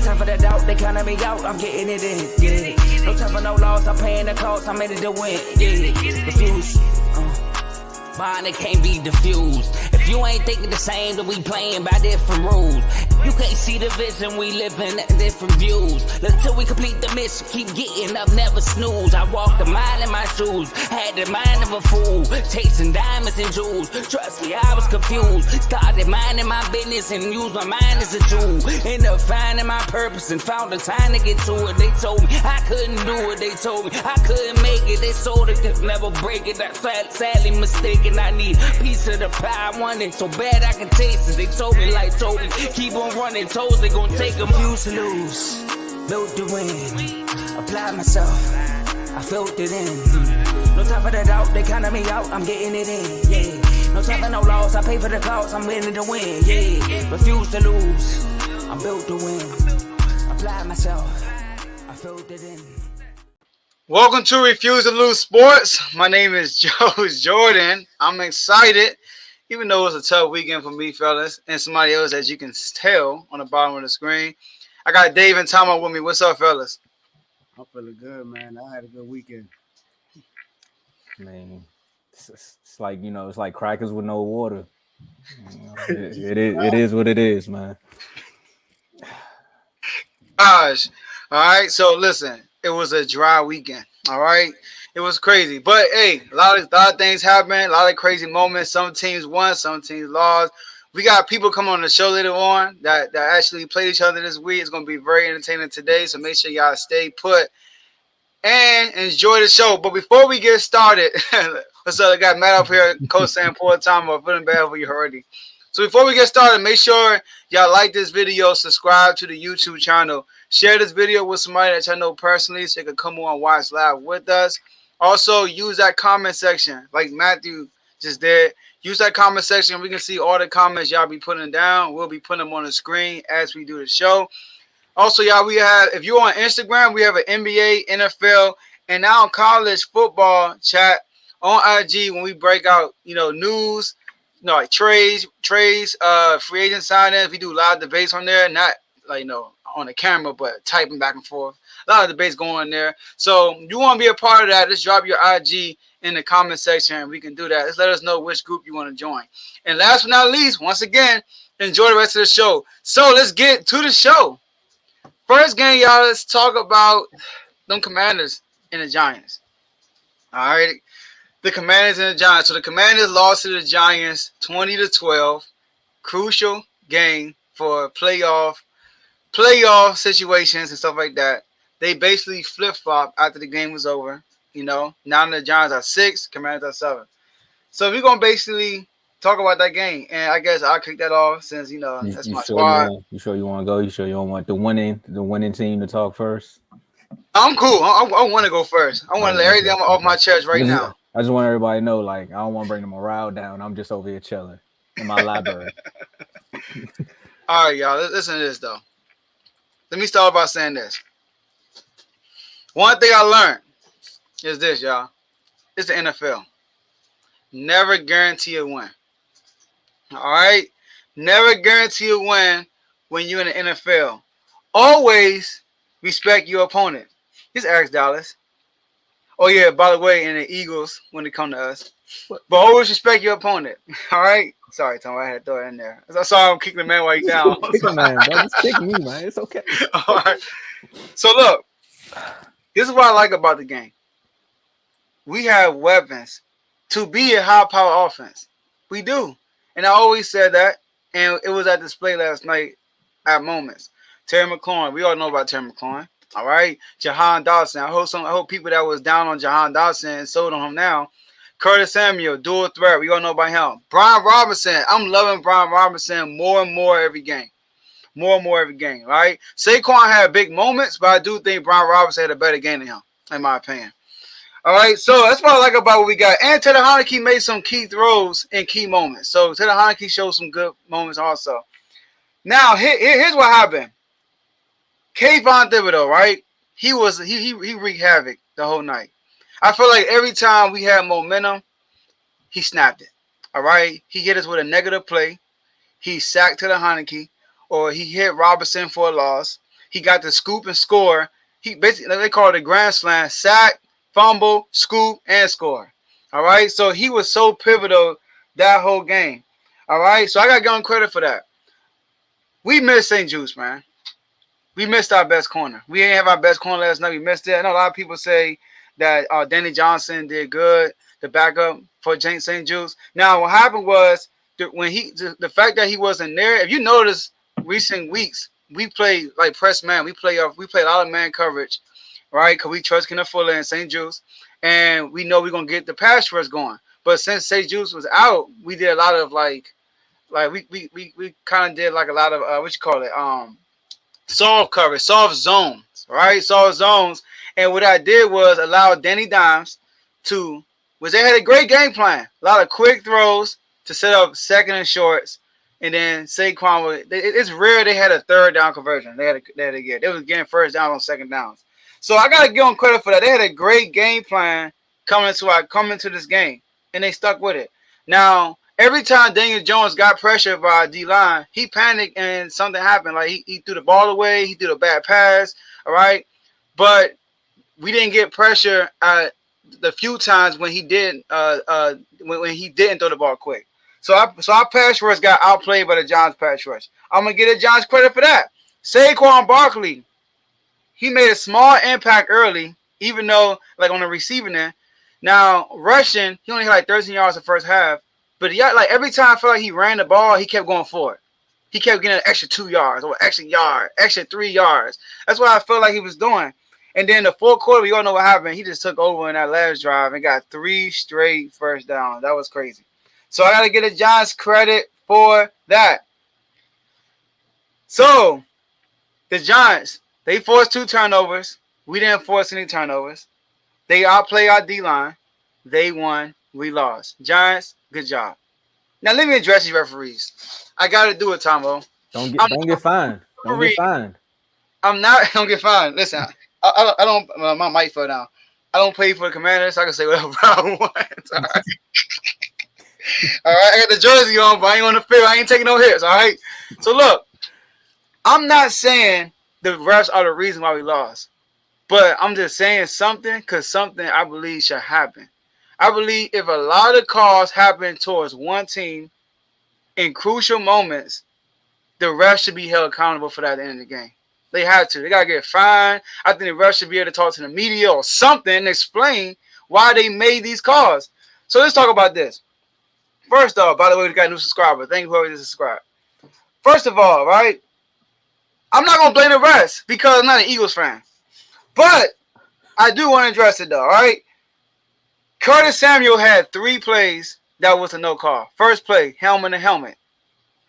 time for the doubt, they counting me out, I'm getting it in, yeah. No time for no loss, I'm paying the cost, I'm in it to win, yeah. Refuse, mine, it can't be diffused. If you ain't thinking the same, then we playing by different rules. You can't see the vision, we living at different views. Until we complete the mission, keep getting up, never snooze. I walked a mile in my shoes, had the mind of a fool, chasing diamonds and jewels. Trust me, I was confused. Started minding my business and used my mind as a tool. Ended up finding my purpose and found the time to get to it. They told me I couldn't do it, they told me I couldn't make it. They sold it, could never break it. That's sadly mistaken. I need a piece of the pie, I want it so bad I can taste it. They told me, like told me, keep on running toes, they gon' take them. Used to lose, built to win, applied myself, I felt it in. No time for the doubt, they counting me out, I'm getting it in, yeah. No time for no loss, I pay for the cost, I'm winning to win, yeah. Refuse to lose, I'm built to win, applied myself, I felt it in. Welcome to Refuse to Lose Sports. My name is Joe Jordan. I'm excited, even though it's a tough weekend for me, fellas, and somebody else, as you can tell on the bottom of the screen. I got Dave and Tom with me. What's up, fellas? I'm feeling good, man. I had a good weekend. Man, it's like, you know, it's like crackers with no water. It is what it is, man. Gosh. All right, so listen, it was a dry weekend. All right, it was crazy, but hey, a lot of things happened, a lot of crazy moments. Some teams won, some teams lost. We got people coming on the show later on that actually played each other this week. It's going to be very entertaining today, so make sure y'all stay put and enjoy the show. But before we get started, what's up? I got Matt up here, Coach Sam poor time. I'm feeling bad for you already. So before we get started, make sure y'all like this video, subscribe to the YouTube channel, share this video with somebody that y'all know personally so they can come on and watch live with us. Also, use that comment section like Matthew just did. Use that comment section. We can see all the comments y'all be putting down. We'll be putting them on the screen as we do the show. Also, y'all, we have, if you're on Instagram, we have an NBA, NFL, and now college football chat on IG when we break out, you know, news, you know, like trades, free agent signings. We do live debates on there, not like, you know, on the camera, but typing back and forth. A lot of debates going on there. So you want to be a part of that, just drop your IG in the comment section and we can do that. Just let us know which group you want to join. And last but not least, once again, enjoy the rest of the show. So let's get to the show. First game, y'all, let's talk about them Commanders and the Giants. All right. The Commanders and the Giants. So the Commanders lost to the Giants 20-12. Crucial game for playoff situations and stuff like that. They basically flip-flopped after the game was over. You know, now the Giants are 6, Commanders are 7. So we're going to basically talk about that game. And I guess I'll kick that off since, you know, that's my squad. You sure you want to go? You sure you don't want the winning team to talk first? I'm cool. I want to go first. I want to let everything off my chest right now. I just want everybody to know, like, I don't want to bring the morale down. I'm just over here chilling in my library. All right, y'all. Listen to this, though. Let me start by saying this. One thing I learned is this, y'all. It's the NFL. Never guarantee a win. All right? Never guarantee a win when you're in the NFL. Always respect your opponent. Just ask Dallas. Oh, yeah, by the way, in the Eagles, when it come to us. But always respect your opponent. All right? Sorry, Tom, I had to throw it in there. I'm sorry I'm kicking the man while he's down. Kick him, man. Just kick me, man. It's okay. All right. So, look. This is what I like about the game. We have weapons to be a high-power offense. We do. And I always said that. And it was at display last night at moments. Terry McLaurin. We all know about Terry McLaurin. All right. Jahan Dotson. I hope people that was down on Jahan Dotson and sold on him now. Curtis Samuel, dual threat. We all know about him. Brian Robinson. I'm loving Brian Robinson more and more every game. More and more every game, right? Saquon had big moments, but I do think Brian Robinson had a better game than him, in my opinion. All right, so that's what I like about what we got. And Taylor Heinicke made some key throws in key moments. So Taylor Heinicke showed some good moments also. Now, here's what happened. Kayvon Thibodeau, right? He wreaked havoc the whole night. I feel like every time we had momentum, he snapped it. All right? He hit us with a negative play. He sacked Taylor Heinicke, or he hit Robinson for a loss. he got the scoop and score. He basically, they call it a grand slam: sack, fumble, scoop, and score. All right, so he was so pivotal that whole game. All right, so I got to give him credit for that. We missed St. Juice, man. We missed our best corner. We didn't have our best corner last night. We missed it. I know a lot of people say that Danny Johnson did good, the backup for St. Juice. Now, what happened was when the fact that he wasn't there. If you notice, recent weeks we play like press man. We play a lot of man coverage, right? Because we trust Kenneth Fuller and St. Juice, and we know we're gonna get the pass rush going. But since St. Juice was out, we did a lot of like we kind of did like a lot of soft coverage, soft zones, right? Soft zones. And what I did was allow Danny Dimes they had a great game plan. A lot of quick throws to set up second and shorts. And then Saquon, it's rare they had a third down conversion. They was getting first down on second downs. So I got to give them credit for that. They had a great game plan coming into this game, and they stuck with it. Now, every time Daniel Jones got pressured by D-line, he panicked and something happened. Like he threw the ball away, he threw a bad pass, all right? But we didn't get pressure the few times when he did when he didn't throw the ball quick. So our pass rush got outplayed by the Giants pass rush. I'm gonna give the Giants credit for that. Saquon Barkley, he made a small impact early, even though like on the receiving end. Now rushing, he only had like 13 yards the first half, but like every time I felt like he ran the ball, he kept going for it. He kept getting an extra 2 yards or extra yard, extra 3 yards. That's what I felt like he was doing. And then the fourth quarter, we all know what happened. He just took over in that last drive and got 3 straight first downs. That was crazy. So I got to give the Giants credit for that. So the Giants, they forced 2 turnovers. We didn't force any turnovers. They outplayed our D-line. They won. We lost. Giants, good job. Now let me address these referees. I got to do it, Tomo. Don't get fined. Don't get fined. I'm not going to get fined. Listen, I don't. My mic fell down. I don't play for the Commanders, so I can say whatever I want. All right. All right. I got the jersey on, but I ain't on the field. I ain't taking no hits. All right. So look, I'm not saying the refs are the reason why we lost, but I'm just saying something because something I believe should happen. I believe if a lot of calls happen towards one team in crucial moments, the refs should be held accountable for that at the end of the game. They had to. They got to get fined. I think the refs should be able to talk to the media or something and explain why they made these calls. So let's talk about this. First off, by the way, we got a new subscriber. Thank you for whoever just subscribed. First of all, right, I'm not going to blame the refs because I'm not an Eagles fan. But I do want to address it, though, all right? Curtis Samuel had 3 plays that was a no call. First play, helmet to helmet.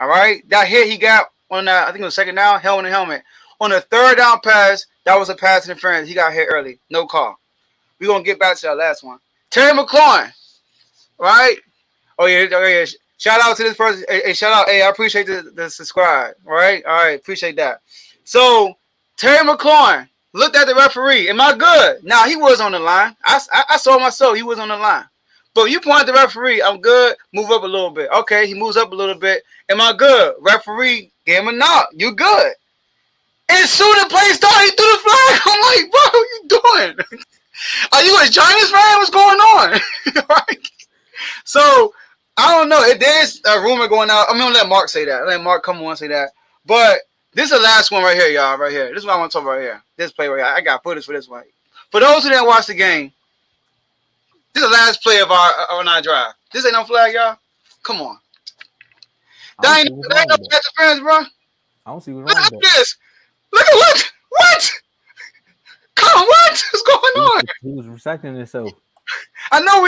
All right? That hit he got on that, I think it was second down, helmet to helmet. On the third down pass, that was a pass interference. He got hit early. No call. We're going to get back to that last one. Terry McLaurin, right? Oh, yeah. Shout out to this person. Hey, shout out. Hey, I appreciate the subscribe. All right? All right. Appreciate that. So, Terry McLaurin looked at the referee. Am I good? Now, he was on the line. I saw myself. He was on the line. But you point at the referee. I'm good. Move up a little bit. Okay, he moves up a little bit. Am I good? Referee gave him a knock. You good. And soon the play started, he threw the flag. I'm like, bro, what are you doing? Are you a Giants fan? What's going on? Right? So, I don't know. There's a rumor going out. I'm going to let Mark say that. Let Mark come on and say that. But this is the last one right here, y'all. Right here. This is what I want to talk about right here. This play right here. I got footage for this one. For those who didn't watch the game, this is the last play of our drive. This ain't no flag, y'all. Come on. That ain't no interference, bro. I don't see what's wrong with that. This. Look at what? Come on, what's going on? He was protecting himself. I know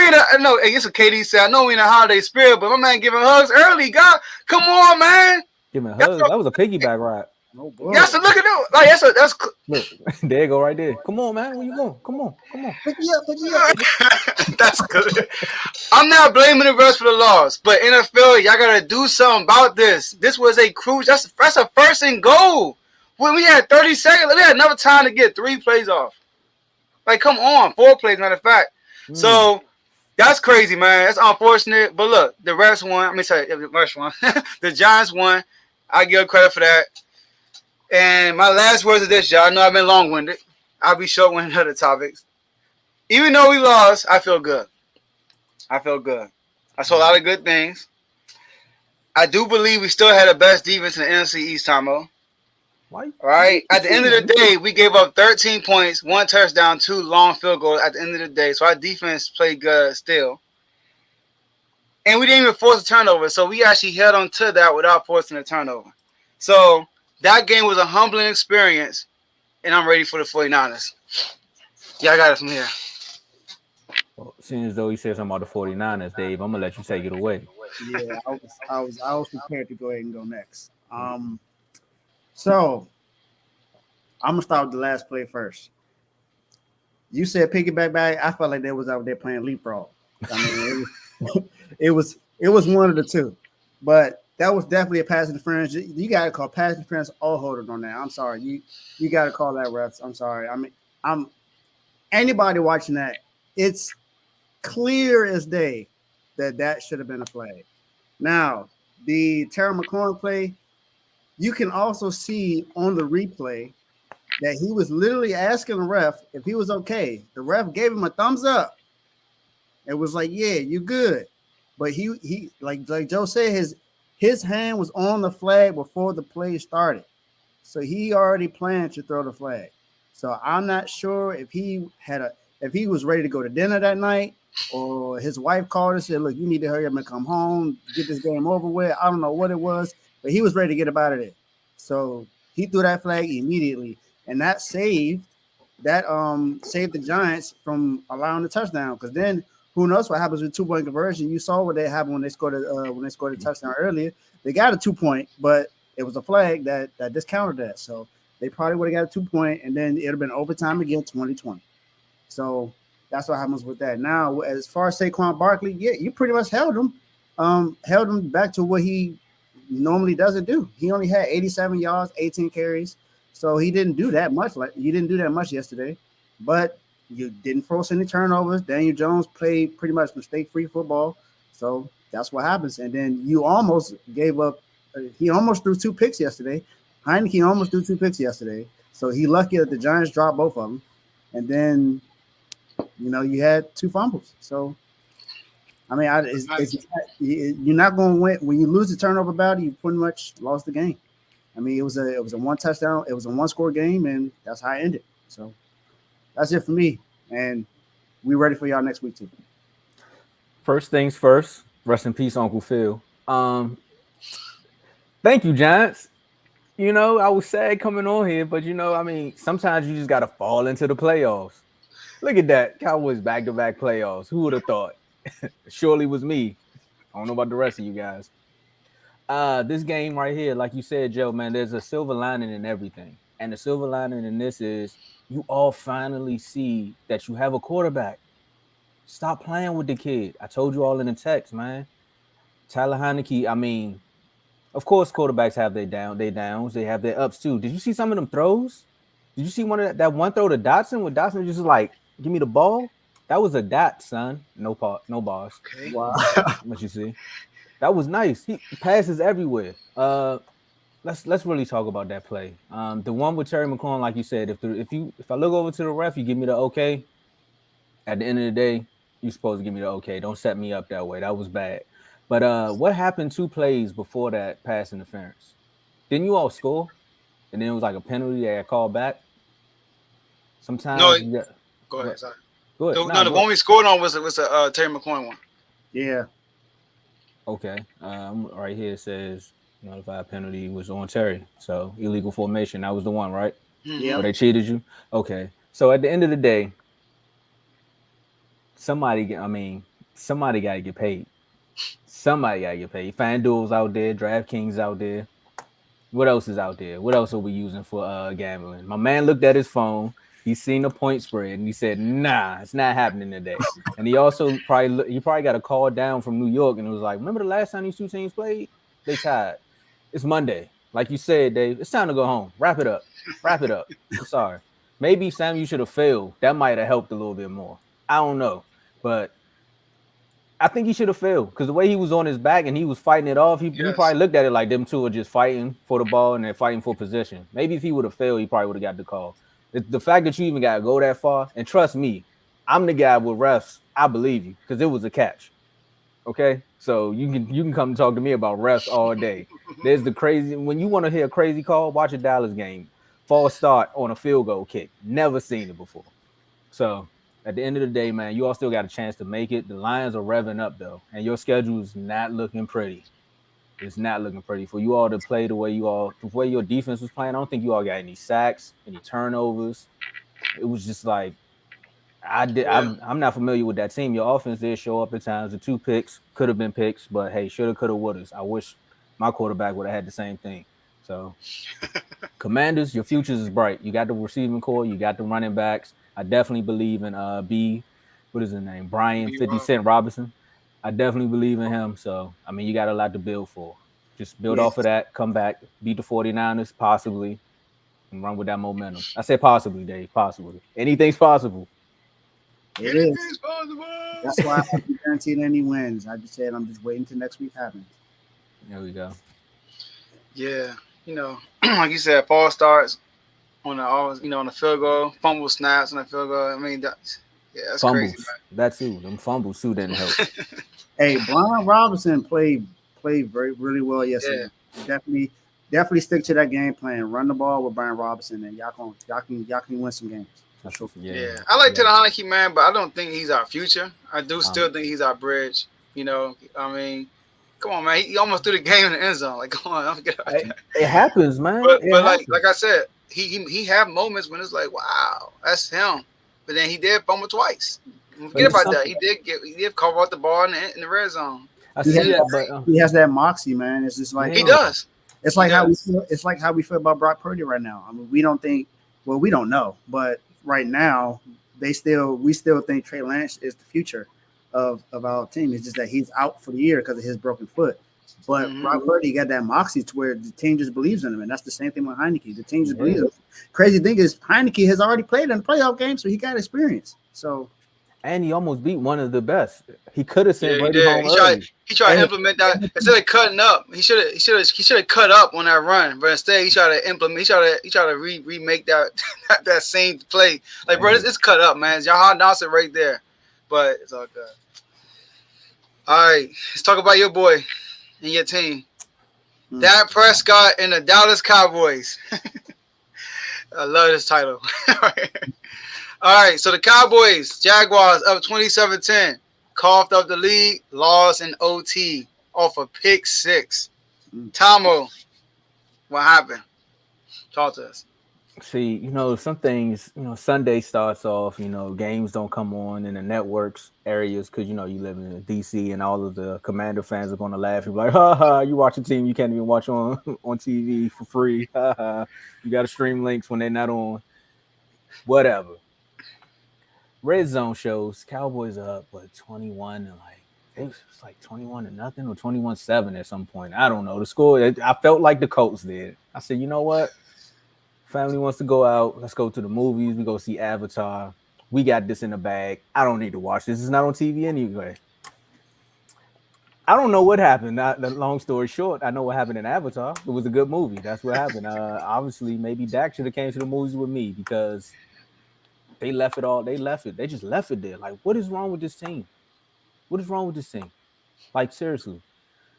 it's a KD said. I know we in a holiday spirit, but my man giving hugs early. God, come on, man. Giving hugs. That was a piggyback ride. No, bro. Yes, look at that. Like that's. Look, there you go, right there. Come on, man. Where you going? Come on. Pick me up. That's good. I'm not blaming the refs for the loss, but NFL, y'all gotta do something about this. This was a cruise. That's a first and goal. When we had 30 seconds, we had enough time to get 3 plays off. Like, come on, 4 plays, matter of fact. So that's crazy, man. That's unfortunate. But look, the refs won. The Giants won. I give credit for that. And my last words of this, y'all. I know I've been long-winded. I'll be short with other topics. Even though we lost, I feel good. I feel good. I saw a lot of good things. I do believe we still had the best defense in the NFC East, Tomo. Why? All right. At the end of the day, we gave up 13 points, 1 touchdown, 2 long field goals at the end of the day. So our defense played good still. And we didn't even force a turnover. So we actually held on to that without forcing a turnover. So that game was a humbling experience. And I'm ready for the 49ers. Yeah, I got it from here. Well, seeing as though he said something about the 49ers, Dave, I'm gonna let you take it away. Yeah, I was prepared to go ahead and go next. So I'm gonna start with the last play first. You said piggyback bag. I felt like they was out there playing leapfrog. I mean, it was one of the two, but that was definitely a pass interference. You got to call pass interference or holding on that. I'm sorry, you got to call that, refs. I'm sorry. I mean, I'm anybody watching that. It's clear as day that should have been a flag. Now the Terry McLaurin play, you can also see on the replay that he was literally asking the ref if he was okay. The ref gave him a thumbs up. It was like, yeah, you good. But he like Joe said, his hand was on the flag before the play started. So he already planned to throw the flag. So I'm not sure if he was ready to go to dinner that night, or his wife called and said, look, you need to hurry up and come home, get this game over with. I don't know what it was, but he was ready to get up out of there. So he threw that flag immediately. And that saved the Giants from allowing the touchdown. Because then who knows what happens with 2-point conversion? You saw what they happened when they scored a touchdown earlier. They got a 2-point, but it was a flag that discounted that. So they probably would have got a 2-point, and then it'd have been overtime again, 2020. So that's what happens with that. Now, as far as Saquon Barkley, yeah, you pretty much held him back to what he normally doesn't do. He only had 87 yards, 18 carries. So he didn't do that much. Like you didn't do that much yesterday, but you didn't force any turnovers. Daniel Jones played pretty much mistake-free football. So that's what happens. And then you almost gave up. He almost threw 2 picks yesterday. Heineke almost threw 2 picks yesterday. So he lucky that the Giants dropped both of them. And then, you had 2 fumbles. So, I mean, you're not going to win. When you lose the turnover battle, you pretty much lost the game. I mean, it was a 1 touchdown. It was a 1-score game, and that's how it ended. So that's it for me. And we ready for y'all next week too. First things first. Rest in peace, Uncle Phil. Thank you, Giants. I was sad coming on here, but I mean, sometimes you just gotta fall into the playoffs. Look at that, Cowboys back-to-back playoffs. Who would have thought? Surely was me. I don't know about the rest of you guys. This game right here, like you said, Joe, man, there's a silver lining in everything. And the silver lining in this is you all finally see that you have a quarterback. Stop playing with the kid. I told you all in the text, man. Tyler Heineke, I mean, of course, quarterbacks have their downs. They have their ups, too. Did you see some of them throws? Did you see that one throw to Dotson where Dotson just like, give me the ball? That was a dot, son. No balls. Okay. Wow. What you see? That was nice. He passes everywhere. Let's really talk about that play. The one with Terry McLaurin, like you said, if I look over to the ref, you give me the okay. At the end of the day, you're supposed to give me the okay. Don't set me up that way. That was bad. But what happened 2 plays before that pass interference? Didn't you all score? And then it was like a penalty that got called back. Sometimes. No, go ahead. Sorry. Go ahead. The one we scored on was a Terry McLaurin one. Yeah. Okay. Right here it says notified penalty was on Terry. So illegal formation. That was the one, right? Yeah. Where they cheated you? Okay. So at the end of the day, somebody got to get paid. Somebody got to get paid. FanDuel's out there. DraftKings out there. What else is out there? What else are we using for gambling? My man looked at his phone. He seen the point spread and he said, "Nah, it's not happening today." And he also probably got a call down from New York and it was like, "Remember the last time these 2 teams played? They tied. It's Monday, like you said, Dave. It's time to go home. Wrap it up. I'm sorry. Maybe Sam, you should have failed. That might have helped a little bit more. I don't know, but I think he should have failed because the way he was on his back and he was fighting it off, he Yes. probably looked at it like them two are just fighting for the ball and they're fighting for position. Maybe if he would have failed, he probably would have got the call. The fact that you even got to go that far, and trust me, I'm the guy with refs. I believe you because it was a catch. Okay, so you can come talk to me about refs all day. There's the crazy when you want to hear a crazy call, watch a Dallas game. False start on a field goal kick. Never seen it before. So at the end of the day, man, you all still got a chance to make it. The Lions are revving up though, and your schedule is not looking pretty. It's not looking pretty for you all to play the way your defense was playing. I don't think you all got any sacks, any turnovers. It was just like I'm not familiar with that team. Your offense did show up at times. The 2 picks could have been picks, but hey, shoulda, coulda, woulda. I wish my quarterback would have had the same thing. So, Commanders, your futures is bright. You got the receiving core. You got the running backs. I definitely believe in what is his name? Brian 50 Cent Robinson. I definitely believe in him. So, I mean, you got a lot to build for. Just build off of that, come back, beat the 49ers, possibly, and run with that momentum. I say possibly, Dave, possibly. Anything's possible. It is. That's why I haven't guaranteed any wins. I just said I'm just waiting till next week happens. There we go. Yeah, like you said, false starts on the field goal, fumble snaps on the field goal. I mean, that's fumbles. crazy. That's too. Them fumbles too didn't help. Hey, Brian Robinson played really well yesterday. Yeah. Definitely stick to that game plan. Run the ball with Brian Robinson, and y'all can win some games. Yeah. I like Taylor Heinicke, man, but I don't think he's our future. I do still think he's our bridge. I mean, come on, man. He almost threw the game in the end zone. Like, come on, don't forget about that. It happens, man. But like I said, he have moments when it's like, wow, that's him. But then he did fumble twice. Forget about that. He did cover out the ball in the red zone. I see that, but he has that moxie, man. It's just like he does. It's like how we feel. It's like how we feel about Brock Purdy right now. I mean, we don't know, but right now we still think Trey Lance is the future of our team. It's just that he's out for the year because of his broken foot. But Brock Purdy got that moxie to where the team just believes in him, and that's the same thing with Heinicke. The team just believes in him. Crazy thing is Heinicke has already played in the playoff game, so he got experience. So. And he almost beat one of the best. He could have sent Brady home early. He tried to implement that instead of cutting up. He should have cut up on that run, but instead he tried to implement. He tried to remake that same play. Like, bro, it's cut up, man. It's Jahan Dawson right there, but it's all good. All right, let's talk about your boy and your team, Dak Prescott and the Dallas Cowboys. I love this title. All right, so the Cowboys, Jaguars up 27-10, coughed up the lead, lost in OT off a pick 6. Tomo, what happened? Talk to us. See, some things, Sunday starts off, games don't come on in the networks areas because, you live in D.C. and all of the Commander fans are going to laugh and be like, ha ha, you watch a team you can't even watch on TV for free. Ha ha, you got to stream links when they're not on. Whatever. Red Zone shows Cowboys are up, but 21 and it was like 21-0 or 21-7 at some point. I don't know the score. I felt like the Colts did. I said, you know what? Family wants to go out. Let's go to the movies. We go see Avatar. We got this in the bag. I don't need to watch this. It's not on TV anyway. I don't know what happened. The long story short, I know what happened in Avatar. It was a good movie. That's what happened. Obviously, maybe Dak should have came to the movies with me because they left it all. They left it. They just left it there. Like, what is wrong with this team? What is wrong with this team? Like, seriously.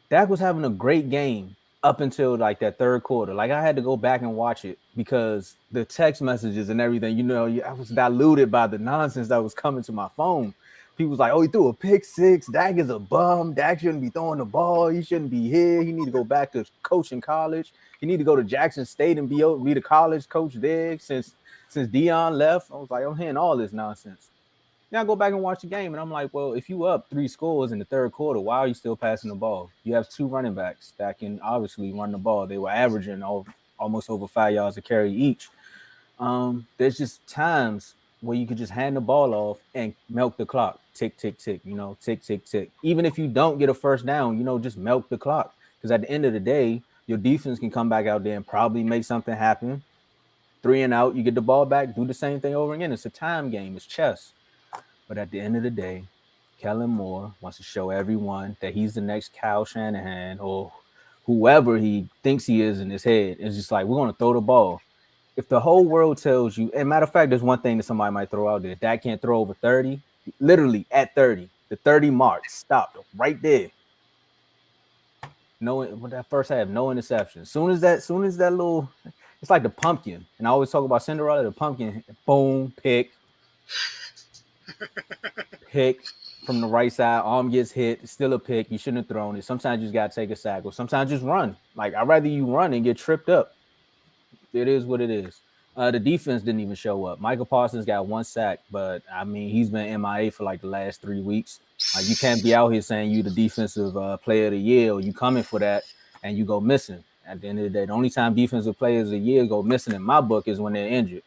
Dak was having a great game up until, that third quarter. Like, I had to go back and watch it because the text messages and everything, I was diluted by the nonsense that was coming to my phone. People was like, oh, he threw a pick 6. Dak is a bum. Dak shouldn't be throwing the ball. He shouldn't be here. He need to go back to coaching college. He need to go to Jackson State and be the college coach there since Deion left. I was like, I'm hearing all this nonsense. Then I go back and watch the game, and I'm like, well, if you up 3 scores in the third quarter, why are you still passing the ball? You have 2 running backs that can obviously run the ball. They were averaging almost over 5 yards a carry each. There's just times where you could just hand the ball off and milk the clock. Tick, tick, tick, tick, tick, tick. Even if you don't get a first down, just milk the clock. Because at the end of the day, your defense can come back out there and probably make something happen. 3 and out, you get the ball back, do the same thing over again. It's a time game. It's chess. But at the end of the day, Kellen Moore wants to show everyone that he's the next Kyle Shanahan or whoever he thinks he is in his head. It's just like, we're going to throw the ball. If the whole world tells you, and matter of fact, there's one thing that somebody might throw out there. Dak can't throw over 30, literally at 30. The 30 mark stopped right there. No, with that first half, no interception. Soon as that little, it's like the pumpkin. And I always talk about Cinderella, the pumpkin, boom, pick from the right side, arm gets hit, it's still a pick. You shouldn't have thrown it. Sometimes you just gotta take a sack, or sometimes just run. Like, I'd rather you run and get tripped up. It is what it is. The defense didn't even show up. Michael Parsons got 1 sack, but I mean, he's been MIA for like the last 3 weeks. Like, you can't be out here saying you the defensive player of the year, or you coming for that and you go missing. At the end of the day, the only time defensive players of the year go missing in my book is when they're injured,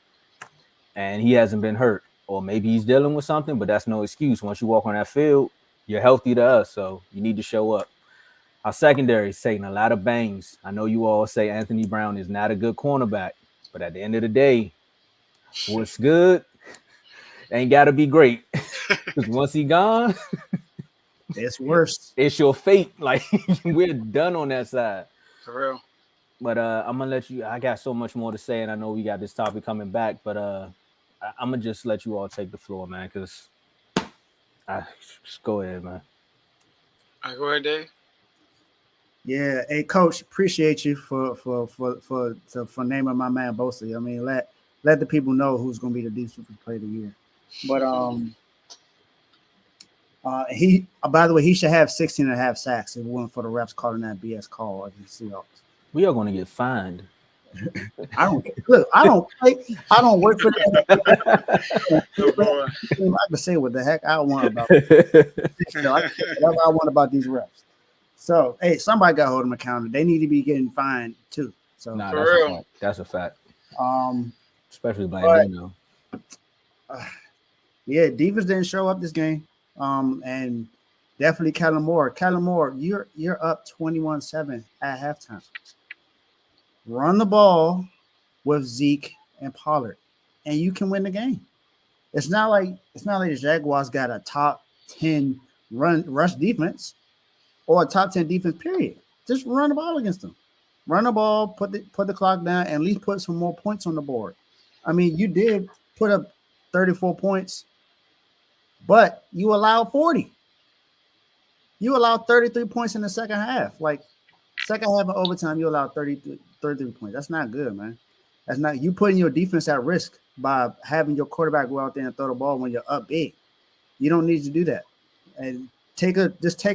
and he hasn't been hurt. Or maybe he's dealing with something, but that's no excuse. Once you walk on that field, you're healthy to us, so you need to show up. Our secondary is taking a lot of bangs. I know you all say Anthony Brown is not a good cornerback, but at the end of the day, what's good ain't got to be great. Because once he gone, it's worse. It's your fate. Like, we're done on that side. For real. But I'm going to let you – I got so much more to say, and I know we got this topic coming back, but I'm going to just let you all take the floor, man, because just go ahead, man. All right, go ahead, Dave. Yeah, hey, Coach, appreciate you for naming my man Bosa. I mean, let the people know who's going to be the defensive player of the year. But he, by the way, he should have 16.5 sacks if it weren't for the refs calling that BS call against the Seahawks. We are going to get fined. I don't look. I don't work for that. I can say what the heck I want about. Whatever I want about these refs. So, hey, somebody got to hold them accountable. They need to be getting fined too. So, nah, that's a fact. Especially Blandino. Yeah, defense didn't show up this game. And definitely Kellen Moore. Kellen Moore, you're up 21-7 at halftime. Run the ball with Zeke and Pollard, and you can win the game. It's not like the Jaguars got a top 10 rush defense or a top 10 defense, period. Just run the ball against them. Run the ball, put the clock down, and at least put some more points on the board. I mean, you did put up 34 points, but you allowed 40. You allowed 33 points in the second half. Like, second half of overtime, you allowed 33 points. That's not good, man. That's not you putting your defense at risk by having your quarterback go out there and throw the ball when you're up big. You don't need to do that. And take a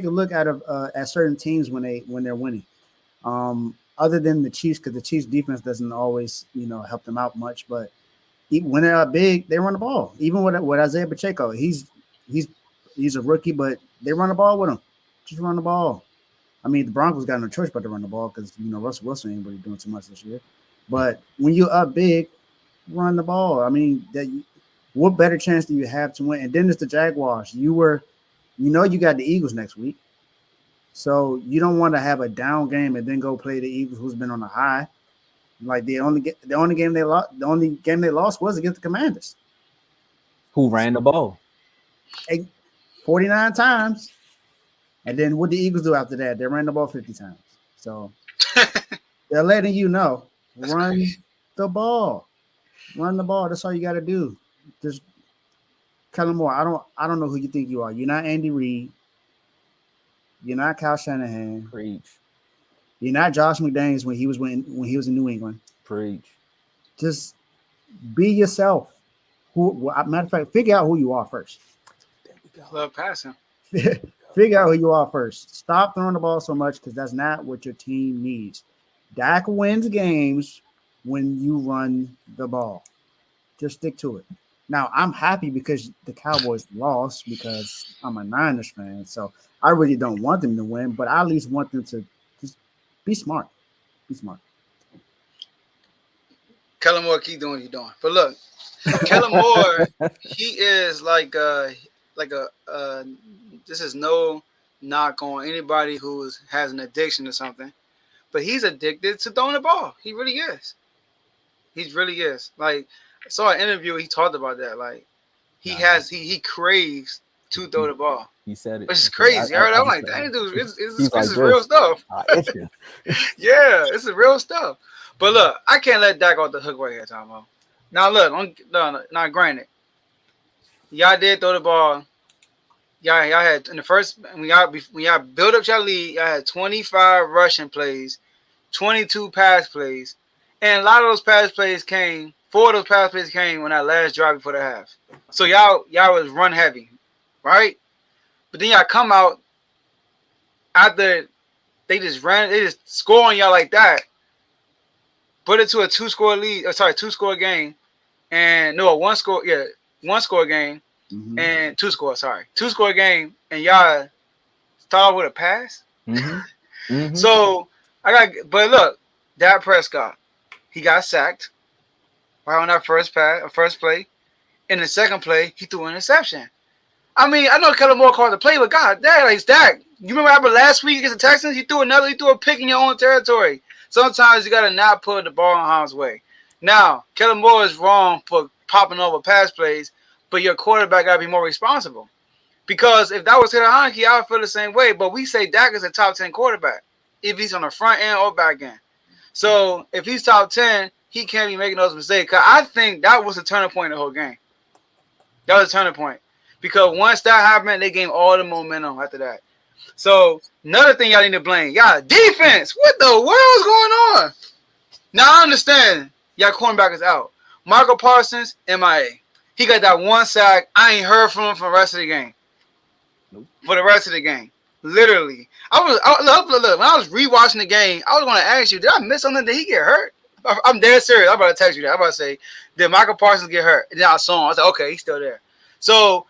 look at certain teams when they're winning. Other than the Chiefs, because the Chiefs defense doesn't always help them out much, but when they're up big, they run the ball. Even with Isaiah Pacheco, he's a rookie, but they run the ball with him. Just run the ball. I mean, the Broncos got no choice but to run the ball because Russell Wilson ain't really doing too much this year. But when you're up big, run the ball. I mean, what better chance do you have to win? And then it's the Jaguars. You got the Eagles next week, so you don't want to have a down game and then go play the Eagles, who's been on a high. Like the only game they lost was against the Commanders, who ran the ball 49 times. And then what the Eagles do after that? They ran the ball 50 times. So they're letting you know, run the ball. Run the ball. That's all you got to do. Just Kellen Moore. I don't know who you think you are. You're not Andy Reid. You're not Kyle Shanahan. Preach. You're not Josh McDaniels when he was in New England. Preach. Just be yourself. Matter of fact, figure out who you are first. Love passing. Figure out who you are first. Stop throwing the ball so much because that's not what your team needs. Dak wins games when you run the ball. Just stick to it. Now, I'm happy because the Cowboys lost because I'm a Niners fan. So I really don't want them to win, but I at least want them to just be smart. Be smart. Kellen Moore, keep doing what you're doing. But look, Kellen Moore, he is like a this is no knock on anybody who has an addiction or something, but he's addicted to throwing the ball. He really is. He really is. Like, I saw an interview. He talked about that. Like, he craves to throw the ball. He said it. Which is He said, crazy. I'm like, just- dang, dude, this He's is like real this. stuff. Itching. Yeah, this is real stuff. But look, I can't let Dak off the hook right here, Tomo. Now look, now granted, y'all did throw the ball. Y'all had in the first when y'all built up your lead, y'all had 25 rushing plays, 22 pass plays, and a lot of those pass plays came. 4 of those pass plays came on that last drive before the half. So y'all was run heavy, right? But then y'all come out after they just score on y'all like that. Put it to a 2-score lead, 2-score game, and no, 1-score game and 2-score game, and y'all start with a pass. So but look, Dak Prescott, he got sacked right on that first play. In the second play, he threw an interception. I mean, I know Kellen Moore called the play, but God damn, like Dak. You remember what happened last week against the Texans? He threw a pick in your own territory. Sometimes you gotta not put the ball in harm's way. Now, Kellen Moore is wrong for popping over pass plays, but your quarterback gotta be more responsible. Because if that was Taylor Heineke, I would feel the same way. But we say Dak is a top 10 quarterback if he's on the front end or back end. So if he's top 10, he can't be making those mistakes. Cause I think that was the turning point of the whole game. That was a turning point. Because once that happened, they gained all the momentum after that. So another thing y'all need to blame. Y'all defense. What the world is going on? Now I understand y'all cornerback is out. Michael Parsons, MIA. He got that 1 sack. I ain't heard from him for the rest of the game. Nope. For the rest of the game. Literally. Look, when I was rewatching the game, I was going to ask you, did I miss something? Did he get hurt? I'm dead serious. I'm about to text you that. I'm about to say, did Michael Parsons get hurt? And then I saw him. I was like, okay, he's still there. So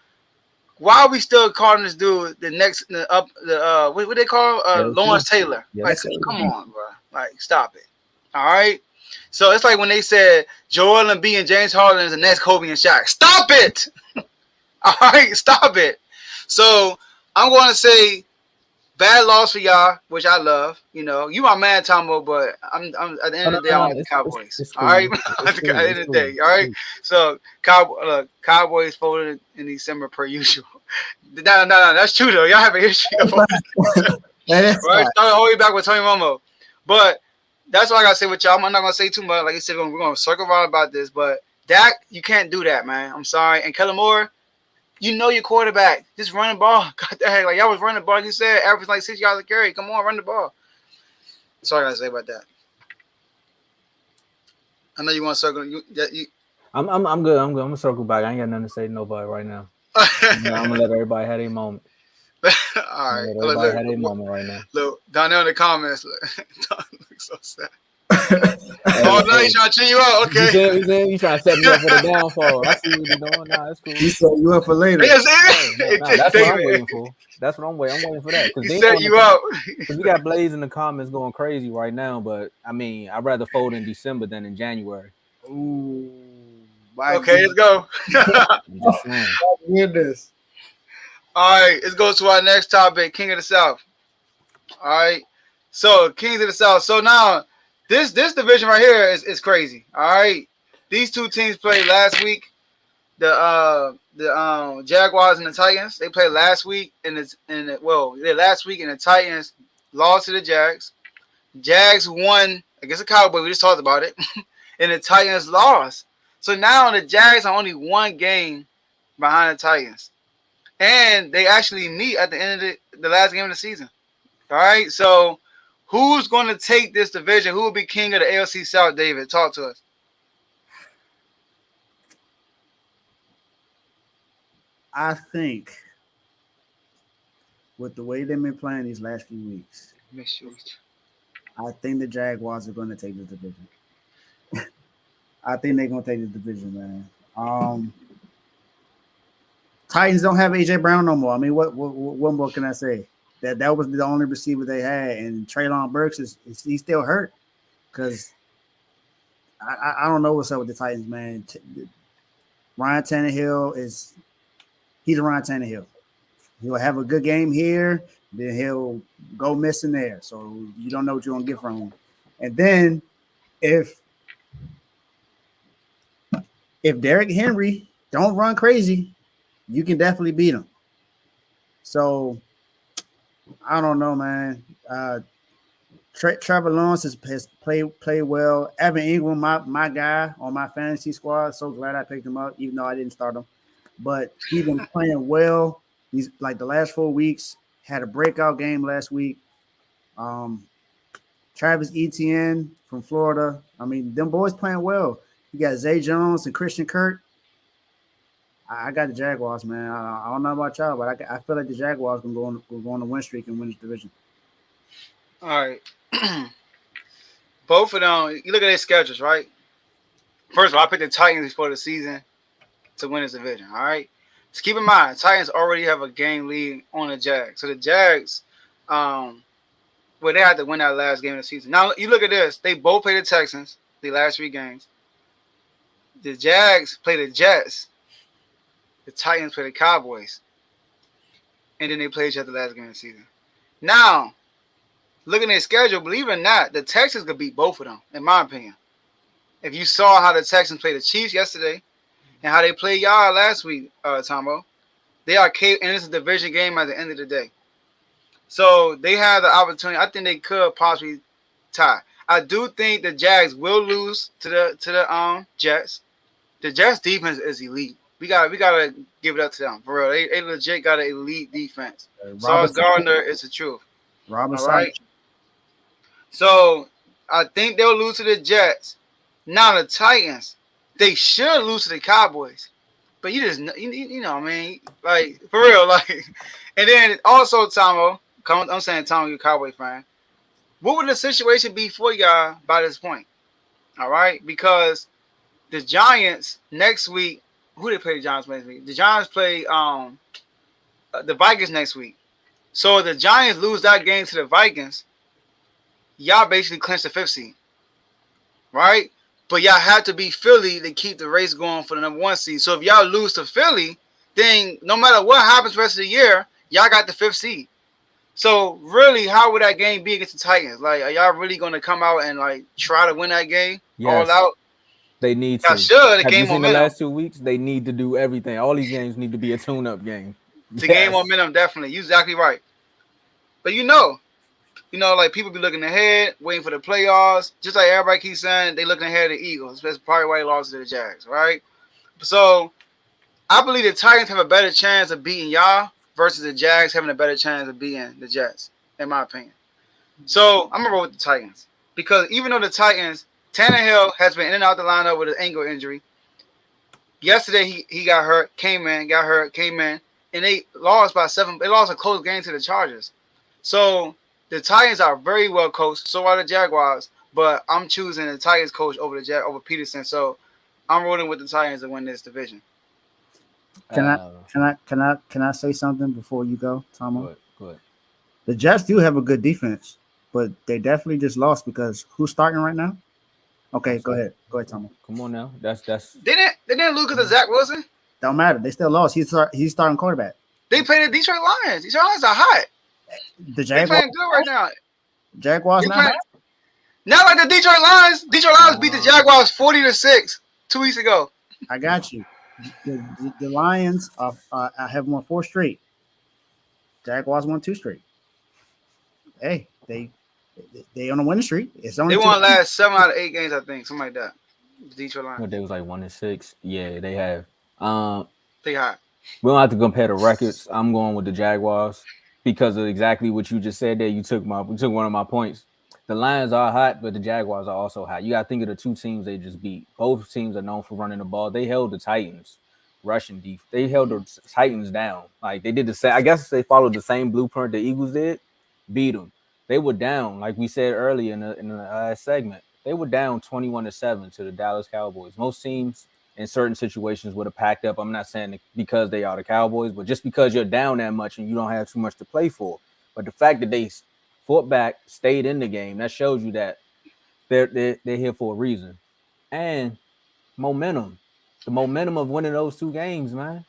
why are we still calling this dude what they call Lawrence Taylor? Yes, like, come on, bro. Like, stop it. All right. So it's like when they said Joel Embiid and James Harden is the next Kobe and Shaq. Stop it. All right, stop it. So I'm going to say bad loss for y'all, which I love. You know, you my man, Tomo, but I'm at the end of the day, I'm the Cowboys. It's all right, at the end of the day, all right. So Cowboys folded in December per usual. No, that's true though. Y'all have an issue. Right, start all the way back with Tony Romo, but that's all I gotta say with y'all. I'm not gonna say too much. Like I said, we're gonna circle around about this, but Dak, you can't do that, man. I'm sorry. And Kellen Moore, you know your quarterback. Just run the ball. God the heck, like y'all was running the ball. Like you said, average like 6 yards a carry. Come on, run the ball. That's all I gotta say about that. I know you want to circle. I'm good. I'm gonna circle back. I ain't got nothing to say to nobody right now. I'm gonna let everybody have a moment. All right. Everybody had a moment right now. Look, down there in the comments, Don looks so sad. Oh, no, he's trying to cheer you out. Okay. You trying to set me up for the downfall. I see what you're doing. Nah, that's cool. He set you up for later. Yes, that's what I'm waiting for. That's what I'm waiting. I'm waiting for that. He set you up. Because we got Blaze in the comments going crazy right now, but I mean, I'd rather fold in December than in January. Ooh. Okay, let's go. I'm just saying. Goodness. All right, let's go to our next topic, King of the South. All right, so Kings of the South. So now this division right here is crazy. All right, these two teams played last week. The Jaguars and the Titans. They played last week, last week, and the Titans lost to the Jags. Jags won against the Cowboys. We just talked about it, and the Titans lost. So now the Jags are only 1 game behind the Titans. And they actually meet at the end of the last game of the season. All right. So who's going to take this division? Who will be king of the AFC South, David? Talk to us. I think with the way they've been playing these last few weeks, I think the Jaguars are going to take this division. I think they're going to take this division, man. Titans don't have A.J. Brown no more. I mean, what more can I say? That was the only receiver they had, and Treylon Burks he's still hurt because I don't know what's up with the Titans, man. Ryan Tannehill he's a Ryan Tannehill. He'll have a good game here, then he'll go missing there. So you don't know what you're gonna get from him. And then if Derrick Henry don't run crazy, you can definitely beat him. So I don't know, man. Trevor Lawrence has played well. Evan Ingram, my guy on my fantasy squad. So glad I picked him up, even though I didn't start him. But he's been playing well. He's like the last 4 weeks. Had a breakout game last week. Travis Etienne from Florida. I mean, them boys playing well. You got Zay Jones and Christian Kirk. I got the Jaguars, man. I don't know about y'all, but I feel like the Jaguars can go on a win streak and win this division. All right. Both of them, you look at their schedules, right? First of all, I picked the Titans before the season to win this division, all right? Just keep in mind, Titans already have a game lead on the Jags. So the Jags, they had to win that last game of the season. Now, you look at this. They both play the Texans the last 3 games. The Jags play the Jets. The Titans play the Cowboys. And then they play each other the last game of the season. Now, looking at their schedule, believe it or not, the Texans could beat both of them, in my opinion. If you saw how the Texans played the Chiefs yesterday and how they played y'all last week, Tomo, they are and it's a division game at the end of the day. So they have the opportunity. I think they could possibly tie. I do think the Jags will lose to the Jets. The Jets defense is elite. We gotta give it up to them. For real. They legit got an elite defense. Sauce Gardner is the truth. Robert, all right. So I think they'll lose to the Jets. Now the Titans, they should lose to the Cowboys. But you just you know, I mean, like for real, like. And then also, Tomo, I'm saying, Tomo, you're a Cowboy fan. What would the situation be for y'all by this point? All right, because the Giants next week. Who they play the Giants next week? The Giants play the Vikings next week. So if the Giants lose that game to the Vikings, y'all basically clinch the 5th seed, right? But y'all have to beat Philly to keep the race going for the number 1 seed. So if y'all lose to Philly, then no matter what happens the rest of the year, y'all got the 5th seed. So really, how would that game be against the Titans? Like, are y'all really going to come out and like try to win that game all out? They need to. Should. Have you seen the last 2 weeks? They need to do everything. All these games need to be a tune-up game. The game momentum, definitely. You're exactly right. But you know, like people be looking ahead, waiting for the playoffs. Just like everybody keeps saying, they looking ahead at the Eagles. That's probably why they lost to the Jags, right? So I believe the Titans have a better chance of beating y'all versus the Jags having a better chance of beating the Jets, in my opinion. So I'm gonna roll with the Titans because even though the Titans, Tannehill has been in and out the lineup with an ankle injury. Yesterday he got hurt, came in, and they lost by 7. They lost a close game to the Chargers. So the Titans are very well coached. So are the Jaguars, but I'm choosing the Titans coach over Peterson. So I'm rolling with the Titans to win this division. Can I say something before you go, Tomo? Go ahead. The Jets do have a good defense, but they definitely just lost because who's starting right now? Okay, go ahead, Tomo. Come on now. That's they didn't lose because of Zach Wilson. Don't matter. They still lost. He's starting quarterback. They played the Detroit Lions. Detroit Lions are hot. The Jaguars playing good right now. Jaguars not like the Detroit Lions. Detroit Lions beat the Jaguars 40-6 2 weeks ago. I got you. The Lions have won 4 straight. Jaguars won 2 straight. Hey, they on a winning streak. They won last 7 out of 8 games, I think, something like that. Detroit Lions. They was like 1-6. Yeah, they have. They hot. We don't have to compare the records. I'm going with the Jaguars because of exactly what you just said there. You took one of my points. The Lions are hot, but the Jaguars are also hot. You got to think of the 2 teams they just beat. Both teams are known for running the ball. They held the Titans rushing deep. They held the Titans down. Like they did the same. I guess they followed the same blueprint the Eagles did. Beat them. They were down, like we said earlier in the segment. They were down 21-7 to the Dallas Cowboys. Most teams in certain situations would have packed up. I'm not saying because they are the Cowboys, but just because you're down that much and you don't have too much to play for. But the fact that they fought back, stayed in the game, that shows you that they're here for a reason. And momentum. The momentum of winning those 2 games, man.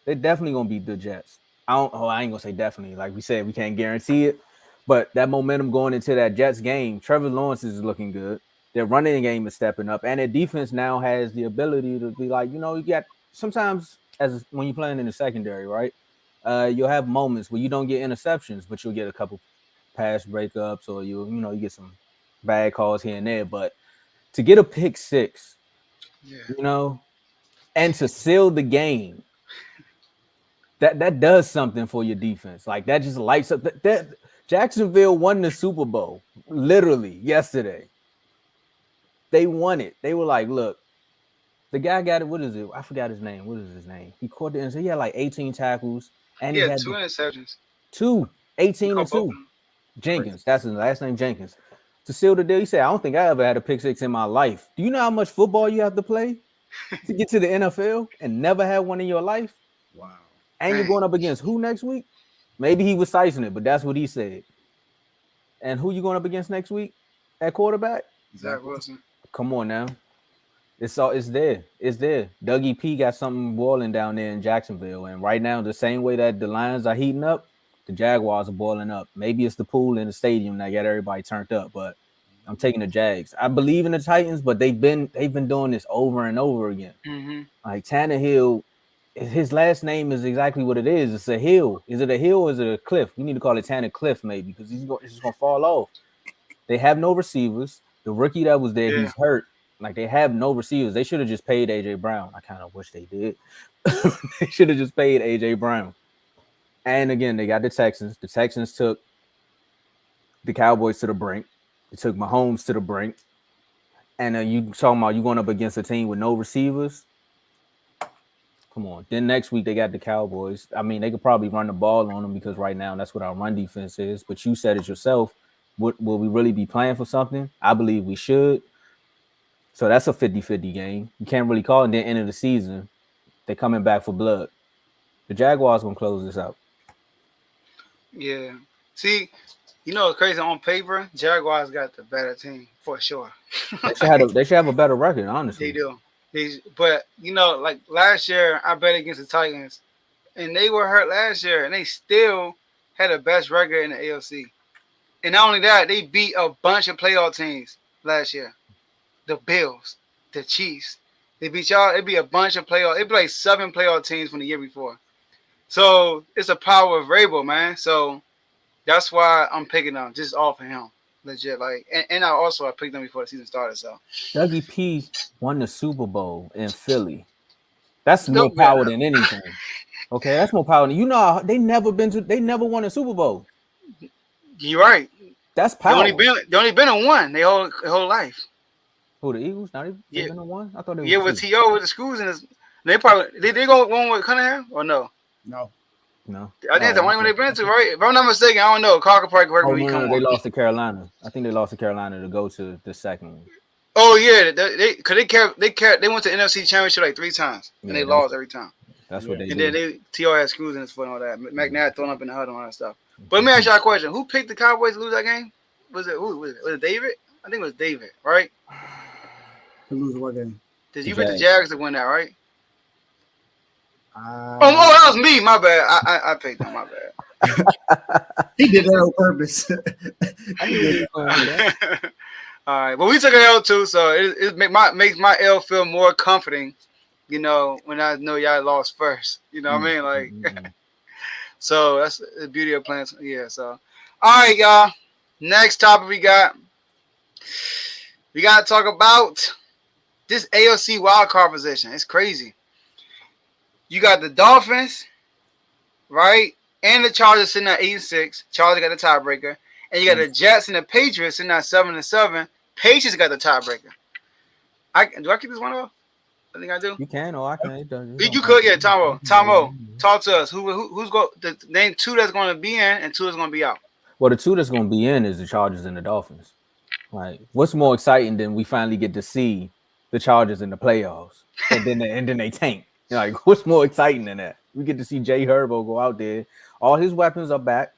They're definitely going to beat the Jets. I ain't going to say definitely. Like we said, we can't guarantee it. But that momentum going into that Jets game, Trevor Lawrence is looking good. Their running game is stepping up. And their defense now has the ability to be like, you got sometimes when you're playing in the secondary, right? you'll have moments where you don't get interceptions, but you'll get a couple pass breakups, or you get some bad calls here and there. But to get a pick six, Yeah. and to seal the game, that does something for your defense. Like that just lights up. That Jacksonville won the Super Bowl literally yesterday. They won it. They were like, look, the guy got it. What is it? I forgot his name. What is his name? He caught the interception. He had like 18 tackles, and he Yeah, had 2 interceptions. 18 and Both of 2. them. Jenkins, that's his last name, Jenkins. To seal the deal, he said, I don't think I ever had a pick six in my life. Do you know how much football you have to play to get to the NFL and never had one in your life? Wow. And you're going up against who next week? Maybe he was sizing it, but that's what he said. And who you going up against next week at quarterback? Zach Wilson. Come on now. It's there. It's there. Dougie P got something boiling down there in Jacksonville. And right now, the same way that the Lions are heating up, the Jaguars are boiling up. Maybe it's the pool in the stadium that got everybody turned up, but I'm taking the Jags. I believe in the Titans, but they've been doing this over and over again. Mm-hmm. Like Tannehill, his last name is exactly what it is. It's a hill. Is it a hill or is it a cliff? We need to call it Tanner Cliff maybe, because it's just gonna fall off. They have no receivers. The rookie that was there, he's hurt. Like they have no receivers. They should have just paid AJ Brown. I kind of wish they did. They should have just paid AJ Brown. And again, they got the Texans. The Texans took the Cowboys to the brink. They took Mahomes to the brink. And you talking about you going up against a team with no receivers? Come on. Then next week they got the Cowboys. I mean, they could probably run the ball on them because right now that's what our run defense is. But you said it yourself. Will we really be playing for something? I believe we should. So that's a 50-50 game. You can't really call it. And then end of the season, they're coming back for blood. The Jaguars going to close this out. Yeah. See, it's crazy. On paper, Jaguars got the better team for sure. They should have a better record, honestly. They do. But like last year, I bet against the Titans, and they were hurt last year, and they still had the best record in the AFC. And not only that, they beat a bunch of playoff teams last year. The Bills, the Chiefs. They beat y'all. It be a bunch of playoff. It be like 7 playoff teams from the year before. So it's a power of Vrabel, man. So that's why I'm picking them just off of him, legit. Like, and I picked them before the season started. So Dougie P won the Super Bowl in Philly. That's more power than anything. Okay, that's more power. They never won a Super Bowl. You're right. That's power. They only been in one their whole life. Who, the Eagles? Not even been in one? I thought they were. Yeah, with T.O. with the schools and they go one with Cunningham or no? No. I think the one they've been to, right? If I'm not mistaken, I don't know. Carl could probably correct me. They lost to Carolina. I think they lost to Carolina to go to the second one. Oh yeah, they went to NFC Championship like 3 times and they lost every time. That's what they did. And then T.O. had screws in his foot and all that. McNabb thrown up in the huddle and all that stuff. But let me ask y'all a question: who picked the Cowboys to lose that game? Was it David? I think it was David, right? To lose what game? Did you pick the Jags to win that, right? Oh, that was me. My bad. I picked them. My bad. He did that on purpose. All right, but we took an L too, so it makes my L feel more comforting. When I know y'all lost first. You know what I mean? Like, so that's the beauty of playing. Yeah. So, all right, y'all. Next topic we got to talk about this AFC wildcard position. It's crazy. You got the Dolphins, right? And the Chargers sitting at 8-6. Chargers got the tiebreaker. And you got the Jets and the Patriots sitting at 7-7. Patriots got the tiebreaker. Do I keep this one off? I think I do. You can, or I can. You could, yeah. Tomo, talk to us. Who's going to name 2 that's going to be in and 2 that's going to be out? Well, the 2 that's going to be in is the Chargers and the Dolphins. Like, what's more exciting than we finally get to see the Chargers in the playoffs and then they tank? Like, what's more exciting than that? We get to see Jay Herbo go out there. All his weapons are back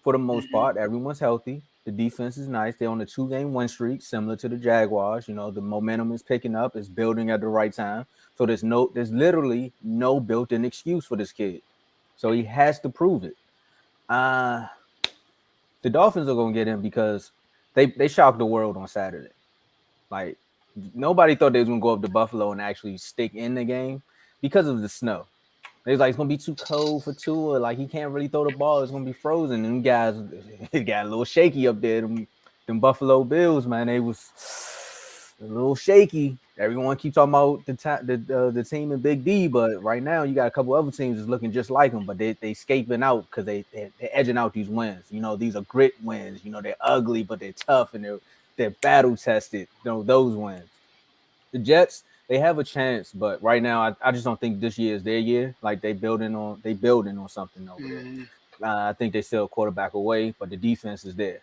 for the most part. Everyone's healthy. The defense is nice. They're on a 2-game win streak, similar to the Jaguars. The momentum is picking up. It's building at the right time. So there's literally no built-in excuse for this kid. So he has to prove it. The Dolphins are going to get him because they shocked the world on Saturday. Like, nobody thought they was going to go up to Buffalo and actually stick in the game because of the snow. They was like, it's gonna be too cold for Tua. Like he can't really throw the ball. It's gonna be frozen. And them guys, it got a little shaky up there. Them Buffalo Bills, man, they was a little shaky. Everyone keeps talking about the team in Big D, but right now you got a couple other teams that's looking just like them, but they escaping out because they're edging out these wins. You know, these are grit wins. You know, they're ugly, but they're tough and they're battle tested. You know, those wins. The Jets, they have a chance, but right now I just don't think this year is their year. Like they building on something over there. I think they still a quarterback away, but the defense is there.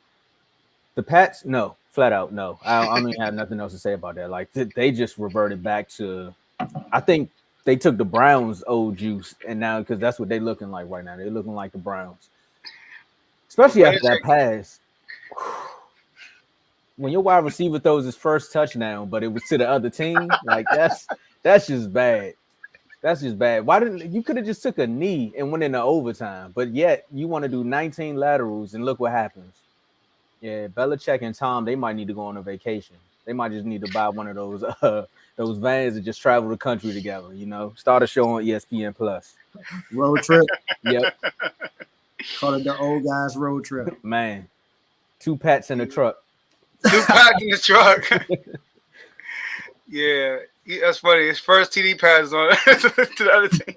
The Pats, no, flat out, no. I don't even have nothing else to say about that. Like they just reverted back to, I think they took the Browns' old juice, and now because that's what they're looking like right now. They're looking like the Browns, especially after that pass. When your wide receiver throws his first touchdown, but it was to the other team, like that's just bad. That's just bad. Why didn't you could have just took a knee and went into overtime, but yet you want to do 19 laterals and look what happens. Yeah, Belichick and Tom, they might need to go on a vacation. They might just need to buy one of those vans and just travel the country together. You know, start a show on ESPN Plus. Road trip. Yep. Call it the old guys road trip. Man, 2 Pats in the truck. 2 Pats in the truck. Yeah, that's funny. His first TD pass on to the other team.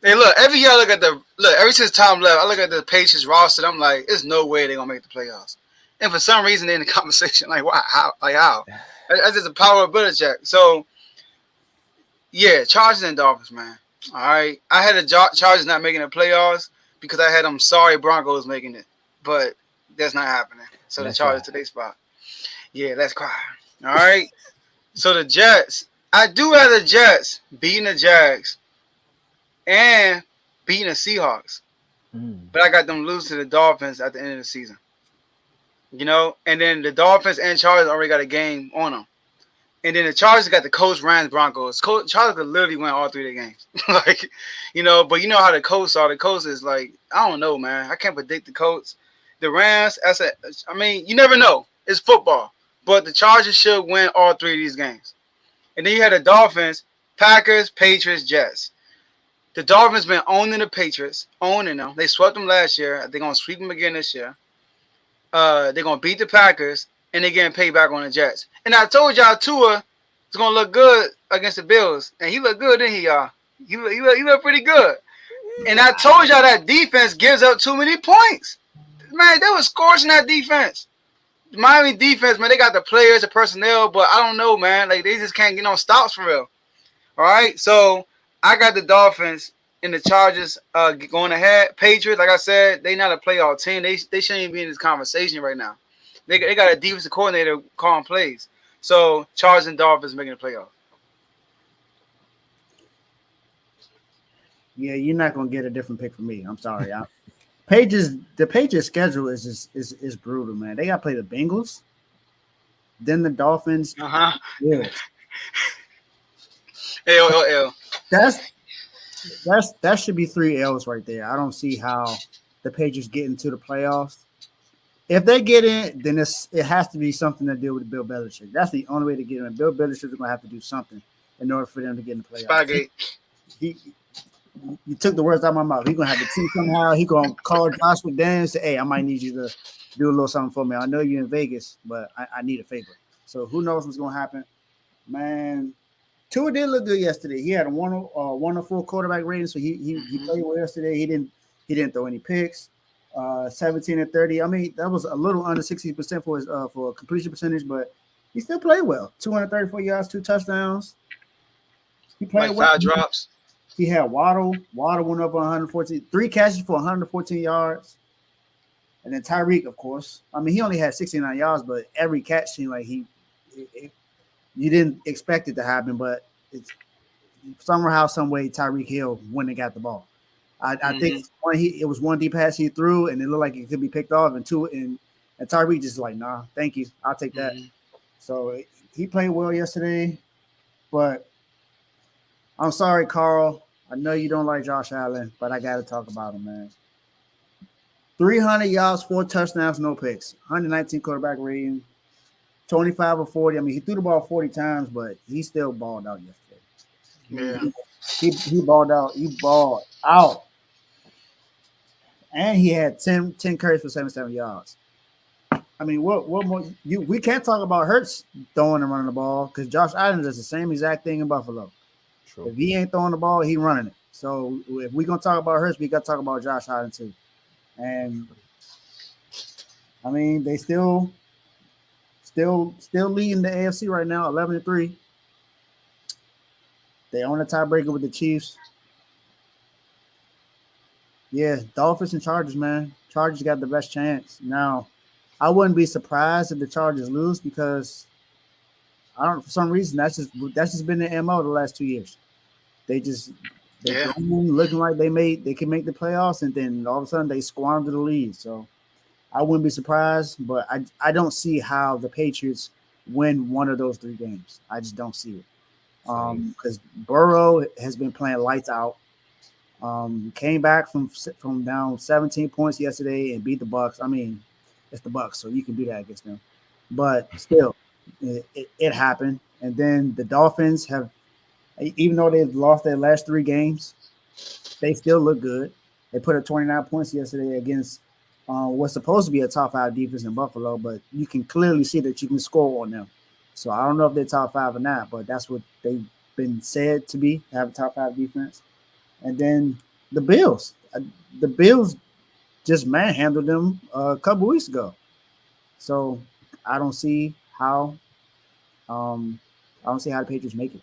Hey, look, every year I ever since Tom left, I look at the Patriots roster, I'm like, there's no way they're gonna make the playoffs. And for some reason they're in the conversation. Like, why? How? Like how? That's just the power of Belichick. So yeah, Chargers and Dolphins, man. All right. I had the Chargers not making the playoffs because I had them sorry Broncos making it. But that's not happening. So the Chargers to their spot. Yeah, let's cry. All right. So the Jets, I do have the Jets beating the Jags and beating the Seahawks. But I got them lose to the Dolphins at the end of the season. You know, and then the Dolphins and Chargers already got a game on them. And then the Chargers got the Colts, Rams, Broncos. Chargers could literally win all 3 of their games. Like, you know, but you know how the Colts are. The Colts is like, I don't know, man. I can't predict the Colts. The Rams, I mean, you never know. It's football. But the Chargers should win all 3 of these games. And then you had the Dolphins, Packers, Patriots, Jets. The Dolphins been owning the Patriots, owning them. They swept them last year. They're going to sweep them again this year. They're going to beat the Packers, and they're getting paid back on the Jets. And I told y'all Tua is going to look good against the Bills. And he looked good, didn't he, y'all? He looked pretty good. And I told y'all that defense gives up too many points. Man, they were scorching that defense. The Miami defense, man, they got the players, the personnel, but I don't know, man. Like, they just can't get no stops for real. All right? So I got the Dolphins and the Chargers going ahead. Patriots, like I said, they not a playoff team. They shouldn't even be in this conversation right now. They got a defensive coordinator calling plays. So Chargers and Dolphins making the playoff. Yeah, you're not gonna get a different pick from me. I'm sorry. The Patriots schedule is brutal, man. They got to play the Bengals, then the Dolphins. Yeah. L. That should be 3 L's right there. I don't see how the Patriots get into the playoffs. If they get in, then it has to be something to do with Bill Belichick. That's the only way to get in. Bill Belichick is going to have to do something in order for them to get in the playoffs. You took the words out of my mouth. He's going to have to team somehow. He's going to call Josh McDaniels and say, hey, I might need you to do a little something for me. I know you're in Vegas, but I need a favor. So who knows what's going to happen. Man, Tua did look good yesterday. He had a 104 quarterback rating, so he played well yesterday. He didn't throw any picks. 17-30. I mean, that was a little under 60% for his for completion percentage, but he still played well. 234 yards, 2 touchdowns. He played well. 5 drops. He had Waddle. Waddle went up 114, 3 catches for 114 yards. And then Tyreek, of course. I mean, he only had 69 yards, but every catch seemed like you didn't expect it to happen, but it's somehow, some way, Tyreek Hill wouldn't have got the ball. I think it was one deep pass he threw, and it looked like it could be picked off, and Tyreek just like, nah, thank you, I'll take that. So he played well yesterday, but I'm sorry, Carl. I know you don't like Josh Allen, but I got to talk about him, man. 300 yards, 4 touchdowns, no picks, 119 quarterback rating, 25 or 40. I mean, he threw the ball 40 times, but he still balled out yesterday. Yeah. He balled out. He balled out. And he had 10 carries for 77 yards. I mean, what more? We can't talk about Hurts throwing and running the ball because Josh Allen does the same exact thing in Buffalo. True. If he ain't throwing the ball, he running it. So if we're gonna talk about Hurts, we got to talk about Josh Allen too. And I mean, they still leading the AFC right now, 11-3. They own a tiebreaker with the Chiefs. Yeah, Dolphins and Chargers, man. Chargers got the best chance. Now, I wouldn't be surprised if the Chargers lose because for some reason that's just been the MO the last 2 years. They're going, looking like they can make the playoffs, and then all of a sudden they squander the lead. So I wouldn't be surprised, but I don't see how the Patriots win one of those 3 games. I just don't see it. Because Burrow has been playing lights out. Came back from down 17 points yesterday and beat the Bucs. I mean, it's the Bucs, so you can do that against them. But still, it happened. And then the Dolphins have, even though they've lost their last 3 games, they still look good. They put up 29 points yesterday against what's supposed to be a top 5 defense in Buffalo, but you can clearly see that you can score on them. So I don't know if they're top 5 or not, but that's what they've been said to be, have a top 5 defense. And then the Bills. The Bills just manhandled them a couple weeks ago. So I don't see how the Patriots make it.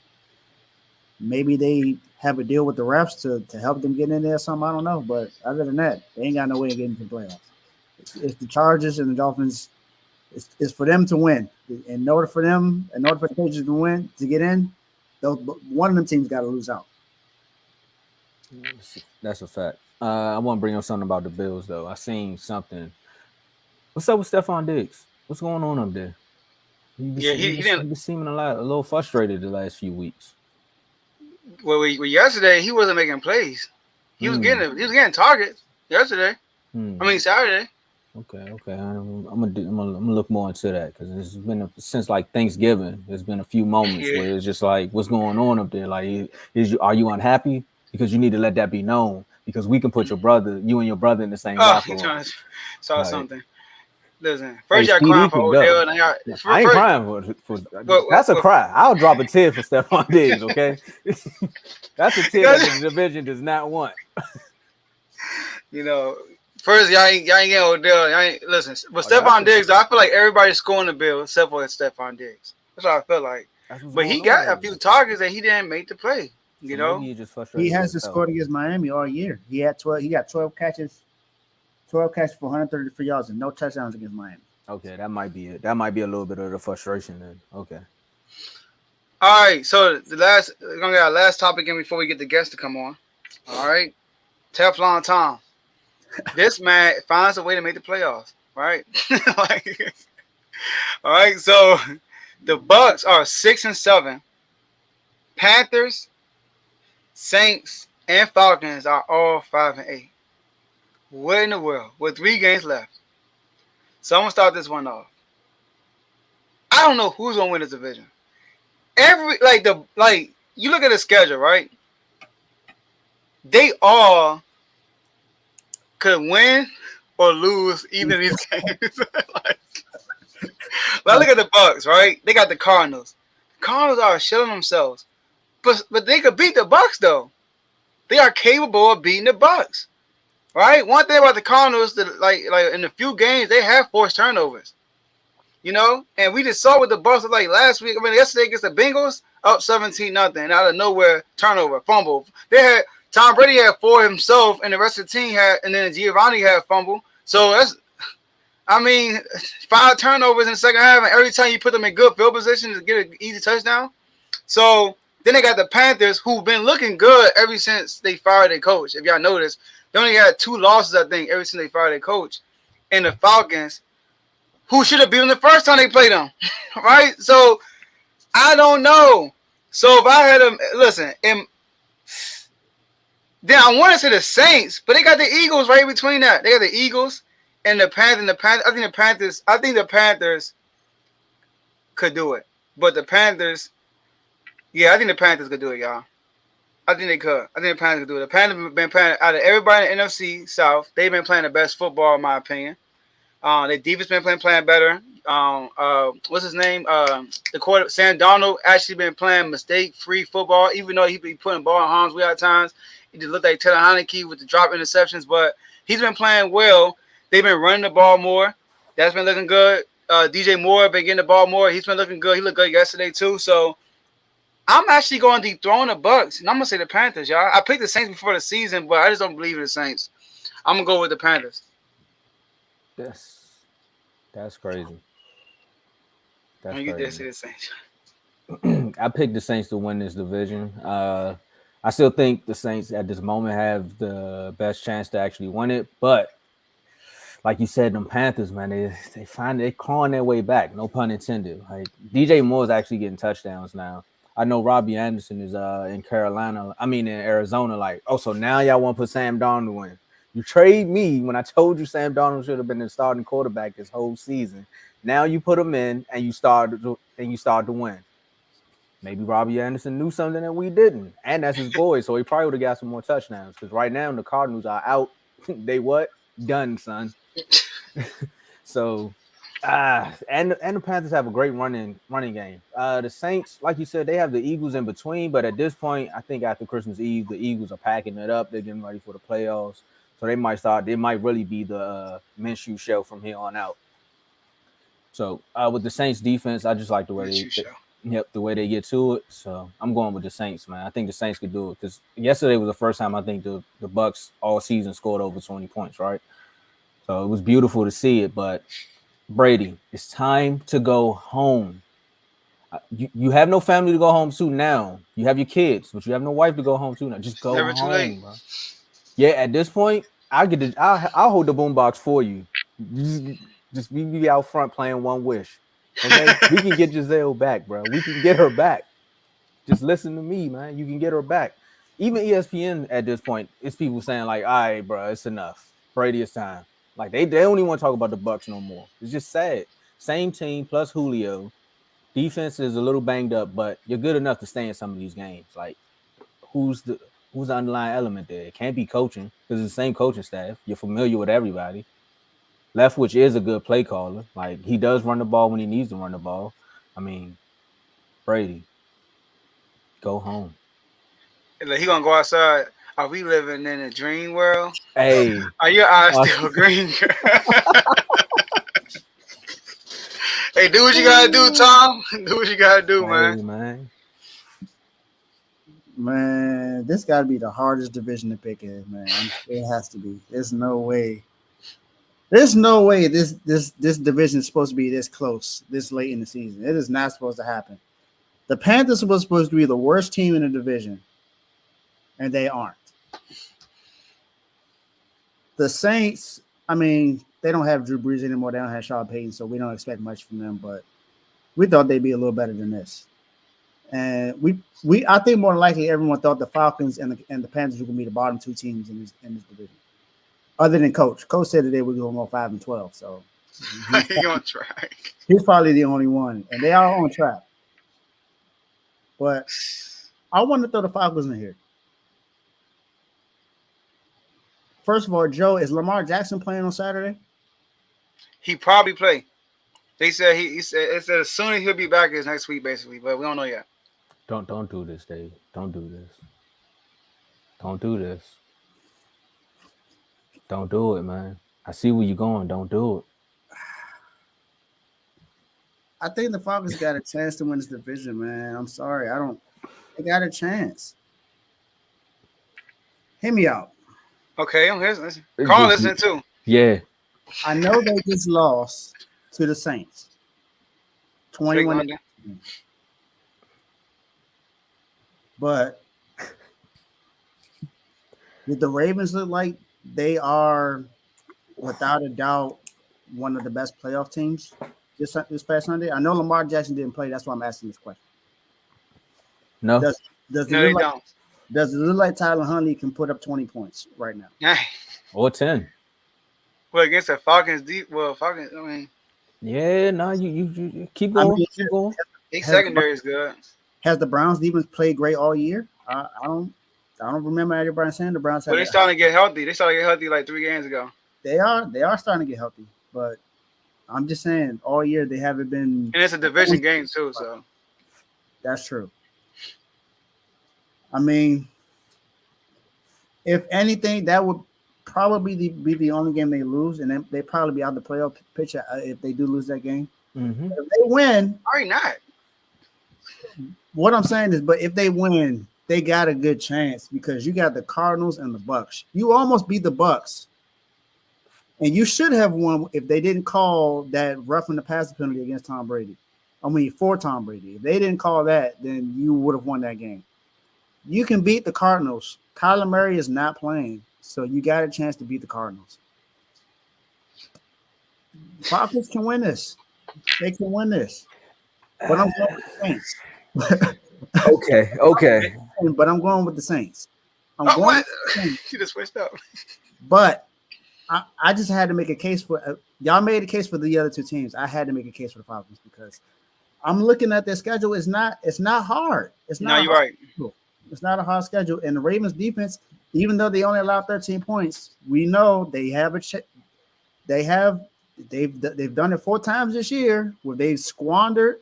Maybe they have a deal with the refs to help them get in there or something. I don't know. But other than that, they ain't got no way of getting to the playoffs. It's the Chargers and the Dolphins. It's for them to win. In order for the Patriots to win, to get in, one of them teams got to lose out. That's a fact. I want to bring up something about the Bills, though. I seen something. What's up with Stephon Diggs? What's going on up there? He been seeming a little frustrated the last few weeks. Well, yesterday he wasn't making plays. He was getting targets yesterday. I mean Saturday. Okay. I'm gonna look more into that because it's been since like Thanksgiving. There's been a few moments where it's just like, what's going on up there? Like, are you unhappy? Because you need to let that be known. Because we can put you and your brother in the same locker room. Saw something. Listen, first y'all crying for Odell. I ain't crying for that's a cry. I'll drop a tear for Stephon Diggs, okay? That's a tear that the division does not want. First y'all ain't getting Odell. Listen, but Stephon Diggs, I feel like everybody's scoring the bill except for Stephon Diggs. That's what I feel like. But he got a few targets and he didn't make the play. He hasn't scored against Miami all year. He got 12 catches for 133 yards and no touchdowns against Miami. Okay, that might be it. That might be a little bit of the frustration then. Okay. All right, so we're gonna get our last topic in before we get the guests to come on. All right, Teflon Tom. This man finds a way to make the playoffs. Right? All right. So the Bucks are 6-7. Panthers, Saints, and Falcons are all 5-8. What in the world? With 3 games left. So I'm gonna start this one off. I don't know who's gonna win this division. You look at the schedule, right? They all could win or lose either of these games. Look at the Bucks, right? They got the Cardinals. The Cardinals are shilling themselves. But they could beat the Bucks though. They are capable of beating the Bucks. Right? One thing about the Cardinals, that like in a few games, they have forced turnovers. And we just saw what the Bucks were like last week. I mean, yesterday against the Bengals, up 17-0, out of nowhere, turnover, fumble. Tom Brady had 4 himself, and the rest of the team had, and then Giovanni had fumble. So 5 turnovers in the second half, and every time you put them in good field position to get an easy touchdown. So then they got the Panthers, who've been looking good ever since they fired their coach. If y'all notice, they only had 2 losses, I think, ever since they fired their coach. And the Falcons, who should have beat them the first time they played them, right? So I don't know. So if I had them, listen, then I want to say the Saints, but they got the Eagles right between that. They got the Eagles and the Panthers. I think the Panthers could do it. But the Panthers, I think the Panthers could do it, y'all. I think they could. I think the Panthers could do it. The Panthers have been playing out of everybody in the NFC South. They've been playing the best football, in my opinion. Their defense been playing better. What's his name? The quarter Sam Darnold actually been playing mistake-free football, even though he be putting ball in harm's way at times. He just looked like Taylor Heineke with the drop interceptions, but he's been playing well. They've been running the ball more. That's been looking good. DJ Moore been getting the ball more. He's been looking good. He looked good yesterday too. So I'm actually going to dethrone the Bucks, and I'm gonna say the Panthers, y'all. I picked the Saints before the season, but I just don't believe in the Saints. I'm gonna go with the Panthers. That's crazy. That's You did crazy. say the Saints. I picked the Saints to win this division. I still think the Saints at this moment have the best chance to actually win it, but like you said, them Panthers, man, they're clawing their way back. No pun intended. Like DJ Moore is actually getting touchdowns now. I know Robbie Anderson is in Arizona. Like, oh, so now y'all want to put Sam Darnold in? You trade me when I told you Sam Darnold should have been the starting quarterback this whole season. Now you put him in and you start to win. Maybe Robbie Anderson knew something that we didn't, and that's his boy, so he probably would have got some more touchdowns. Because right now the Cardinals are out. They what? Done, son. So, and the Panthers have a great running game. The Saints, like you said, they have the Eagles in between, but at this point, I think after Christmas Eve, the Eagles are packing it up. They're getting ready for the playoffs, so they might really be the Minshew show from here on out. So, with the Saints defense, I just like the way the way they get to it. So I'm going with the Saints, man. I think the Saints could do it because yesterday was the first time I think the Bucks all season scored over 20 points, right? So it was beautiful to see it. But Brady, it's time to go home. You have no family to go home to now. You have your kids, but you have no wife to go home to now. Just go Never home, too late. bro. Yeah, at this point, I'll hold the boombox for you. Just be out front playing One Wish. Okay, we can get Giselle back, bro. We can get her back. Just listen to me, man. You can get her back. Even ESPN at this point, it's people saying like, "All right, bro, it's enough. Brady, it's time." Like they don't even want to talk about the Bucks no more. It's just sad. Same team plus Julio. Defense is a little banged up, but you're good enough to stay in some of these games. Like, who's the underlying element there? It can't be coaching because it's the same coaching staff. You're familiar with everybody. Leftwich is a good play caller. Like, he does run the ball when he needs to run the ball. I mean, Brady, go home. Like, he gonna go outside. Are we living in a dream world? Hey. Are your eyes still green? Hey, do what you gotta do, Tom. Do what you gotta do, man. Man, this got to be the hardest division to pick in, man. It has to be. There's no way this division is supposed to be this close this late in the season. It is not supposed to happen. The Panthers were supposed to be the worst team in the division, and they aren't. The Saints, I mean, they don't have Drew Brees anymore. They don't have Sean Payton, so we don't expect much from them. But we thought they'd be a little better than this. And I think more than likely everyone thought the Falcons and the Panthers were going to be the bottom two teams in this division. Other than Coach. Coach said that they were going to go 5-12. So he's on track. He's probably the only one. And they are on track. But I want to throw the Falcons in here. First of all, Joe, is Lamar Jackson playing on Saturday? He probably play. They said he said as soon as he'll be back is next week, basically, but we don't know yet. Don't do this, Dave. Don't do this. Don't do this. Don't do it, man. I see where you're going. Don't do it. I think the Falcons got a chance to win this division, man. I'm sorry. They got a chance. Hear me out. Okay, I'm listening. Carl listening too. Yeah. I know they just lost to the Saints. 21. But did the Ravens look like they are, without a doubt, one of the best playoff teams this past Sunday? I know Lamar Jackson didn't play. That's why I'm asking this question. No. Does it look like Tyler Huntley can put up 20 points right now? Yeah. Or 10. Well, against the Falcons, Falcons, I mean. Yeah, no, you keep going. Keep going. Secondary is good. Has the Browns defense played great all year? I don't. I don't remember Adrian Bryan saying the Browns. But they starting to get healthy. They started to get healthy like 3 games ago. They are starting to get healthy, but I'm just saying all year they haven't been. And it's a division game too, so That's true. I mean, if anything, that would probably be the only game they lose, and then they probably be out the playoff picture if they do lose that game. Mm-hmm. If they win, probably not. what I'm saying is, but if they win, they got a good chance because you got the Cardinals and the Bucks. You almost beat the Bucks, and you should have won if they didn't call that roughing the passer penalty against Tom Brady. I mean, for Tom Brady. If they didn't call that, then you would have won that game. You can beat the Cardinals. Kyler Murray is not playing, so you got a chance to beat the Cardinals. Falcons can win this. They can win this. But I'm going with the Saints. Okay. But I'm going with the Saints. What? She just switched up. But I just had to make a case for y'all made a case for the other two teams. I had to make a case for the Falcons because I'm looking at their schedule. It's not hard. It's not. No, you're right. It's not a hard schedule. And the Ravens defense, even though they only allowed 13 points, we know they have they've done it 4 times this year where they've squandered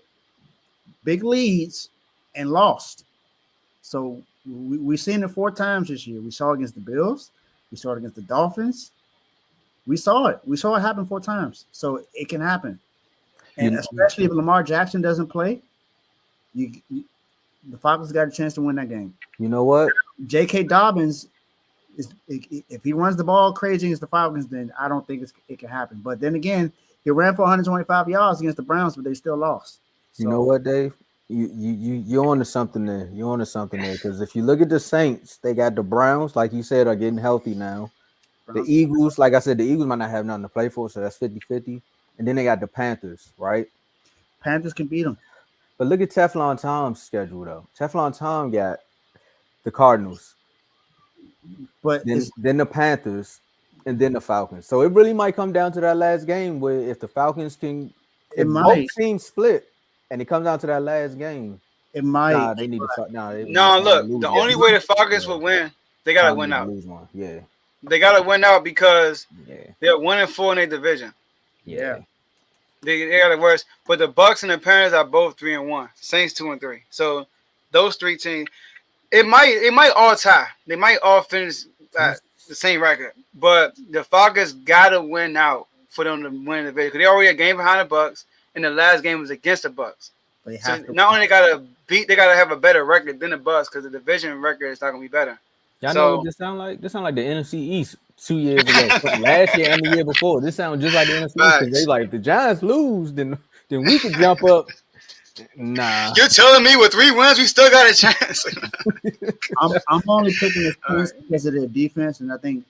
big leads and lost. So we've seen it 4 times this year. We saw it against the Bills. We saw it against the Dolphins. We saw it. We saw it happen 4 times. So it can happen. And especially if Lamar Jackson doesn't play, the Falcons got a chance to win that game. You know what? J.K. Dobbins, if he runs the ball crazy against the Falcons, then I don't think it can happen. But then again, he ran for 125 yards against the Browns, but they still lost. You know what, Dave? You're onto something there. You're onto something there because if you look at the Saints, they got the Browns, like you said, are getting healthy now. The Eagles, like I said, the Eagles might not have nothing to play for, so that's 50-50. And then they got the Panthers, right? Panthers can beat them. But look at Teflon Tom's schedule, though. Teflon Tom got the Cardinals, but then the Panthers, and then the Falcons. So it really might come down to that last game where if the Falcons can, if both teams split, and it comes down to that last game, it might. Nah, they need to. Look, the only way the Falcons will win, they gotta win out. Lose one. Yeah, they gotta win out because they're 1-4 in their division. Yeah. They got it worse, but the Bucks and the Panthers are both 3-1. Saints 2-3. So those 3 teams, it might all tie. They might all finish at the same record. But the Falcons gotta win out for them to win the division because they already a game behind the Bucks, and the last game was against the Bucks. So not only gotta beat, they gotta have a better record than the Bucks because the division record is not gonna be better. Y'all know what this sound like? This sound like the NFC East 2 years ago, last year and the year before. This sounds just like the NFC East because they like the Giants lose, then we could jump up. Nah, you're telling me with 3 wins we still got a chance. I'm only picking this place because of their defense, and I think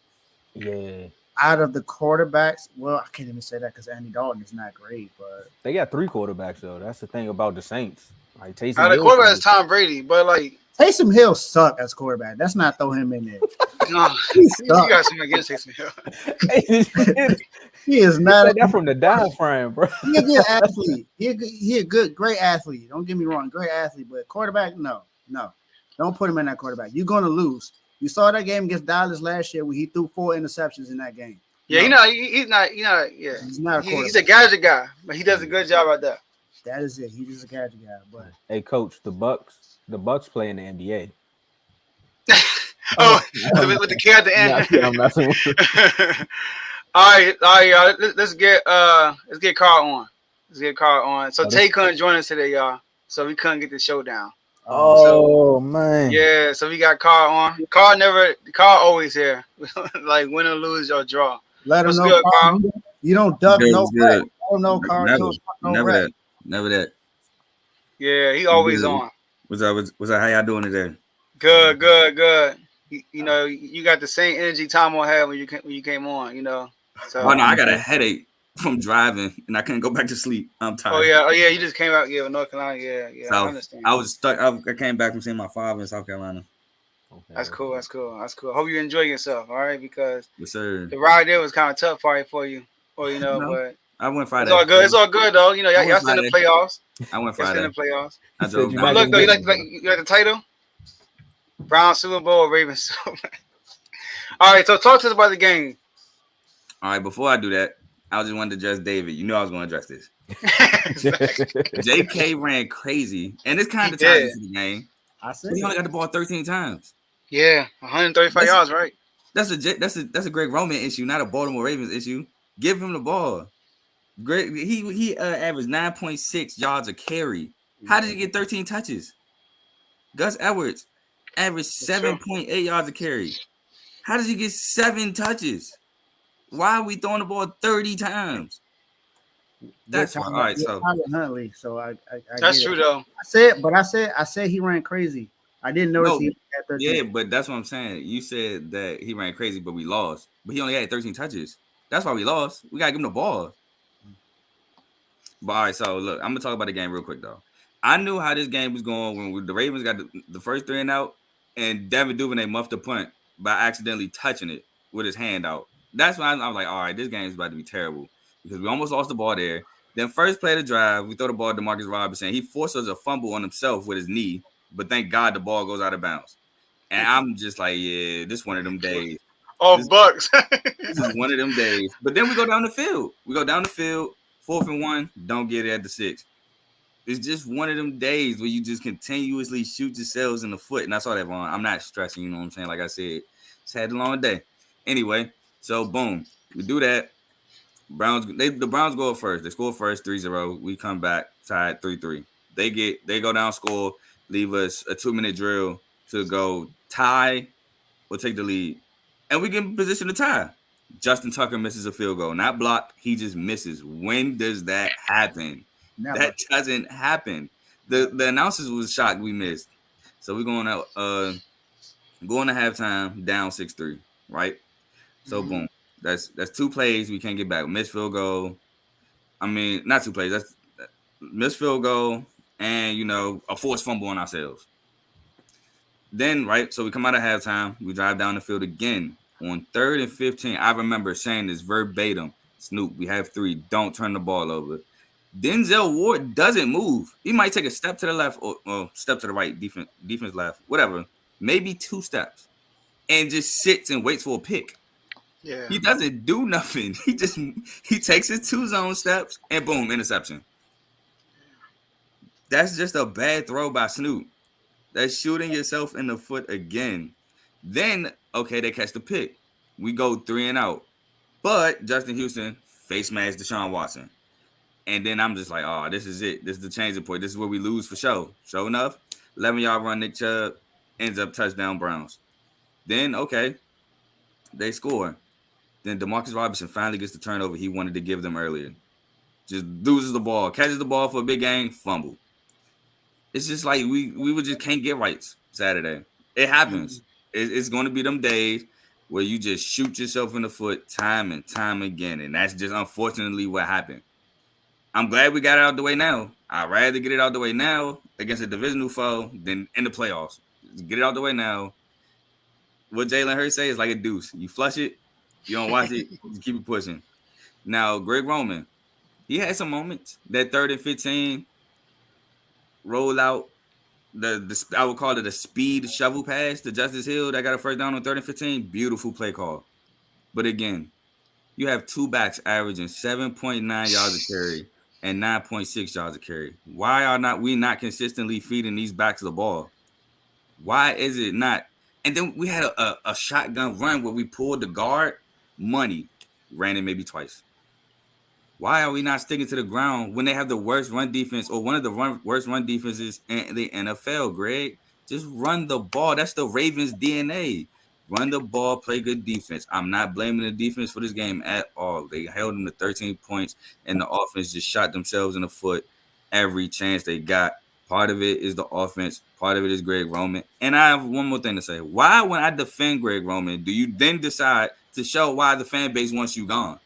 out of the quarterbacks, well, I can't even say that because Andy Dalton is not great, but they got 3 quarterbacks though. That's the thing about the Saints. Like the quarterback is Tom Brady, but like. Taysom Hill suck as quarterback. Let's not throw him in there. No, you got something against Taysom Hill. He is not that from the diaphragm, bro. He's a good athlete. He a great athlete. Don't get me wrong, great athlete. But quarterback, no. Don't put him in that quarterback. You're gonna lose. You saw that game against Dallas last year where he threw 4 interceptions in that game. Yeah, he's not. Yeah, he's not. He's a gadget guy, but he does a good job at that. That is it. He's just a gadget guy. But hey, coach, the Bucks play in the NBA. With the K at the end. Yeah, I'm messing with it. All right, y'all. Let's get Carl on. So Tay couldn't join us today, y'all. So we couldn't get the show down. Oh man. Yeah, so we got Carl on. Carl always here. Like win or lose or draw. Let him know, good, Carl? You don't duck no rat. Oh no, Carl. Never that. Yeah, he always on. What's up? How y'all doing today? Good. You got the same energy Tom had when you came on. So. Oh no, I got a headache from driving and I couldn't go back to sleep. I'm tired. Oh yeah. You just came out with North Carolina. Yeah. So I understand. I was stuck. I came back from seeing my father in South Carolina. Okay. That's cool. Hope you enjoy yourself. All right, because yes, sir. The ride there was kind of tough for you. Or but I went Friday. It's all good though. Y'all still in the playoffs. I went Friday. In the playoffs. I drove. Look though, you like the title? Browns Super Bowl, Ravens Super Bowl. All right, so talk to us about the game. All right, before I do that, I just wanted to address David. You know I was going to address this. JK ran crazy, and it's kind of ties into the game. I said He only got the ball 13 times. Yeah, 135 yards, right? That's a Greg Roman issue, not a Baltimore Ravens issue. Give him the ball. Greg, he averaged 9.6 yards a carry. How did he get 13 touches? Gus Edwards averaged 7.8 yards a carry. How did he get 7 touches? Why are we throwing the ball 30 times? That's why. All right, so Huntley. So I that's true though. I said he ran crazy. I didn't notice he had 13. Yeah, but that's what I'm saying. You said that he ran crazy, but we lost. But he only had 13 touches. That's why we lost. We gotta give him the ball. But all right, so look, I'm gonna talk about the game real quick though. I knew how this game was going when the Ravens got the first 3 and out, and Devin Duvernay muffed the punt by accidentally touching it with his hand out. That's why I was like, all right, this game is about to be terrible because we almost lost the ball there. Then first play of the drive, we throw the ball to Demarcus Robinson. He forced us a fumble on himself with his knee, but thank God the ball goes out of bounds. And I'm just like, yeah, this one of them days. Bucks. This is one of them days. But then we go down the field. 4th and 1, don't get it at the 6. It's just one of them days where you just continuously shoot yourselves in the foot. And I saw that, Vaughn. I'm not stressing, you know what I'm saying? Like I said, just had a long day. Anyway, so boom, we do that. The Browns go first. They score first, 3-0. We come back, tied 3-3. They go down, score, leave us a 2-minute drill to go tie or take the lead. And we get in position to tie. Justin Tucker misses a field goal. Not blocked, he just misses. When does that happen? Never. That doesn't happen. The announcers was shocked we missed. So we're going out going to halftime down 6-3, right? So boom. That's 2 plays we can't get back. Missed field goal. I mean, not 2 plays. That's missed field goal and a forced fumble on ourselves. Then, right, so we come out of halftime, we drive down the field again. On 3rd and 15, I remember saying this verbatim. Snoop, we have 3. Don't turn the ball over. Denzel Ward doesn't move. He might take a step to the left or step to the right, defense left, whatever. Maybe 2 steps. And just sits and waits for a pick. Yeah. He doesn't do nothing. He takes his 2 zone steps and boom, interception. That's just a bad throw by Snoop. That's shooting yourself in the foot again. Then, okay, they catch the pick. We go 3 and out. But Justin Houston face masks Deshaun Watson. And then I'm just like, oh, this is it. This is the changing point. This is where we lose for sure. Sure enough, 11-yard run, Nick Chubb ends up touchdown Browns. Then, okay, they score. Then DeMarcus Robinson finally gets the turnover he wanted to give them earlier. Just loses the ball, catches the ball for a big game, fumble. It's just like we just can't get rights Saturday. It happens. It's going to be them days where you just shoot yourself in the foot time and time again. And that's just unfortunately what happened. I'm glad we got it out the way now. I'd rather get it out the way now against a divisional foe than in the playoffs. Just get it out the way now. What Jalen Hurts say is like a deuce. You flush it, you don't watch it, you keep it pushing. Now, Greg Roman, he had some moments. That 3rd and 15 roll out, the I would call it a speed shovel pass to Justice Hill that got a first down on 3rd and 15. Beautiful play call. But again, you have 2 backs averaging 7.9 yards a carry and 9.6 yards a carry. Why are we not consistently feeding these backs the ball? Why is it not? And then we had a shotgun run where we pulled the guard. Money ran it maybe twice. Why are we not sticking to the ground when they have the worst run defense or one of the worst run defenses in the NFL, Greg? Just run the ball. That's the Ravens' DNA. Run the ball, play good defense. I'm not blaming the defense for this game at all. They held them to 13 points, and the offense just shot themselves in the foot every chance they got. Part of it is the offense. Part of it is Greg Roman. And I have one more thing to say. Why, when I defend Greg Roman, do you then decide to show why the fan base wants you gone?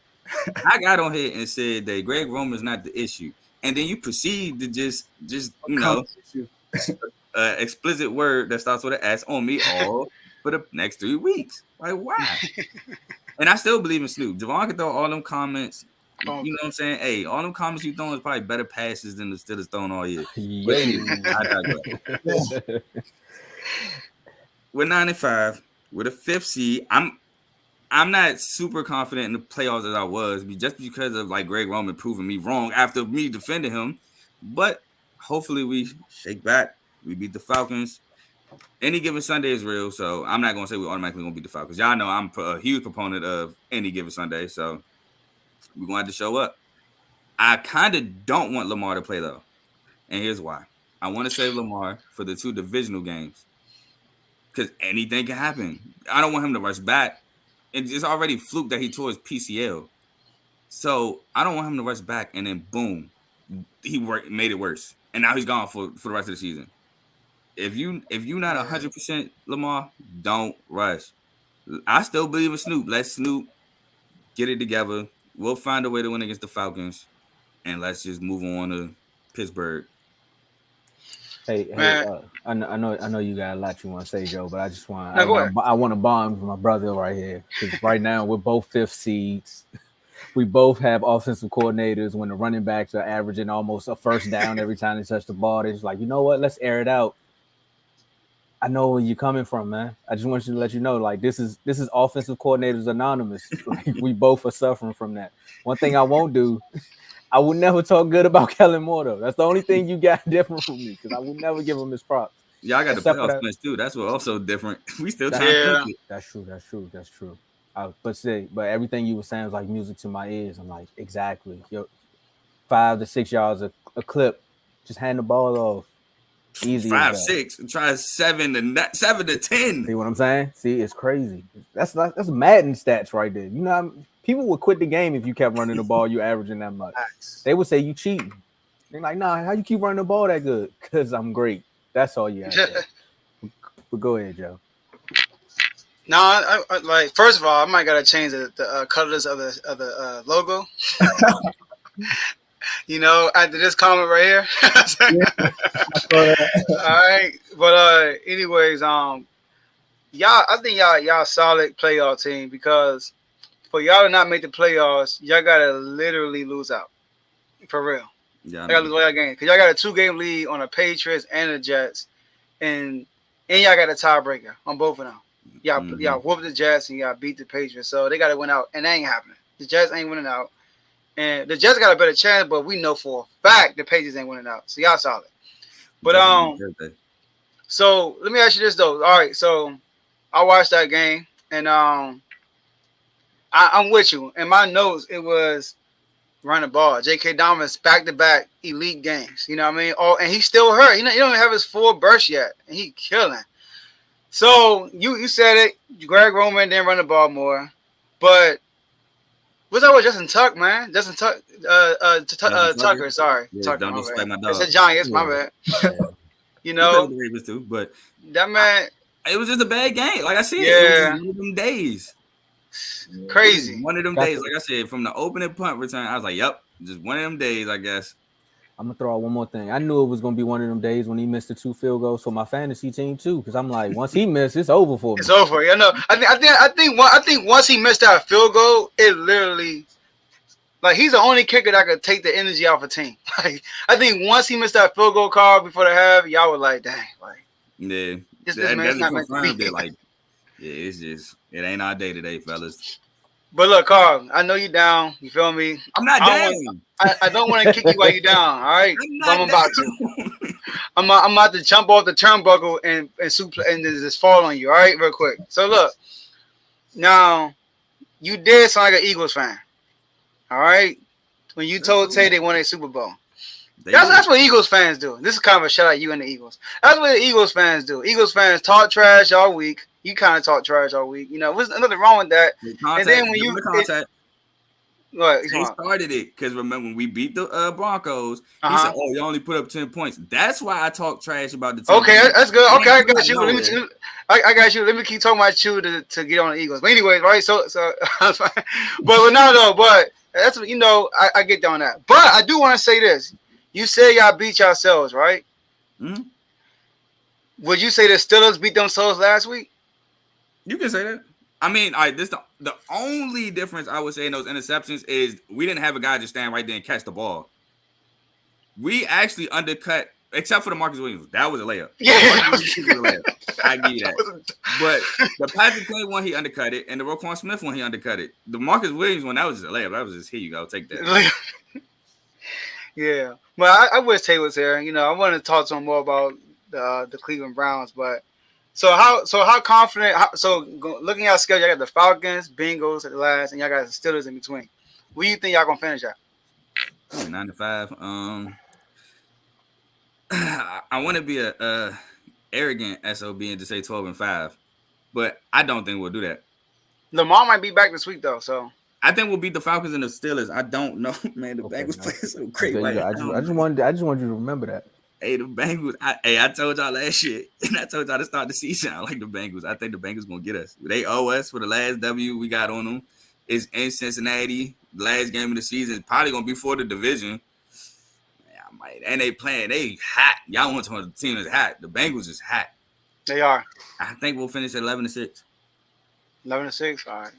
I got on here and said that Greg Roman is not the issue. And then you proceed to just explicit word that starts with an S on me all for the next 3 weeks. Like, why? And I still believe in Snoop. Javon can throw all them comments. You know what I'm saying? Hey, all them comments you throwing is probably better passes than the Steelers throwing all year. But anyway, I digress. we're 9-5. We're the 5th seed. I'm not super confident in the playoffs as I was, just because of like Greg Roman proving me wrong after me defending him. But hopefully we shake back. We beat the Falcons. Any given Sunday is real, so I'm not gonna say we automatically gonna beat the Falcons. Y'all know I'm a huge proponent of any given Sunday, so we're gonna have to show up. I kind of don't want Lamar to play though, and here's why. I want to save Lamar for the 2 divisional games because anything can happen. I don't want him to rush back. It's already fluke that he tore his PCL. So I don't want him to rush back and then boom, he made it worse. And now he's gone for the rest of the season. If you're not 100% Lamar, don't rush. I still believe in Snoop. Let Snoop get it together. We'll find a way to win against the Falcons. And let's just move on to Pittsburgh. Hey, I know you got a lot you want to say, Joe, but I just want No, I want to bond with my brother right here because right now we're both 5th seeds. We both have offensive coordinators. When the running backs are averaging almost a first down every time they touch the ball, they're just like, you know what? Let's air it out. I know where you're coming from, man. I just want you to let you know, like this is offensive coordinators anonymous. Like we both are suffering from that. One thing I won't do. I would never talk good about Kellen Moore, though. That's the only thing you got different from me, because I would never give him his props. Yeah, I got the playoff wins too. That's what also different. We still trying to pick it. That's true. But everything you were saying was like music to my ears. I'm like, exactly. 5 to 6 yards a clip. Just hand the ball off. Easy. 5, 6. Try 7 to 10. See what I'm saying? See, it's crazy. That's Madden stats right there. You know, people would quit the game if you kept running the ball. You averaging that much. They would say you cheating. They're like, nah, how you keep running the ball that good? Because I'm great. That's all you have to say. But go ahead, Joe. No, I like first of all, I might gotta change the colors of the logo. You know, after this comment right here. All right, but anyways, y'all, I think y'all solid playoff team because for y'all to not make the playoffs, y'all gotta literally lose out for real. Yeah, y'all gotta lose all y'all games because y'all got a 2-game lead on the Patriots and the Jets, and y'all got a tiebreaker on both of them. Y'all whooped the Jets and y'all beat the Patriots, so they gotta win out, and that ain't happening. The Jets ain't winning out. And the Jets got a better chance, but we know for a fact the Patriots ain't winning out. So y'all solid. But so let me ask you this though. All right, so I watched that game, and I'm with you. In my notes, it was run the ball. J.K. Dobbins back-to-back elite games. You know what I mean? Oh, and he's still hurt. He don't even have his full burst yet, and he killing. So you said it. Greg Roman didn't run the ball more, but what's that with Justin Tuck, man? Justin Tuck, Tucker. Sorry, yeah, Tucker. Don't disrespect my dog. It's a Giants. My bad. You know, the Ravens too, but that man. It was just a bad game. Like I said, Yeah. it was one of them days. Crazy. One of them days, like I said, from the opening punt return, I was like, yep, just one of them days, I guess. I'm going to throw out one more thing. I knew it was going to be one of them days when he missed the 2 field goals for my fantasy team, too, because I'm like, once he missed, it's over for me. It's over. You know, I think once he missed that field goal, it literally, like, he's the only kicker that could take the energy off a team. Like, I think once he missed that field goal call before the half, y'all were like, dang, like, yeah, this man's not meant to be. Like, yeah, it's just, it ain't our day today, fellas. But look, Carl, I know you down. You feel me? I'm not down. I don't want to kick you while you're down. All right, I'm about to. I'm about to jump off the turnbuckle and just fall on you. All right, real quick. So look, now you did sound like an Eagles fan. All right, when you told Tay they won a Super Bowl. That's what Eagles fans do. This is kind of a shout out you and the Eagles. That's what the Eagles fans do. Eagles fans talk trash all week. You kind of talk trash all week. You know, there's nothing wrong with that. And then when you he started it because remember when we beat the Broncos, he said, "Oh, you only put up 10 points." That's why I talk trash about the team. Okay, that's good. Okay, I got you. I got you. Let me keep talking about you to get on the Eagles. But anyway, right? So but no, but that's what I get down that. But I do want to say this. You say y'all beat yourselves, right? Mm-hmm. Would you say the Steelers beat themselves last week? You can say that. I mean, all right, the only difference I would say in those interceptions is we didn't have a guy just stand right there and catch the ball. We actually undercut except for the Marcus Williams. That was a layup. Yeah. Marcus Williams was a layup. I give you that. But the Patrick Queen one, he undercut it, and the Roquan Smith one, he undercut it. The Marcus Williams one, that was just a layup. That was just, here you go, take that. Yeah. Well, I wish Tay was here. You know, I wanted to talk to him more about the Cleveland Browns, but so how confident? Looking at our schedule, y'all got the Falcons, Bengals at the last, and y'all got the Steelers in between. Where do you think y'all gonna finish at? 9-5. I want to be a arrogant SOB and just say 12-5, but I don't think we'll do that. Lamar might be back this week though, so I think we'll beat the Falcons and the Steelers. I don't know, man. The Bengals play so great. I just want you to remember that. Hey, the Bengals. I told y'all last year, and I told y'all to start the season. I like the Bengals. I think the Bengals gonna get us. They owe us for the last W we got on them. It's in Cincinnati. The last game of the season is probably gonna be for the division. And they playing. They hot. Y'all want to talk about the team that's hot. The Bengals is hot. they are I think we'll finish at 11-6. 11-6. All right.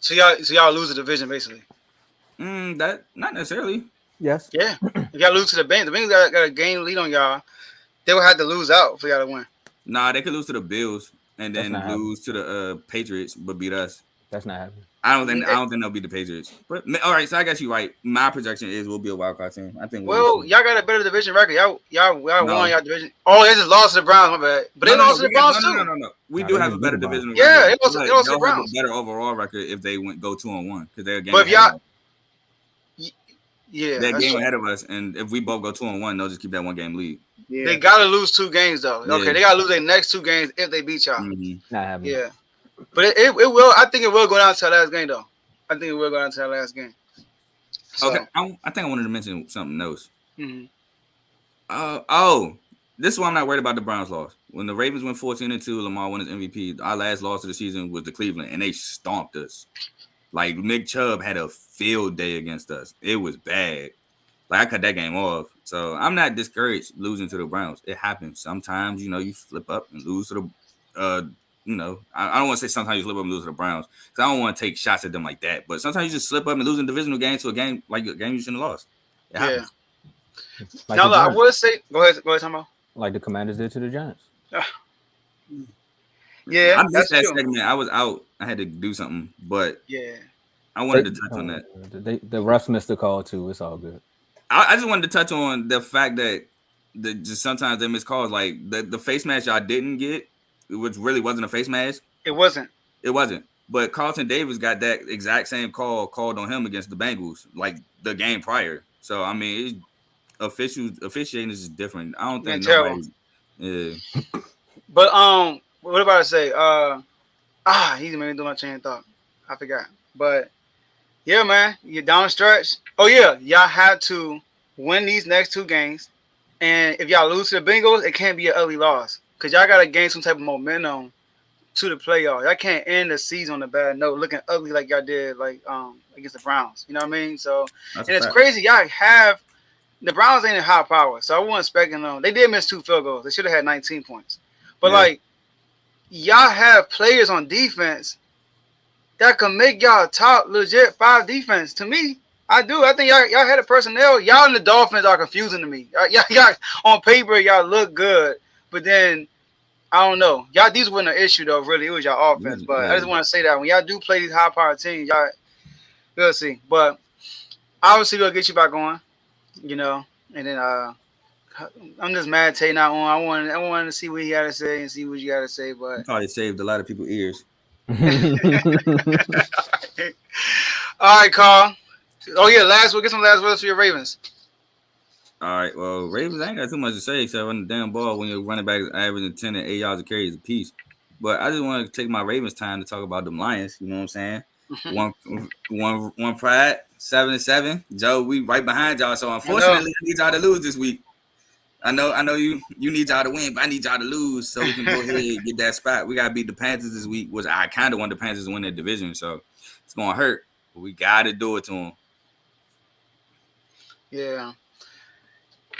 So y'all lose the division basically. That not necessarily. Yes. Yeah. If y'all lose to the Bengals, the Bengals got a game lead on y'all. They would have to lose out for y'all to win. Nah, they could lose to the Bills and then That's not lose to the Patriots, but beat us. That's not happening. I don't think they'll beat the Patriots. But all right, so I got you right. My projection is we'll be a wild card team. I think. Well, y'all got a better division record. Y'all No. won y'all division. Oh, they just lost to the Browns. My bad. But they lost to the Browns too. No. We do have a better division. Yeah, record. they lost to the They'll Browns. have a better overall record if they go 2-1 because they're a game. But if ahead of y'all, us. yeah, They're a that's game true. ahead of us, and if we both go 2-1, they'll just keep that 1 game lead. Yeah. They gotta lose 2 games though. Yeah. Okay, they gotta lose their next 2 games if they beat y'all. Mhm. Not happening. Yeah, but it will. I think it will go down to the last game though. I think it will go down to the last game. So, Okay, I think I wanted to mention something else. mhm. This is why I'm not worried about the Browns loss. When the Ravens went 14-2, Lamar won his MVP. Our last loss of the season was to Cleveland, and they stomped us. Like Nick Chubb had a field day against us. It was bad. Like I cut that game off. So I'm not discouraged losing to the Browns. It happens. Sometimes, you slip up and lose to the I don't want to say sometimes you slip up and lose to the Browns because I don't want to take shots at them like that. But sometimes you just slip up and lose in a divisional game to a game like a game you shouldn't have lost. It Yeah. happens. Like Now the look, I Giants. would say, go ahead, Tommo. Like the Commanders did to the Giants. Yeah, I missed that's that true. segment. I was out. I had to do something, but Yeah, I wanted to touch on that. The refs missed the call too. It's all good. I just wanted to touch on the fact that just sometimes they miss calls. Like the face mask y'all didn't get, which really wasn't a face mask. it wasn't. It wasn't. But Carlton Davis got that exact same call called on him against the Bengals, like the game prior. So I mean, officiating is just different. I don't think Man, terrible. nobody. Yeah. But what about to say? He made me do my chain of thought. I forgot. But yeah, man, you're down the stretch. Oh yeah, y'all had to win these next 2 games, and if y'all lose to the Bengals, it can't be an ugly loss because y'all gotta gain some type of momentum to the playoffs. Y'all can't end the season on a bad note, looking ugly like y'all did against the Browns. You know what I mean? So That's and a it's fact. crazy. Y'all have the Browns ain't in high power, so I wasn't expecting them. They did miss 2 field goals. They should have had 19 points. But Yeah. y'all have players on defense that can make y'all top legit 5 defense. To me, I do. I think y'all had the personnel. Y'all and the Dolphins are confusing to me. Y'all on paper, y'all look good, but then I don't know. Y'all, these weren't an issue though. Really, it was y'all offense. But I just want to say that when y'all do play these high power teams, we'll see. But obviously, we'll get you back on. And then I'm just mad Tay not on. I wanted to see what he had to say and see what you got to say. But Probably saved a lot of people's ears. all right, Carl. Oh yeah, we'll get some last words for your Ravens. All right, well, Ravens, I ain't got too much to say except run the damn ball when your running back is averaging 10 and 8 yards of carries a piece. But I just want to take my Ravens time to talk about them Lions. You know what I'm saying? one pride, 7-7. Joe, we right behind y'all. So unfortunately, I need y'all to lose this week. I know you need y'all to win, but I need y'all to lose so we can go ahead and get that spot. We gotta beat the Panthers this week, which I kind of want the Panthers to win their division, so it's gonna hurt. But we gotta do it to them. Yeah.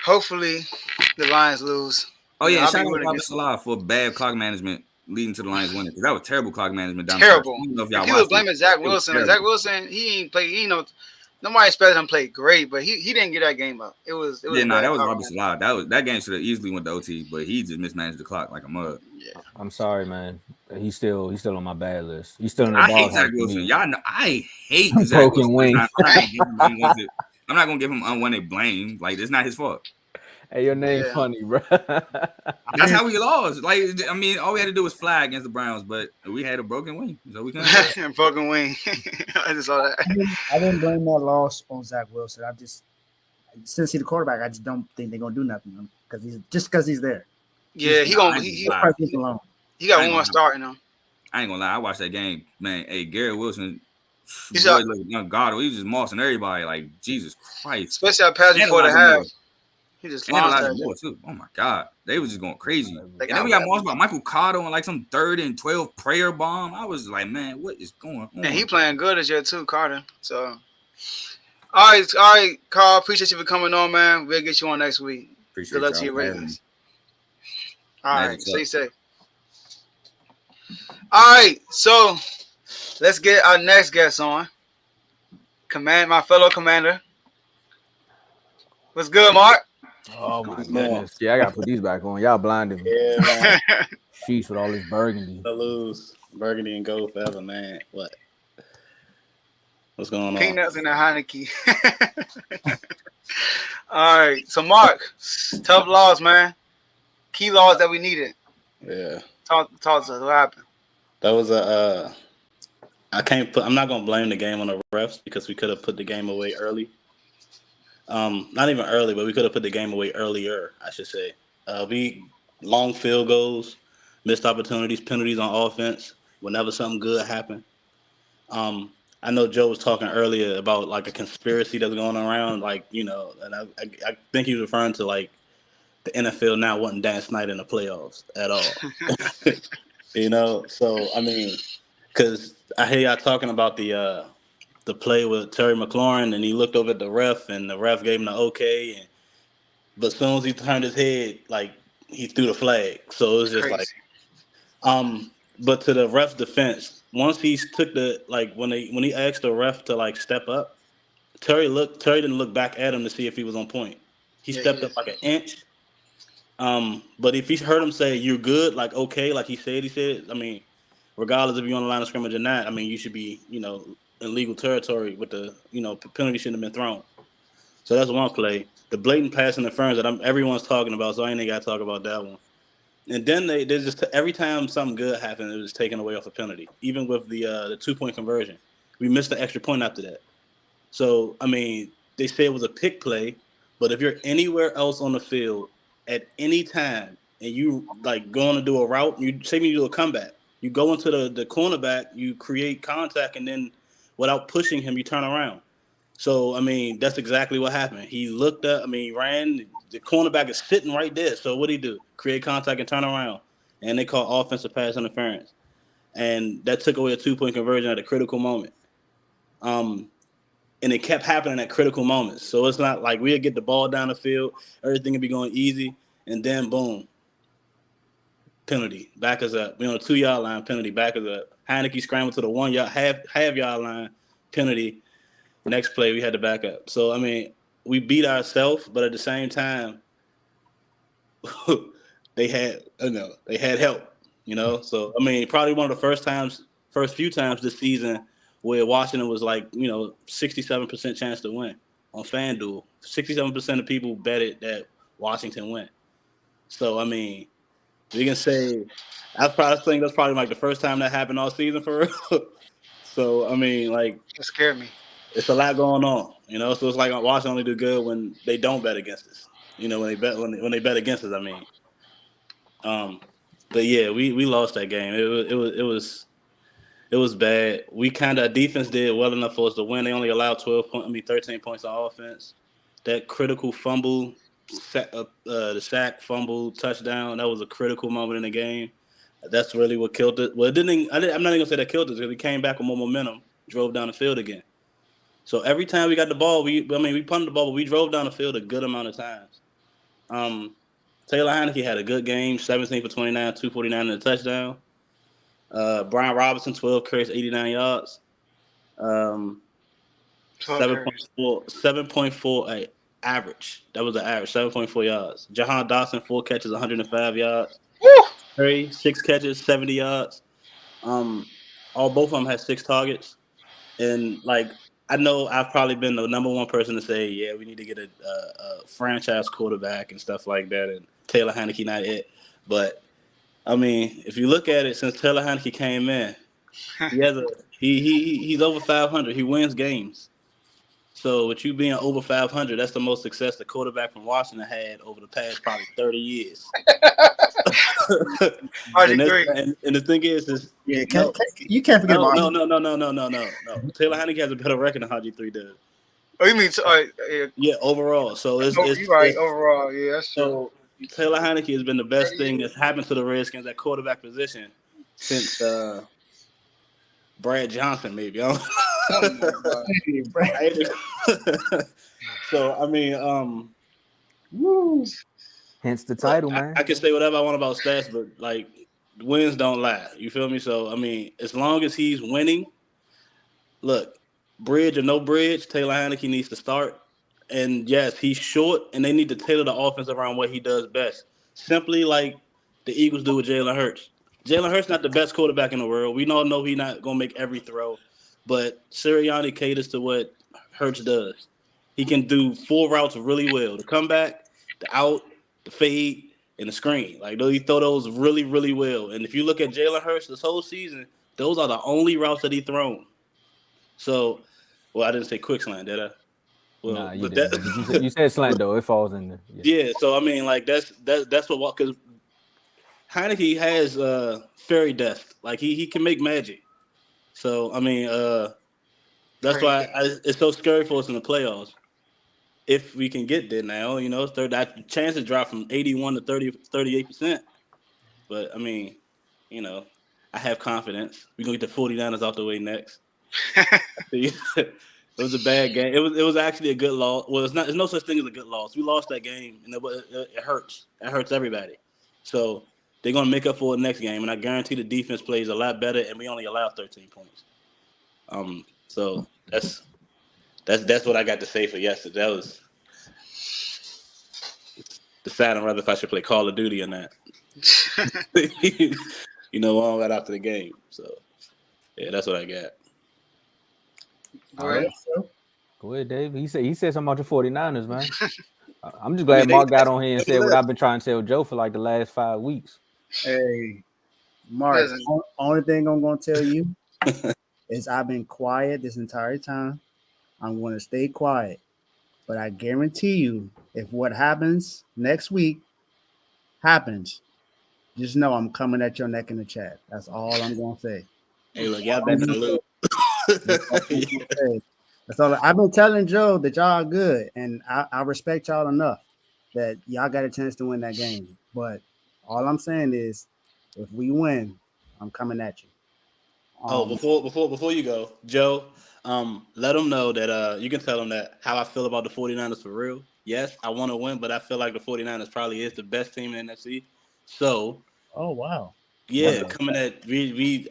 Hopefully, the Lions lose. Oh yeah, I'll shout be out to rooting Robert against Salah for bad clock management leading to the Lions winning because that was terrible clock management down Terrible. the stretch. I don't know if y'all He was watched it. blaming Zach It was Wilson. terrible. Zach Wilson, he ain't play. nobody expected him to play great, but he didn't get that game up. It was Yeah, no, bad that was cover. Robert Salah. That game should have easily went to OT, but he just mismanaged the clock like a mug. Yeah. I'm sorry, man. He's still on my bad list. He's still in the I hate dog Zach for Wilson. me. Y'all know I hate Zach Broken Wilson. wing. I'm not gonna give him unwanted blame. Like it's not his fault. Hey, your name Yeah. funny, bro. That's how we lost. Like I mean, all we had to do was fly against the Browns, but we had a broken wing, so we couldn't. Broken wing. I just saw that. I didn't blame that loss on Zach Wilson. Since he's the quarterback, I just don't think they're gonna do nothing because he's there. Yeah, he Nah, gonna I he ain't Probably leave him alone. he got I ain't one gonna- start in him. I ain't gonna lie. I watched that game, man. Hey, Garrett Wilson, You saw- young God, he was just mossing everybody. Like Jesus Christ. Especially that pass And before the Elijah half. Moore. He just And launched Elijah that. Moore too. Oh my God, they was just going crazy. They And then we got got mossed by Michael Cotto and like some 3rd and 12 prayer bomb. I was like, man, what is going on? And he playing good this year too, Carter. So, all right, Carl. Appreciate you for coming on, man. We'll get you on next week. Appreciate Good luck to y'all your for having me. Ravens. All Magic right, up. stay safe. All right, so let's get our next guest on. My fellow commander. What's good, Mark? Oh my What's going on? goodness. Yeah, I gotta put these back on. Y'all blinded me. Yeah, man. Sheesh with all this burgundy. To lose burgundy and gold forever, man. What's going on? Peanuts and a Heineke. All right, so Mark, tough loss, man. Key laws that we needed. Yeah, Talk to us. What happened? that was I'm not gonna blame the game on the refs because we could have put the game away early. Not even early, but we could have put the game away earlier, I should say. We long field goals, missed opportunities, penalties on offense whenever something good happened. I know Joe was talking earlier about like a conspiracy that's going around, like, you know, and I think he was referring to like the NFL now wanting Dan Snyder in the playoffs at all. You know, so I mean, because I hear y'all talking about the play with Terry McLaurin, and he looked over at the ref, and the ref gave him the okay, but as soon as he turned his head, like he threw the flag. So it was just Crazy. like, but to the ref's defense, once he took the like when he asked the ref to like step up, Terry didn't look back at him to see if he was on point. He Yeah, stepped he up like an inch. But if he heard him say you're good, like okay, like he said, I mean, regardless if you're on the line of scrimmage or not, I mean you should be, you know, in legal territory with the, you know, penalty shouldn't have been thrown. So that's one play. The blatant pass interference that everyone's talking about, so I ain't got to talk about that one. And then they just every time something good happened, it was taken away off a penalty. Even with the 2-point conversion, we missed the extra point after that. So I mean, they say it was a pick play, but if you're anywhere else on the field at any time and you like going to do a route, you say you do a comeback, you go into the cornerback, you create contact, and then without pushing him, you turn around. So I mean, that's exactly what happened. He looked up, I mean, he ran. The cornerback is sitting right there. So what did he do? Create contact and turn around. And they call offensive pass interference. And that took away a 2-point conversion at a critical moment. And it kept happening at critical moments. So it's not like we'd get the ball down the field, everything would be going easy, and then boom, penalty, back us up. We're on a 2-yard line, penalty, back us up. Heineke scrambled to the 1-yard, half-yard line, penalty. Next play, we had to back up. So, I mean, we beat ourselves, but at the same time, they had help, you know. So I mean, probably one of the first few times this season where Washington was like, you know, 67% chance to win on FanDuel. 67% of people betted that Washington win. So I mean, we can say I think that's probably like the first time that happened all season for real. So I mean, like, It scared me. it's a lot going on, you know. So it's like Washington only do good when they don't bet against us. You know, when they bet against us, I mean. But yeah, we lost that game. It was bad. We kind of defense did well enough for us to win. They only allowed 13 points on offense. That critical fumble, the sack, fumble, touchdown. That was a critical moment in the game. That's really what killed it. Well, I'm not even gonna say that killed it because we came back with more momentum, drove down the field again. So every time we got the ball, we punted the ball, but we drove down the field a good amount of times. Taylor Heineke had a good game, 17 for 29, 249 and a touchdown. Brian Robinson, 12 carries, 89 yards. Okay. 7.4 average. That was the average. 7.4 yards. Jahan Dotson 4 catches, 105 yards. Woo! Curry 6 catches, 70 yards. Both of them had 6 targets. And like I know I've probably been the number one person to say, yeah, we need to get a franchise quarterback and stuff like that. And Taylor Heineke not it, but I mean, if you look at it, since Taylor Heineke came in, he's over 500. He wins games. So with you being over 500, that's the most success the quarterback from Washington had over the past probably 30 years. and the thing is Yeah, you can't forget about no. Taylor Heineke has a better record than RG3 does. Oh, you mean Yeah, overall. So it's you're right. Overall, yeah, that's true. So Taylor Heineke has been the best thing that's happened to the Redskins at quarterback position since Brad Johnson, maybe. I don't So I mean, Woo. Hence the title, man. I can say whatever I want about stats, but like wins don't lie. You feel me? So I mean, as long as he's winning, look, bridge or no bridge, Taylor Heineke needs to start. And yes, he's short, and they need to tailor the offense around what he does best. Simply like the Eagles do with Jalen Hurts. Jalen Hurts not the best quarterback in the world. We all know he's not gonna make every throw, but Sirianni caters to what Hurts does. He can do 4 routes really well: the comeback, the out, the fade, and the screen. Like he throw those really, really well. And if you look at Jalen Hurts this whole season, those are the only routes that he thrown. So, well, I didn't say quick slant, did I? Well, Nah, you didn't. You said slant though. It falls in there. Yeah. So I mean, like that's what because Heineke has fairy dust. Like he can make magic. So I mean, that's why it's so scary for us in the playoffs. If we can get there now, you know, that chances drop from 81 to 38%. But I mean, you know, I have confidence. We're gonna get the 49ers out the way next. It was a bad game. It was actually a good loss. Well, it's not. There's no such thing as a good loss. We lost that game, and it hurts. It hurts everybody. So they're gonna make up for it next game, and I guarantee the defense plays a lot better. And we only allow 13 points. So that's what I got to say for yesterday. That was deciding whether if I should play Call of Duty or not. You know, all right after the game. So yeah, that's what I got. All right. Go ahead, Dave. He said something about the 49ers, man. I'm just glad Mark got on here and said what I've been trying to tell Joe for like the last 5 weeks. Hey, Mark, only thing I'm going to tell you is I've been quiet this entire time. I'm going to stay quiet. But I guarantee you, if what happens next week happens, just know I'm coming at your neck in the chat. That's all I'm going to say. Hey, look, y'all been in the loop. That's all. I've been telling Joe that y'all are good, and I respect y'all enough that y'all got a chance to win that game. But all I'm saying is, if we win, I'm coming at you. Before you go, Joe, let them know that you can tell them that how I feel about the 49ers for real. Yes, I want to win, but I feel like the 49ers probably is the best team in the NFC. So, oh wow, yeah, coming at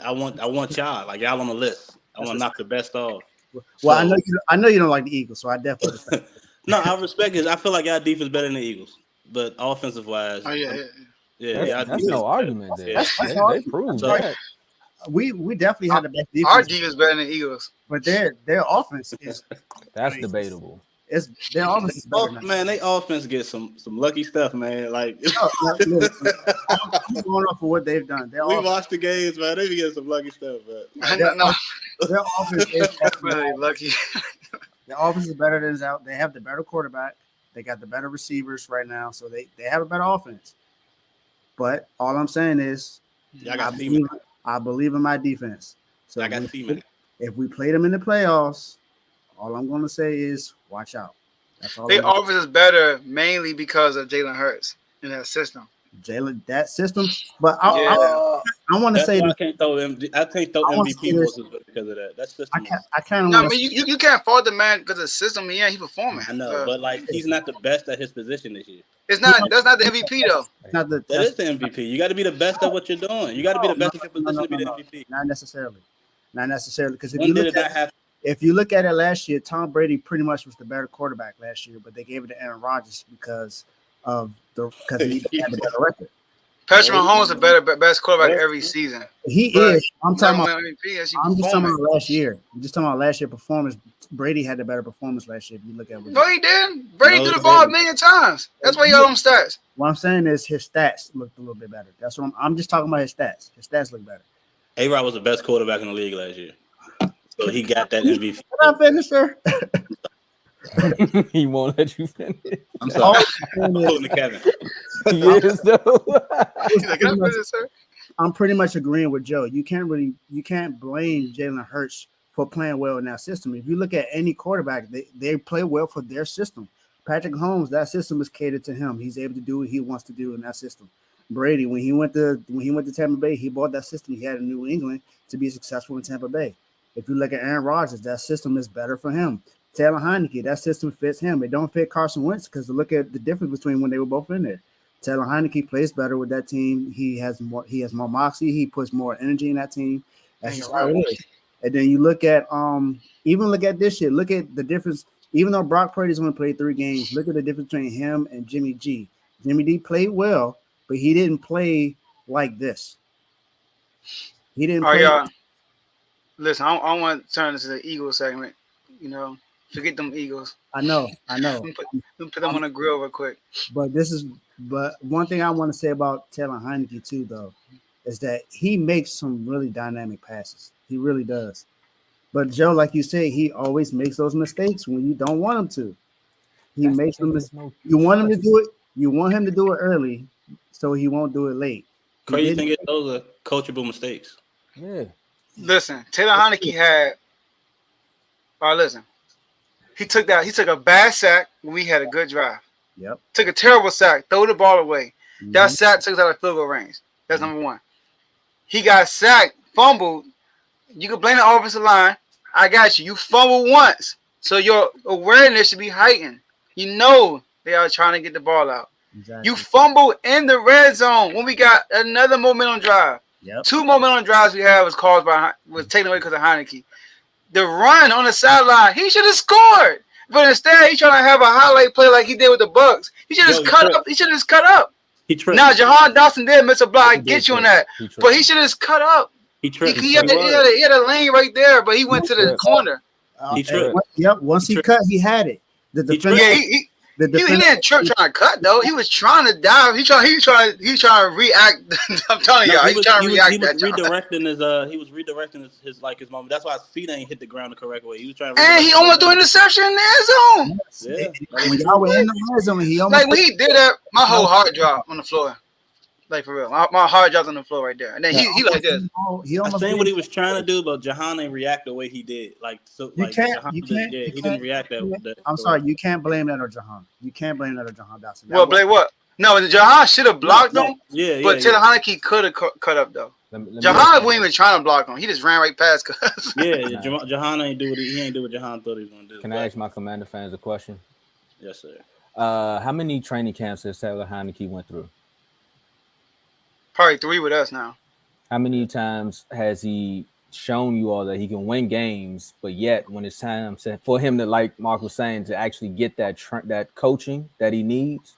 I want y'all like y'all on the list. I want to knock the best off. Well, so, I know you don't like the Eagles, so I definitely respect it. No, I respect it. I feel like our defense better than the Eagles, but offensive wise, that's no argument there. They proved that. We definitely had the best defense. Our defense better than the Eagles, but their offense is that's debatable. It's their offense is better. Man, they offense get some lucky stuff, man. Like I'm going off for what they've done. We watched the games, man. They be getting some lucky stuff, but their offense is really lucky. Their offense is better than out. They have the better quarterback. They got the better receivers right now, so they have a better offense. But all I'm saying is, I believe in my defense. So I got if we play them in the playoffs, all I'm going to say is watch out. That's all. Their offense is better mainly because of Jalen Hurts in that system. That system, but I want to say I can't throw MVP because of that. That's just I kind of. No, I mean you can't fault the man because of the system. Yeah, he's performing. I know, but like he's not the best at his position this year. It's not. That's not the MVP though. That is the MVP. You got to be the best at what you're doing. You got to be the best at your position to be the MVP. Not necessarily, because if when did it not happen? if you look at it last year, Tom Brady pretty much was the better quarterback last year, but they gave it to Aaron Rodgers because he had the better record. Patrick Mahomes is the best quarterback every season. He But is. I'm talking about. MVP, I'm just talking about last year. I'm just talking about last year performance. Brady had the better performance last year. If you look at No, he did. Brady threw the ball a million times. That's why he got them stats. What I'm saying is his stats looked a little bit better. That's what I'm just talking about his stats. His stats look better. A-Rod was the best quarterback in the league last year. So he got that MVP. Can I finish, sir? He won't let you finish. I'm sorry. I'm pulling the Kevin. Yes, though. He's like, "Can I finish, sir?" I'm pretty much agreeing with Joe. You can't blame Jalen Hurts for playing well in that system. If you look at any quarterback, they play well for their system. Patrick Mahomes, that system is catered to him. He's able to do what he wants to do in that system. Brady, when he went to Tampa Bay, he bought that system he had in New England to be successful in Tampa Bay. If you look at Aaron Rodgers, that system is better for him. Taylor Heineke, that system fits him. It don't fit Carson Wentz because look at the difference between when they were both in there. Taylor Heineke plays better with that team. He has more moxie. He puts more energy in that team. That's just how it is. And then you look at even look at this year. Look at the difference. Even though Brock Purdy's only played 3 games, look at the difference between him and Jimmy G. Jimmy D played well, but he didn't play like this. He didn't All right, play. y'all. Listen, I want to turn this to the Eagles segment. You know, forget them Eagles. I know. Let me put them on the grill real quick. But one thing I want to say about Taylor Heineke too, though, is that he makes some really dynamic passes. He really does. But Joe, like you said, he always makes those mistakes when you don't want him to. He makes them. You want him to do it. You want him to do it early, so he won't do it late. Crazy thing is, those are coachable mistakes. Yeah. Listen, Taylor Heineke had. All right, listen. He took a bad sack when we had a good drive. Yep. Took a terrible sack, throw the ball away. Mm-hmm. That sack took us out of field goal range. That's number one. He got sacked, fumbled. You can blame the offensive line. I got you. You fumbled once, so your awareness should be heightened. You know they are trying to get the ball out. Exactly. You fumbled in the red zone when we got another momentum drive. Yep. 2 momentum drives we had was taken away because of Heineke. The run on the sideline, he should have scored. But instead, he's trying to have a highlight play like he did with the Bucks. He should have cut up. He should have cut up. He tripped. Now, Jahan Dawson did miss a block. I get you on that. But he should have cut up. He tripped. He had a lane right there, but he went to the corner. He tripped. Yep. Once he cut, he had it. The defense. Yeah, he didn't trip trying to cut though. He was trying to dive. He trying to react. I'm telling y'all, he's trying to react. He was redirecting his moment. That's why his feet ain't hit the ground the correct way. He was trying to. And he almost threw an interception in the end zone. Yeah. When y'all were in the red zone, he almost Like when he did that, my whole heart dropped on the floor. Like for real, my heart dropped on the floor right there. And then he like this. He almost I seen what he was trying to do, but Jahan ain't react the way he did. Like so, You like can't- Jahan you did- can't- yeah, you he can't- didn't react that. I'm sorry, you can't blame that on Jahan. You can't blame that on Jahan Dawson. Well, Blake, what? No, Jahan should have blocked him, Yeah, but Taylor Heineke could have cut up though. Jahan wasn't even trying to block him. He just ran right past us. Yeah, Jahan ain't do what he ain't do what Jahan thought he was gonna do. Can I ask my Commander fans a question? Yes, sir. How many training camps has Taylor Heineke went through? Probably 3 with us now. How many times has he shown you all that he can win games, but yet when it's time for him to, like Mark was saying, to actually get that coaching that he needs?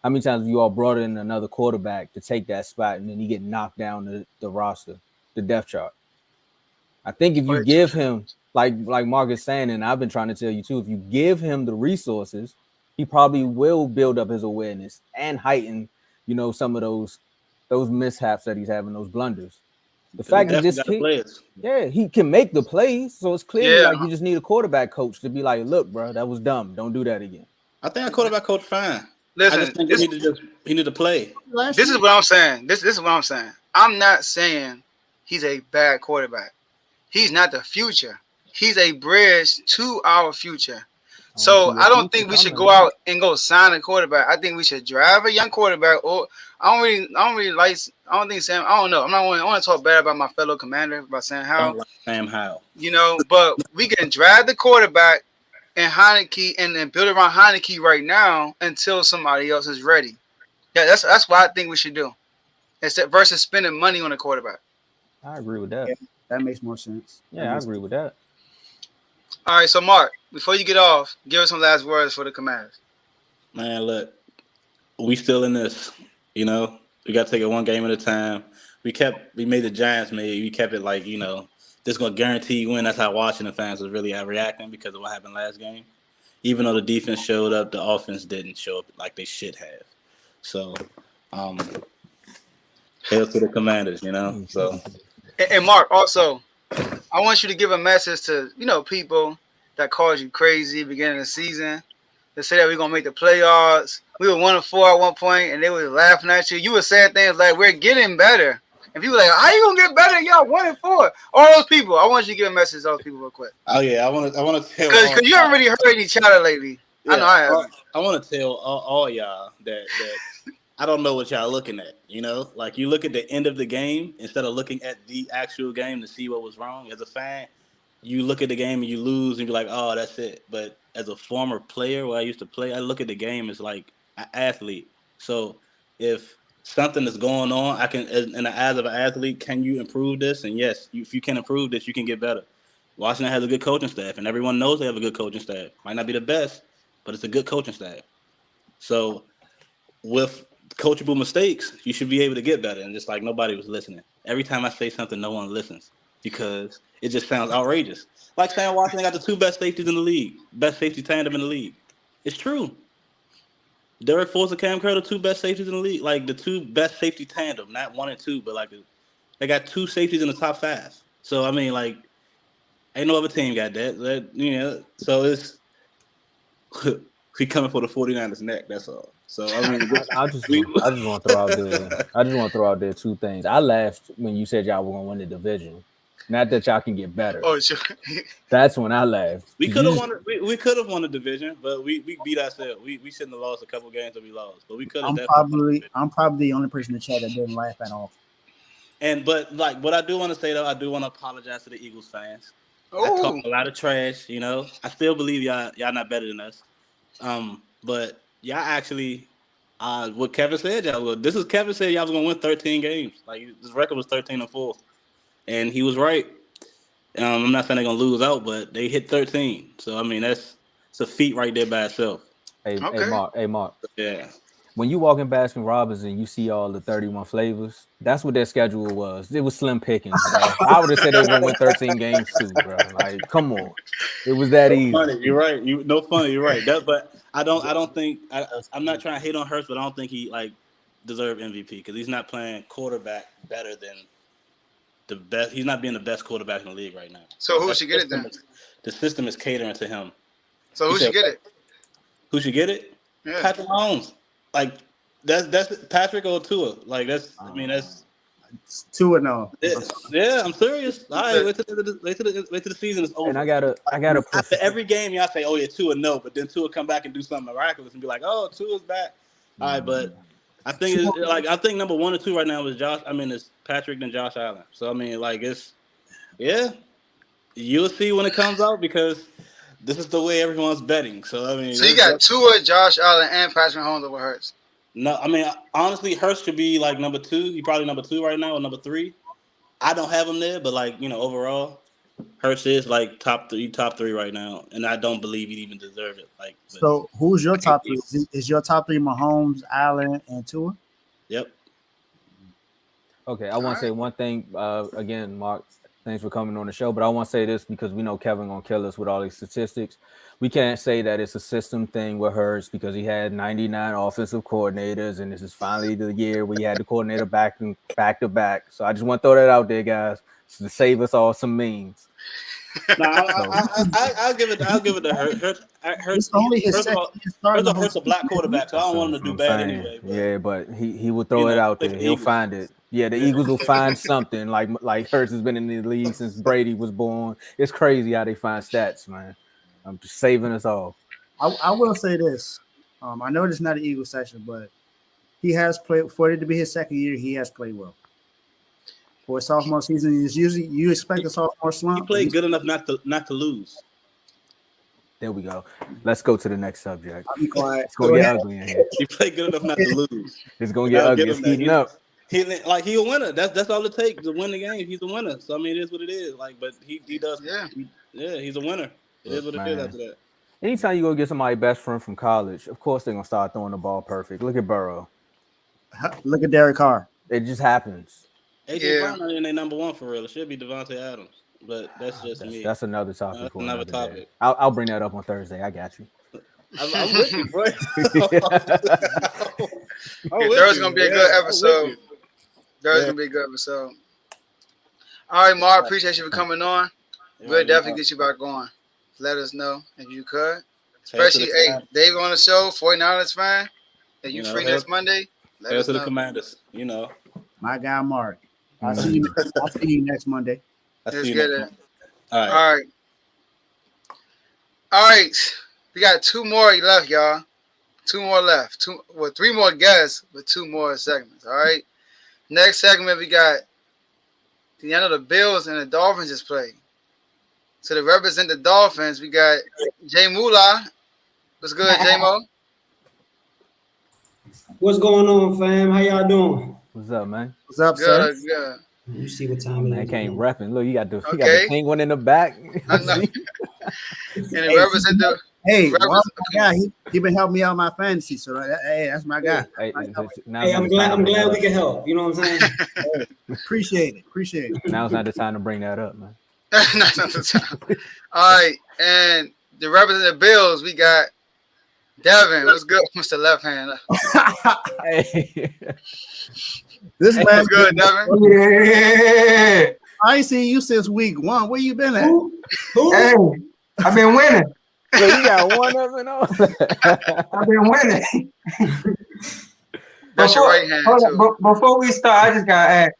How many times have you all brought in another quarterback to take that spot and then he get knocked down the roster, the depth chart? I think if you give him, like Mark is saying, and I've been trying to tell you too, if you give him the resources, he probably will build up his awareness and heighten, some of those mishaps that he's having, those blunders. The fact that he can make the plays, so it's clearly like you just need a quarterback coach to be like, look, bro, that was dumb. Don't do that again. I think our quarterback coach fine. Listen, I just think he need to play. This is what I'm saying. This is what I'm saying. I'm not saying he's a bad quarterback. He's not the future. He's a bridge to our future. So I don't think we should go out and go sign a quarterback. I think we should drive a young quarterback. Or I don't think Sam. I don't know. I want to talk bad about my fellow commander about Sam Howell. Sam Howell. But we can drive the quarterback and Heineke and then build around Heineke right now until somebody else is ready. Yeah, that's what I think we should do. Instead versus spending money on a quarterback. I agree with that. Yeah, that makes more sense. Yeah, I agree with that. All right, so Mark, before you get off, give us some last words for the Commanders. Man, look, we still in this. You know, we got to take it one game at a time. We made the Giants made. We kept it like, this gonna guarantee you win. That's how Washington fans was really reacting because of what happened last game. Even though the defense showed up, the offense didn't show up like they should have. So, hail to the Commanders, So, And Mark, also, I want you to give a message to people that called you crazy beginning of the season. They say that we're gonna make the playoffs. We were 1-4 at one point, and they were laughing at you. You were saying things like, "We're getting better," and people were like, "How you gonna get better? Y'all 1-4." All those people. I want you to give a message to those people real quick. oh yeah, I want to tell Because you haven't really heard each other lately. I know I have. I want to tell all y'all that I don't know what y'all looking at. Like you look at the end of the game instead of looking at the actual game to see what was wrong. As a fan, you look at the game and you lose and you're like, "Oh, that's it." But as a former player where I used to play, I look at the game as like an athlete. So if something is going on, I can, in the eyes of an athlete, can you improve this? And yes, if you can improve this, you can get better. Washington has a good coaching staff, and everyone knows they have a good coaching staff. Might not be the best, but it's a good coaching staff. So with coachable mistakes, you should be able to get better. And just like nobody was listening. Every time I say something, no one listens because it just sounds outrageous. Like saying Washington got the two best safeties in the league, best safety tandem in the league. It's true. Derek Force and Cam Curl, the two best safeties in the league, like the two best safety tandem, not 1 and 2, but like they got two safeties in the top 5. So I mean, like, ain't no other team got that. So it's we coming for the 49ers neck. That's all. So I mean, I just want to throw out there 2 things. I laughed when you said y'all were gonna win the division. Not that y'all can get better. Oh, sure. That's when I laughed. We could have won. We could have won the division, but we beat ourselves. We shouldn't have lost a couple games that we lost, but we could have. I'm probably the only person in the chat that didn't laugh at all. But like what I do want to say though, I do want to apologize to the Eagles fans. I talk a lot of trash. I still believe y'all not better than us. But y'all actually, what Kevin said, this is Kevin said y'all was gonna win 13 games. Like this record was 13-4. And he was right. I'm not saying they're gonna lose out, but they hit 13. So I mean, it's a feat right there by itself. Hey Mark. Yeah. When you walk in Baskin Robbins and you see all the 31 flavors, that's what their schedule was. It was slim pickings, bro. I would have said they were gonna win 13 games too, bro. Like, come on, it was that easy. Funny, you're right. You're right. But I don't think I'm not trying to hate on Hurts, but I don't think he deserved MVP because he's not playing quarterback better than the best. He's not being the best quarterback in the league right now. So who should get it then? The system is catering to him. So who should get it? Who should get it? Yeah. Patrick Mahomes. Like that's Patrick or Tua. Like that's It's 2-0. Yeah, I'm serious. All right, wait till the season is over. And I gotta after every game, y'all say, "Oh yeah, Tua, but then Tua come back and do something miraculous and be like, "Oh, Tua's back." All right, but I think I think number 1 or 2 right now is it's Patrick and Josh Allen. So I mean, you'll see when it comes out because this is the way everyone's betting. So I mean, so you got Tua, Josh Allen, and Patrick Mahomes over Hurts. No, I mean honestly, Hurts should be like number 2. He's probably number 2 right now or number 3. I don't have him there, but overall, Hurts is like top 3 right now, and I don't believe he'd even deserve it. So who's your top 3? Is your top 3 Mahomes, Allen, and Tua? Yep. Okay, I want to say one thing again, Mark. Thanks for coming on the show, but I want to say this because we know Kevin gonna kill us with all these statistics. We can't say that it's a system thing with Hurts because he had 99 offensive coordinators, and this is finally the year where he had the coordinator back to back. So I just want to throw that out there, guys, to save us all some memes. No, I'll give it to Hurts. It's only his second year Hurts a black quarterback, so I don't want him to do bad anyway. But, yeah, but he will throw it out there. He'll find it. Yeah, the Eagles will find something like Hurts has been in the league since Brady was born. It's crazy how they find stats, man. I'm just saving us all. I will say this. I know it's not an Eagles session, but he has played for it to be his second year. He has played well. For a sophomore season, is usually you expect a sophomore slump. He played good enough not to lose. There we go. Let's go to the next subject. Be quiet. It's gonna get ugly in here. He played good enough not to lose. It's gonna get ugly. It's heating up. He's a winner. That's all it takes to win the game. He's a winner. So I mean, it is what it is. But he does. Yeah. He's a winner. It is what it is after that. Anytime you go get somebody's best friend from college, of course they're gonna start throwing the ball perfect. Look at Burrow. Look at Derek Carr. It just happens. AJ Brown not in their number one for real. It should be Devontae Adams, but that's just me. That's another topic. That's for another day. topic. I'll bring that up on Thursday. I got you. I'm with you, bro. There's gonna be a good episode. There's gonna be a good episode. All right, Mark. Appreciate you for coming on. We'll definitely get you back on. Let us know if you could. Especially, hey, Dave on the show, 49ers fan. If you free next Monday, let us know. To the Commanders, you know. My guy Mark. I'll see you next Monday. Let's get it. All right. We got 2 more left, y'all. 2 more left. 3 more guests with 2 more segments. All right. Next segment, we got the Bills and the Dolphins just played. So to represent the Dolphins, we got Jay Moolah. What's good, J-Mo? What's going on, fam? How y'all doing? What's up, man? What's up, sir? Good. You see what time it Man, is. can't repping. Look, you got the penguin in the back. I know. And they represent the. Hey, my guy, he been helping me out my fantasy, so hey, that's my guy. Hey, I'm glad we can help. You know what I'm saying? Appreciate it. Now's not the time to bring that up, man. Not the time. All right, and the representative Bills, we got Devin. What's good, Mr. Left Hand? Hey. This man, what's good, Devin? Yeah. I ain't seen you since week 1. Where you been at? Who? Hey, I've been winning. So you got one of it all. I've been winning. That's your right hand, too. Before we start, I just got to ask.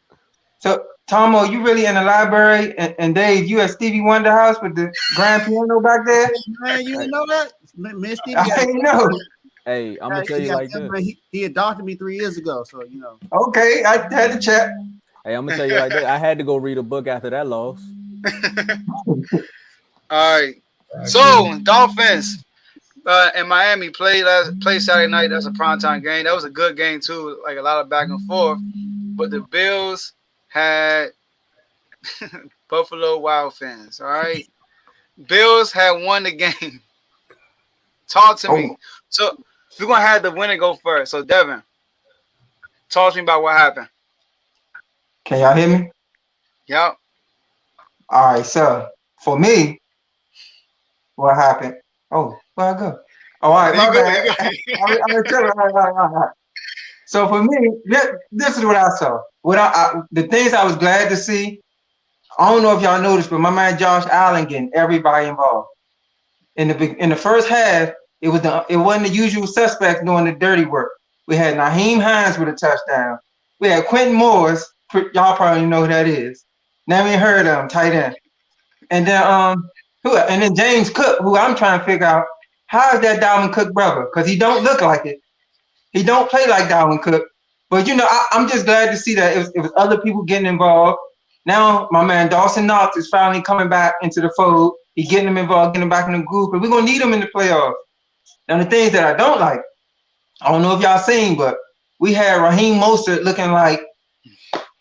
So, Tomo, you really in the library? And Dave, you at Stevie Wonder house with the grand piano back there? Man, you didn't know that? Man, Stevie I didn't know. Hey, I'm gonna tell you like this. He adopted me 3 years ago, so you know. Okay, I had to check. Hey, I'm gonna tell you like this. I had to go read a book after that loss. All right. So Dolphins in Miami played Saturday night. That's a primetime game. That was a good game too, like a lot of back and forth. But the Bills had Buffalo Wild fans. All right. Bills had won the game. Talk to me. So we're gonna have the winner go first. So Devin, talk to me about what happened. Can y'all hear me? Yep. All right, so for me, what happened? Oh, where I go? All right, my bad. All right. So for me, this is what I saw. The things I was glad to see. I don't know if y'all noticed, but my man Josh Allen getting everybody involved. In the first half, it wasn't the usual suspects doing the dirty work. We had Naheem Hines with a touchdown. We had Quentin Morris. Y'all probably know who that is. Never even heard of him, tight end. And then and then James Cook, who I'm trying to figure out how is that Dalvin Cook brother? Because he don't look like it. He don't play like Dalvin Cook. But you know, I'm just glad to see that it was other people getting involved. Now my man Dawson Knox is finally coming back into the fold. He's getting them involved, getting them back in the group, and we're gonna need them in the playoffs. Now the things that I don't like, I don't know if y'all seen, but we had Raheem Mostert looking like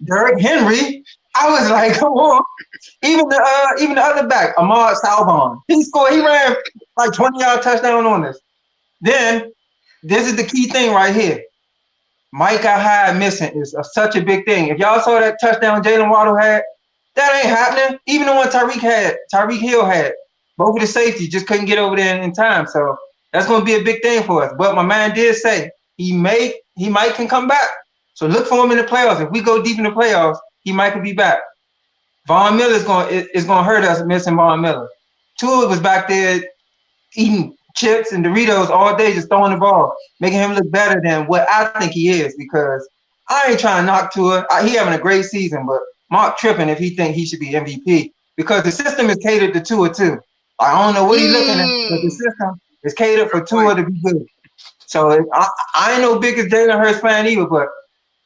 Derrick Henry. I was like, come on. Even the other back, Ahmad Salvon, he ran like 20-yard touchdown on us. Then this is the key thing right here. Micah Hyde missing is such a big thing. If y'all saw that touchdown Jalen Waddle had, that ain't happening. Even the one Tyreek Hill had. Both of the safeties just couldn't get over there in time. So that's going to be a big thing for us. But my man did say he might can come back. So look for him in the playoffs. If we go deep in the playoffs, he might can be back. Von Miller is going to hurt us missing Von Miller. Tua was back there eating chips and Doritos all day, just throwing the ball, making him look better than what I think he is, because I ain't trying to knock Tua. He having a great season, but Mark tripping if he think he should be MVP, because the system is catered to Tua too. I don't know what he's looking at, but the system is catered for Tua to be good. So I ain't no biggest Jalen Hurts fan either, but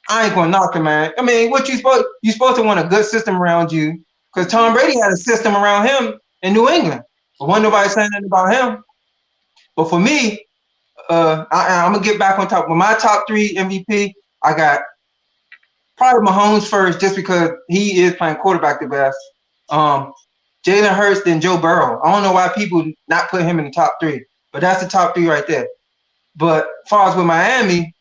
I ain't gonna knock him, man. I mean, what you supposed to want a good system around you, because Tom Brady had a system around him in New England, but wasn't nobody saying anything about him. But for me, I'm gonna get back on top. With my top 3 MVP, I got probably Mahomes first, just because he is playing quarterback the best. Jalen Hurts, then Joe Burrow. I don't know why people not put him in the top 3, but that's the top 3 right there. But as far as with Miami,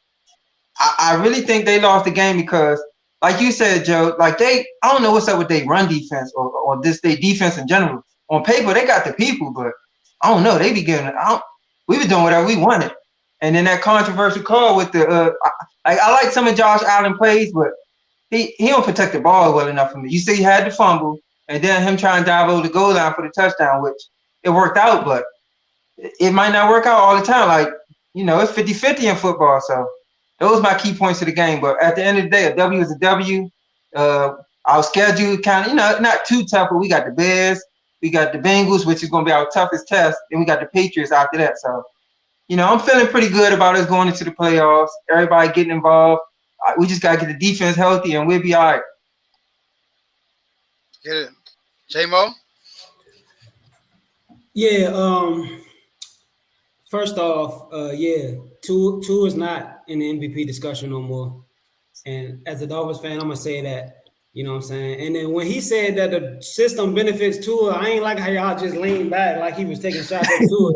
I really think they lost the game because, like you said, Joe, like I don't know what's up with their run defense or this their defense in general. On paper, they got the people, but I don't know. They be getting. We were doing whatever we wanted, and then that controversial call with the. I like some of Josh Allen plays, but he don't protect the ball well enough for me. You see, he had the fumble, and then him trying to dive over the goal line for the touchdown, which it worked out, but it might not work out all the time. Like, it's 50-50 in football, so those are my key points of the game. But at the end of the day, a W is a W. Our schedule kind of, not too tough, but we got the Bears, we got the Bengals, which is going to be our toughest test, and we got the Patriots after that. So, I'm feeling pretty good about us going into the playoffs. Everybody getting involved. We just got to get the defense healthy, and we'll be all right. Get it. J-Mo? Yeah, first off, Tua is not in the MVP discussion no more. And as a Dolphins fan, I'm going to say that, you know what I'm saying? And then when he said that the system benefits Tua, I ain't like how y'all just leaned back like he was taking shots at Tua.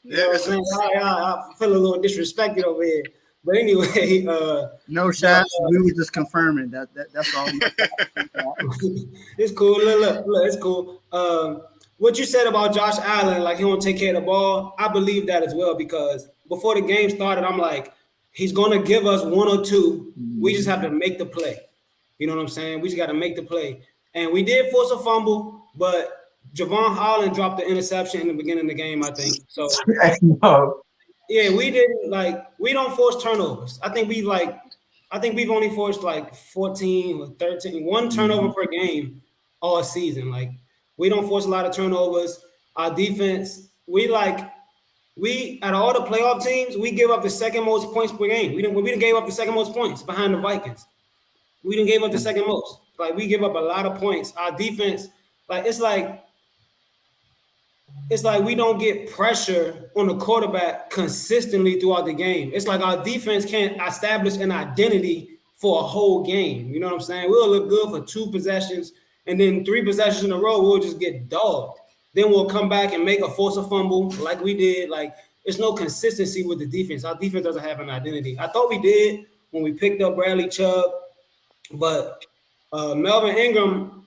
You know what I'm saying? I feel a little disrespected over here. But anyway, no shots. We were just confirming that's all. It's cool. Look, it's cool. What you said about Josh Allen, like he won't take care of the ball, I believe that as well, because before the game started, I'm like, he's gonna give us 1 or 2. We just have to make the play. You know what I'm saying? We just got to make the play. And we did force a fumble, but Javon Holland dropped the interception in the beginning of the game, I think. So yeah, we didn't we don't force turnovers. I think we've only forced 14 or 13, 1 turnover per game all season. Like, we don't force a lot of turnovers. Our defense, we out of all the playoff teams, we give up the second most points per game. We didn't give up the second most points behind the Vikings. We didn't give up the second most. Like, we give up a lot of points. Our defense, it's like we don't get pressure on the quarterback consistently throughout the game. It's like our defense can't establish an identity for a whole game. You know what I'm saying? We'll look good for 2 possessions, and then 3 possessions in a row, we'll just get dogged. Then we'll come back and force a fumble like we did. Like, there's no consistency with the defense. Our defense doesn't have an identity. I thought we did when we picked up Bradley Chubb, but Melvin Ingram,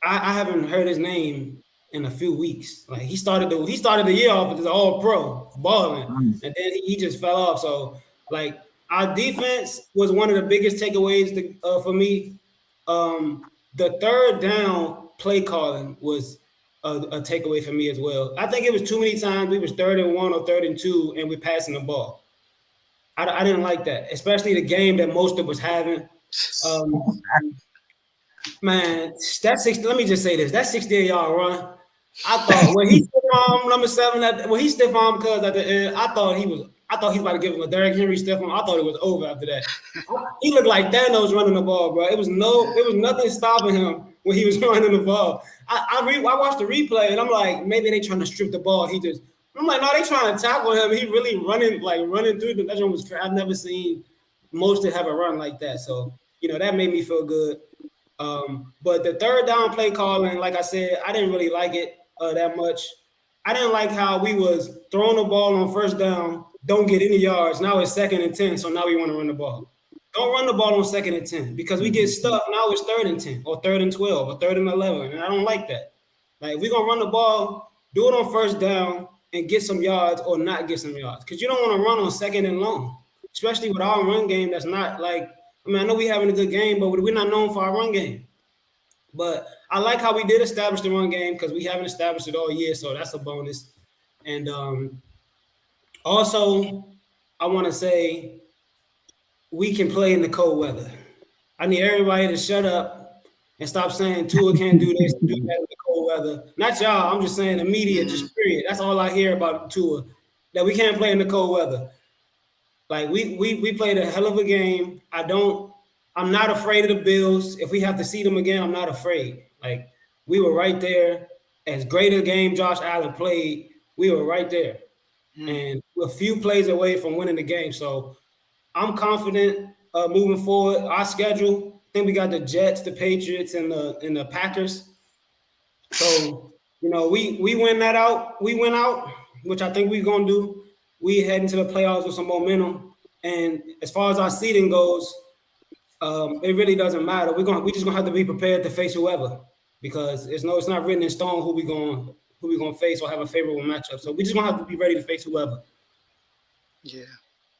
I haven't heard his name in a few weeks. Like, he started the year off as all pro balling, and then he just fell off. So, our defense was one of the biggest takeaways for me. The third down play calling was a takeaway for me as well. I think it was too many times we was 3rd and 1 or 3rd and 2, and we're passing the ball. I didn't like that, especially the game that Mostert was having. Man, let me just say this: that 68-yard run, I thought when he stiff arm number 7, when he stiff arm because at the end, I thought he was about to give him a Derrick Henry stiff arm. I thought it was over after that. He looked like Thanos running the ball, bro. It was nothing stopping him when he was running the ball. I watched the replay and I'm like, maybe they trying to strip the ball. I'm like, no, they trying to tackle him. He really running through the. That one was. I've never seen most have a run like that. So that made me feel good. But the third down play calling, like I said, I didn't really like it that much. I didn't like how we was throwing the ball on first down, don't get any yards. Now it's 2nd and 10, so now we want to run the ball. Don't run the ball on 2nd and 10 because we get stuck. Now it's 3rd and 10 or 3rd and 12 or 3rd and 11, and I don't like that. Like, we're going to run the ball, do it on first down, and get some yards or not get some yards because you don't want to run on 2nd and long, especially with our run game that's not I know we having a good game, but we're not known for our run game. But I like how we did establish the run game because we haven't established it all year, so that's a bonus. And also, I want to say we can play in the cold weather. I need everybody to shut up and stop saying Tua can't do this, do that in the cold weather. Not y'all. I'm just saying the media, just period. That's all I hear about Tua, that we can't play in the cold weather. Like, we played a hell of a game. I'm not afraid of the Bills. If we have to see them again, I'm not afraid. Like, we were right there. As great a game Josh Allen played, we were right there. And we're a few plays away from winning the game. So I'm confident moving forward. Our schedule, I think we got the Jets, the Patriots, and the Packers. So, you know, we win that out. We went out, which I think we're gonna do. We head into the playoffs with some momentum. And as far as our seeding goes, it really doesn't matter. We just gonna have to be prepared to face whoever, because it's not written in stone who we gonna face or have a favorable matchup. So we just gonna have to be ready to face whoever. Yeah,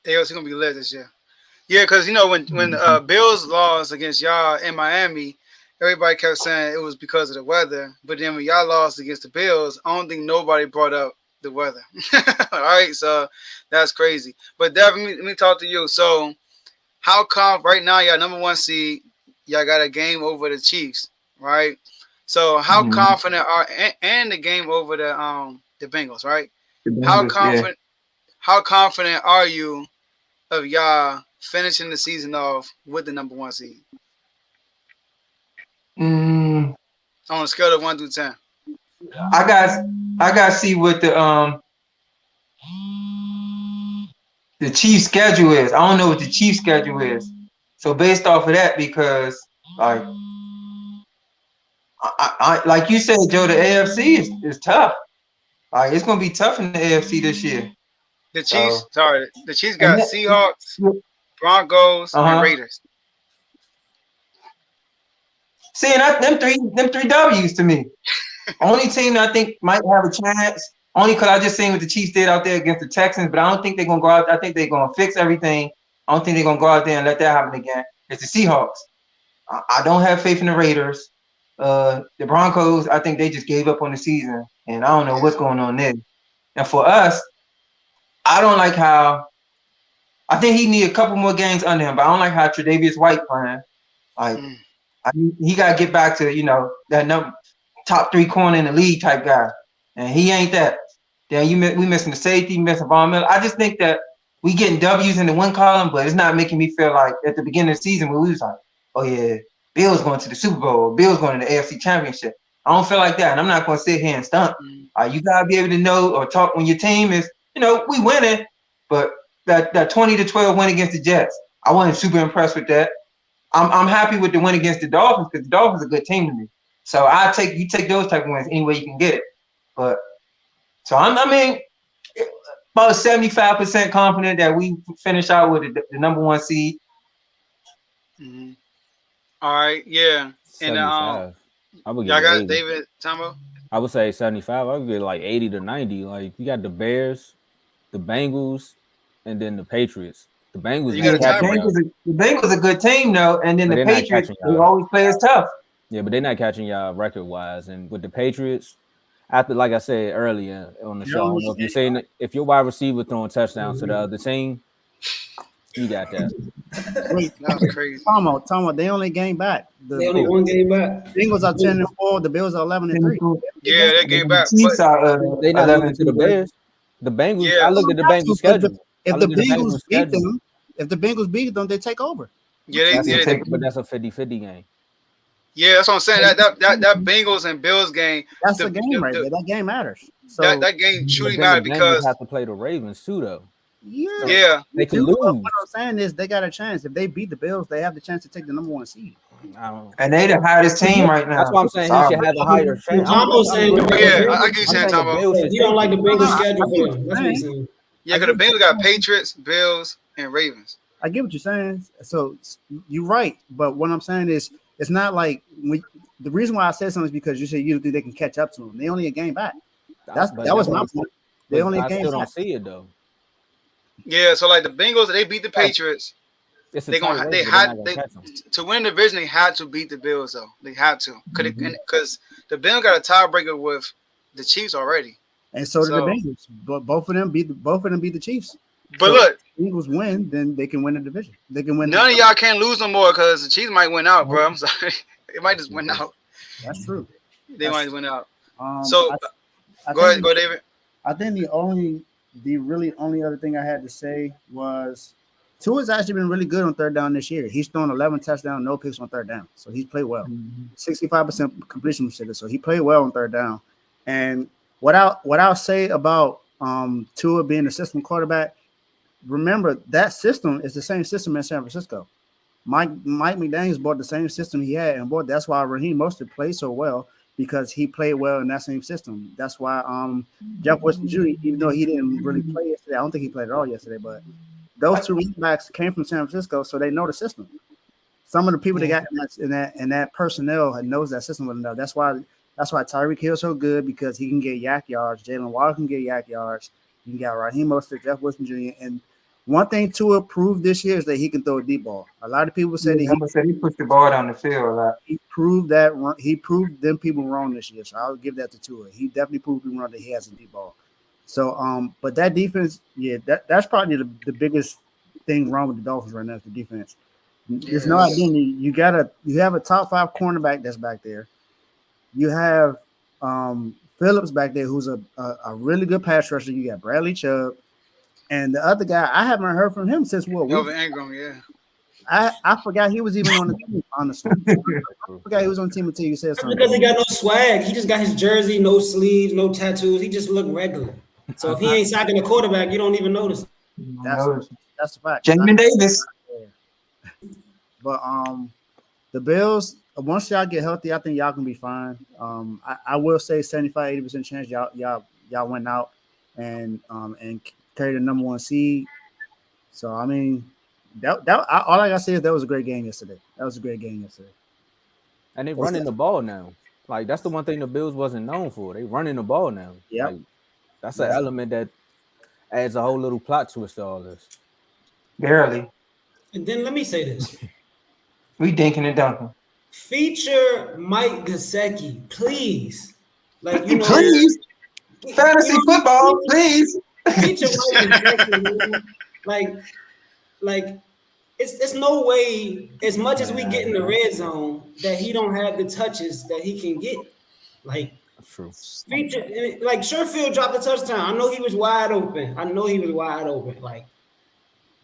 AFC gonna be lit this year. Yeah, because you know when Bills lost against y'all in Miami, everybody kept saying it was because of the weather. But then when y'all lost against the Bills, I don't think nobody brought up the weather. All right, so that's crazy. But Devin, let me talk to you. So, how come right now y'all number 1 seed? Y'all got a game over the Chiefs, right? So how confident are and the game over the Bengals, right? How confident are you of y'all finishing the season off with the number 1 seed? On a scale of 1 through 10. I got to see what the Chiefs schedule is. I don't know what the Chiefs schedule is. So based off of that, because like I like you said, Joe, the AFC is tough. Like it's gonna be tough in the AFC this year. The Chiefs, the Chiefs got Seahawks, Broncos, and Raiders. Seeing them three W's to me. Only team that I think might have a chance, only because I just seen what the Chiefs did out there against the Texans, but I don't think they're gonna go out. I think they're gonna fix everything. I don't think they're gonna go out there and let that happen again. It's the Seahawks. I don't have faith in the Raiders. The Broncos, I think they just gave up on the season, and I don't know what's going on there. And for us, I don't like how. I think he need a couple more games under him, but I don't like how Tre'Davious White playing. Like, he got to get back to that top 3 corner in the league type guy, and he ain't that. Then we missing the safety, missing Von Miller. I just think that we getting W's in the win column, but it's not making me feel like at the beginning of the season when we was like, oh yeah, Bill's going to the Super Bowl, Bill's going to the AFC Championship. I don't feel like that, and I'm not going to sit here and stunt. You gotta be able to know or talk when your team is, we winning, but that 20-12 win against the Jets, I wasn't super impressed with that. I'm happy with the win against the Dolphins because the Dolphins are a good team to me. So you take those type of wins any way you can get it. But so I mean, about 75% confident that we finish out with the number 1 seed. Mm-hmm. All right, yeah. And I would y'all got 80. David Tambo? I would say 75. I would get like 80 to 90. Like you got the Bears, the Bengals, and then the Patriots. The Bengals, the Bengals a good team though, and then the Patriots they always play as tough. Yeah, but they're not catching y'all record wise. And with the Patriots, after like I said earlier on the show, I don't know if you're saying if your wide receiver throwing touchdowns to the other team, you got that. Wait, that was crazy. Tom, they only game back. They only 1 game back. Bengals are 10-4. The Bills are 11-3. Yeah, they game back. They not losing to the Bears. The Bengals. Yeah. I looked at the Bengals schedule. If the Bengals beat them, they take over. Yeah, but that's a 50-50 game. Yeah, that's what I'm saying. That Bengals and Bills game. That's the game right there. That game matters. So that game truly matters because have to play the Ravens too, though. Yeah, they can lose. What I'm saying is they got a chance. If they beat the Bills, they have the chance to take the number 1 seed. And they the hottest team right now. That's why I'm saying he should have a higher chance. Tombo's saying, I get you saying, Tombo. You don't like the Bengals schedule. That's what he's saying. Yeah, because the Bengals got Patriots, Bills, and Ravens. I get what you're saying. So you're right, but what I'm saying is it's not like the reason why I said something is because you said you don't think they can catch up to them. They only a game back. That was my point. They only a game back. I still don't see it though. Yeah, so like the Bengals, they beat the Patriots. To win the division. They had to beat the Bills though. They had to because the Bills got a tiebreaker with the Chiefs already, and so did the Bengals. But both of them beat the Chiefs. But look, if the Eagles win, then they can win the division. They can win. None of y'all can't lose no more because the Chiefs might win out, bro. I'm sorry, it might just win out. That's true. They might win out. So go ahead, David. I think the really only other thing I had to say was Tua's actually been really good on third down this year. He's thrown 11 touchdowns, no picks on third down. So he's played well. 65% completion percentage. So he played well on third down. And what I'll say about Tua being a system quarterback, remember that system is the same system in San Francisco. Mike McDaniels bought the same system he had, and boy, that's why Raheem Mostert played so well. because he played well in that same system. That's why Jeff Wilson Jr., even though he didn't really play yesterday, I don't think he played at all yesterday, but those two running backs came from San Francisco, so they know the system. Some of the people they got in that personnel knows that system well enough. That's why Tyreek Hill's so good, because he can get yak yards. Jalen Waddle can get yak yards. You can get Raheem Mostert, Jeff Wilson Jr. And one thing Tua proved this year is that he can throw a deep ball. A lot of people said he pushed the ball down the field a lot. He proved that. He proved them people wrong this year. So I'll give that to Tua. He definitely proved them wrong that he has a deep ball. So but that defense, that's probably the biggest thing wrong with the Dolphins right now is the defense. There's no identity. You have a top 5 cornerback that's back there. You have Phillips back there, who's a really good pass rusher. You got Bradley Chubb, and the other guy, I haven't heard from him since what? Melvin Ingram, yeah. I forgot he was even on the team, honestly. I forgot he was on the team until you said something. Because he got no swag. He just got his jersey, no sleeves, no tattoos. He just looked regular. So if he ain't sacking the quarterback, you don't even notice. That's a fact. Jamin Davis. But the Bills, once y'all get healthy, I think y'all can be fine. I will say 75-80% chance y'all went out and carried the number 1 seed. So I mean, that all I gotta say is that was a great game yesterday. And they running the ball now. Like, that's the one thing the Bills wasn't known for. They running the ball now. Yeah, like, that's an element that adds a whole little plot twist to all this. Barely. And then let me say this. We dinking and dunking. Feature Mike Gesicki, please. Like, you know, please. Fantasy football, please. Feature Mike Gesicki. Like it's no way, as much as we get in the red zone, that he don't have the touches that he can get. Like, that's true. Feature, like, Sherfield dropped a touchdown. I know he was wide open. Like,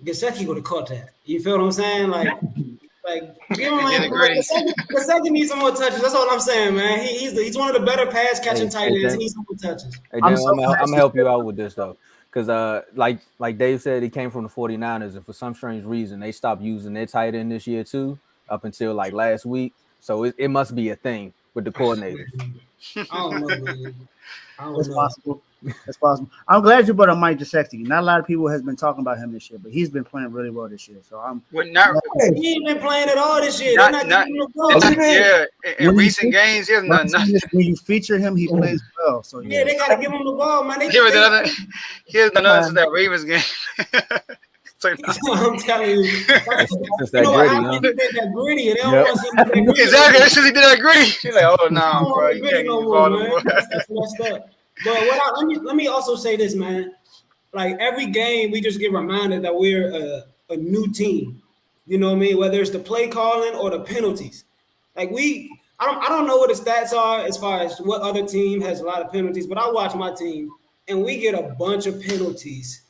Gesicki would have caught that. You feel what I'm saying? Like give him Gesicki needs some more touches. That's all I'm saying, man. He's one of the better pass catching tight ends. He needs some more touches. Hey, I'm gonna help you out with this though, because like Dave said, he came from the 49ers, and for some strange reason they stopped using their tight end this year too, up until like last week. So it must be a thing with the coordinators. I don't know, man. It's possible. It's possible. I'm glad you brought up Mike Gesicki. Not a lot of people has been talking about him this year, but he's been playing really well this year. So he ain't been playing at all this year. They're not giving him the ball. In recent games, he has nothing. When you feature him, he plays well. So yeah, they gotta give him the ball, man. He has done nothing since that Ravens game. I'm telling you, it's that gritty, huh? That gritty, and they don't want to see that gritty. Exactly. That's since he did that gritty. She's like, oh no, bro, you can't no more, man. That's messed up. But let me also say this, man. Like, every game, we just get reminded that we're a new team. You know what I mean? Whether it's the play calling or the penalties. Like, I don't know what the stats are as far as what other team has a lot of penalties, but I watch my team and we get a bunch of penalties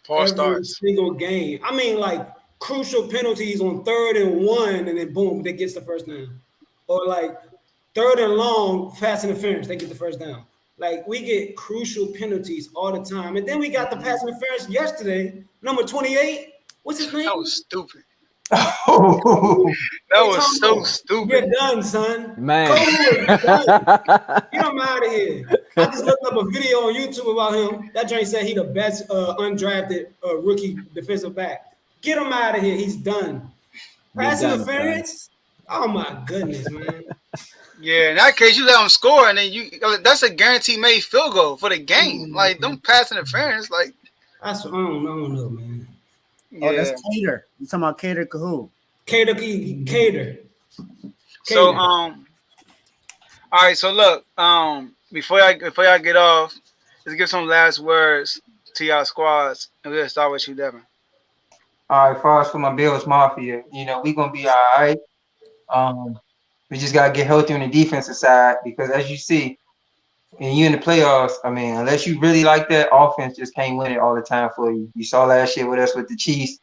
every single game. I mean, like, crucial penalties on 3rd and 1, and then boom, they gets the first down. Or like 3rd and long, pass interference, they get the first down. Like, we get crucial penalties all the time. And then we got the pass interference yesterday, number 28. What's his name? That was stupid. Oh, that was so stupid. You're done, son. Man. Get him out of here. I just looked up a video on YouTube about him. That joint said he the best undrafted rookie defensive back. Get him out of here. He's done. Pass interference? Oh, my goodness, man. Yeah, in that case, you let them score, and then that's a guaranteed made field goal for the game. Like, don't pass interference. Like, I don't know, man. Yeah. Oh, that's Cater. You talking about Cater Cahoon? Cater. So, all right. So look, before y'all get off, let's give some last words to y'all squads, and we'll start with you, Devin. All right, as far as for my Bills Mafia, we gonna be all right. We just gotta get healthy on the defensive side, because as you see, and you in the playoffs, I mean, unless you really like that, offense just can't win it all the time for you. You saw last year with us with the Chiefs.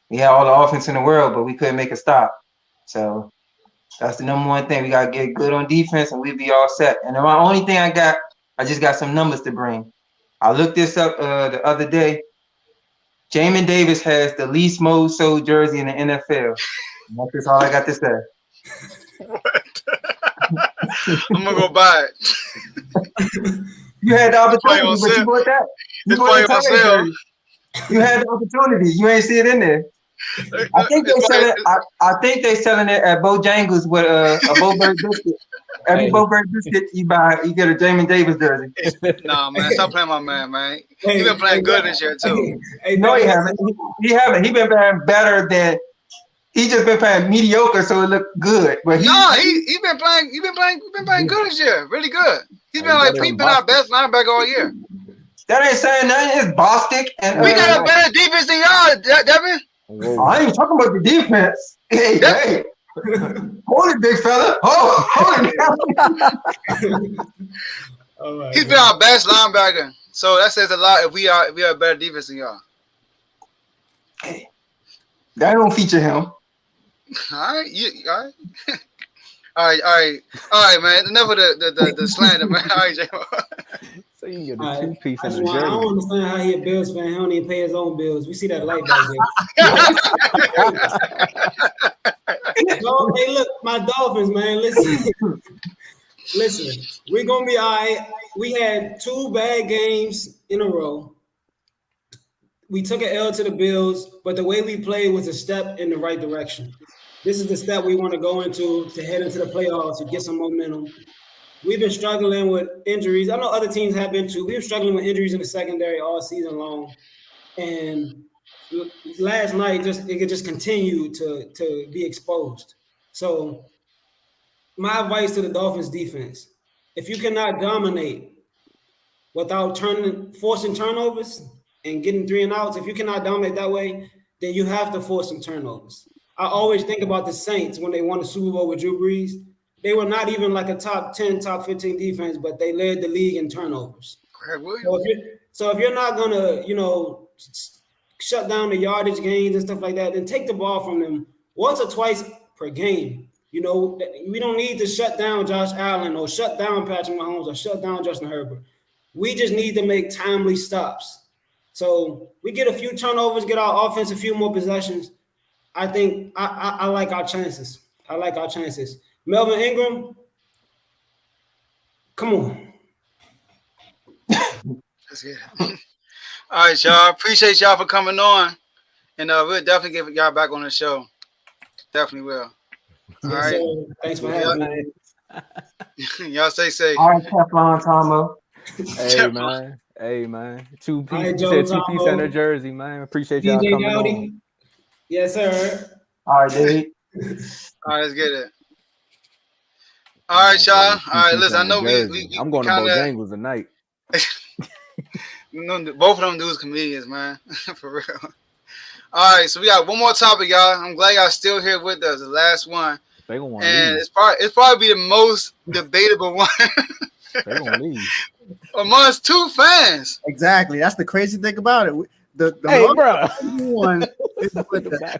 We had all the offense in the world, but we couldn't make a stop. So that's the number one thing. We got to get good on defense, and we'll be all set. And the only thing I just got some numbers to bring. I looked this up the other day. Jamin Davis has the least most sold jersey in the NFL. That's all I got to say. I'm gonna go buy it. You had the opportunity, on but you sale. bought that. You It's bought the probably on Tyrant sale. jersey. You had the opportunity. You ain't see it in there. I think they sell it. I think they selling it at Bojangles with a Bo-Berg biscuit. Every Hey. Bo-Berg biscuit you buy, you get a Jamin Davis jersey. Nah, man, stop playing my man. He been playing good this year too. Hey, No, he Doug, haven't. He haven't. He been playing better than. He just been playing mediocre, so it looked good. But He been playing good this year, really good. He's been Hey, he's been our best linebacker all year. that ain't saying nothing. It's Bostic and We got a better defense than y'all, Devin. Whoa. I ain't talking about the defense. Hey, Yeah. hey. Hold it, big fella. Hold it. all right, He's been our best linebacker, so that says a lot. If we are a better defense than y'all. That don't feature him. All right, all right, all right, man. Enough of the slander, man. All right, J-Mo. So you can get All a right. two-piece I in just the want- I don't jersey. understand how he a Bills fan. He don't even pay his own bills. We see that light back there. No, hey, look, my Dolphins, man. Listen. We're gonna be all right. We had 2 bad games in a row. We took an L to the Bills, but the way we played was a step in the right direction. This is the step we want to go into to head into the playoffs to get some momentum. We've been struggling with injuries. I know other teams have been too. We've been struggling with injuries in the secondary all season long. And last night, it could just continue to be exposed. So my advice to the Dolphins defense, if you cannot dominate without forcing turnovers and getting 3 and outs, if you cannot dominate that way, then you have to force some turnovers. I always think about the Saints when they won the Super Bowl with Drew Brees. They were not even like a top 10, top 15 defense, but they led the league in turnovers. Greg Williams. So if you're not gonna, shut down the yardage gains and stuff like that, then take the ball from them once or twice per game. We don't need to shut down Josh Allen or shut down Patrick Mahomes or shut down Justin Herbert. We just need to make timely stops. So we get a few turnovers, get our offense a few more possessions. I think I like our chances. I like our chances. Melvin Ingram, come on. That's good. All right, y'all. Appreciate y'all for coming on. And we'll definitely get y'all back on the show. Definitely will. All right. So, thanks for having me. Y'all stay safe. All right, Teflon Tomo. Hey man. Two-piece. All right, You Joe said two-piece Tomo. in the jersey, man. Appreciate y'all DJ coming Dowdy. on. Yes, sir. All right, dude. All right, let's get it. All right, y'all. All right, listen. I know we I'm going to Bojangles tonight. Both of them dudes comedians, man. For real. All right, so we got one more topic, y'all. I'm glad y'all still here with us. The last one. They gonna want to And leave. it's probably the most debatable one They gonna leave. amongst 2 fans. Exactly. That's the crazy thing about it. The Hey, most bro. one is with the, That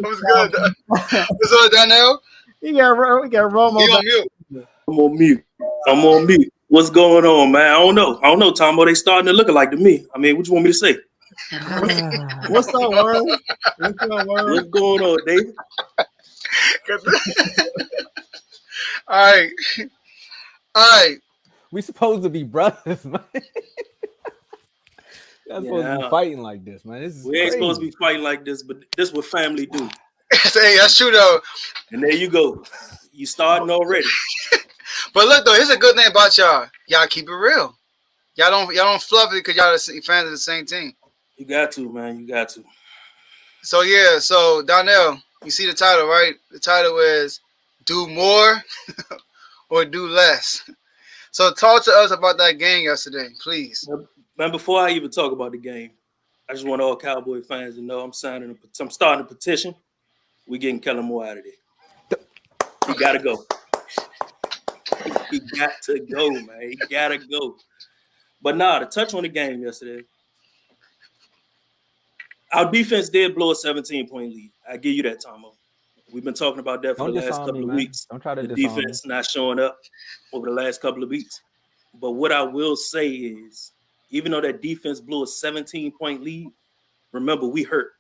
was good. What's up, Donnell? we got Romo. You on back. mute. I'm on mute. What's going on, man? I don't know, Tomo. They starting to look alike to me. I mean, what you want me to say? What's up, Word? What's up, Word? What's going on, David? All right. We supposed to be brothers, man. Y'all supposed to be Yeah. fighting like this, man. This is We ain't crazy. supposed to be fighting like this, but this is what family do. Hey, that's true though. And there you go. You starting already. But look though, here's a good thing about y'all. Y'all keep it real. Y'all don't fluff it because y'all are fans of the same team. You got to, man. You got to. So yeah, so Donnell, you see the title, right? The title is "Do More or Do Less." So talk to us about that game yesterday, please. Man, before I even talk about the game, I just want all Cowboy fans to know I'm starting a petition. We getting Kellen Moore out of there. He gotta go. He got to go, man. He gotta go. But to touch on the game yesterday, our defense did blow a 17-point lead. I give you that, Tomo. We've been talking about that for Don't the last disarm couple me, of man. weeks. Don't try to The disarm me. defense not showing up over the last couple of weeks. But what I will say is, even though that defense blew a 17-point lead, remember, we hurt.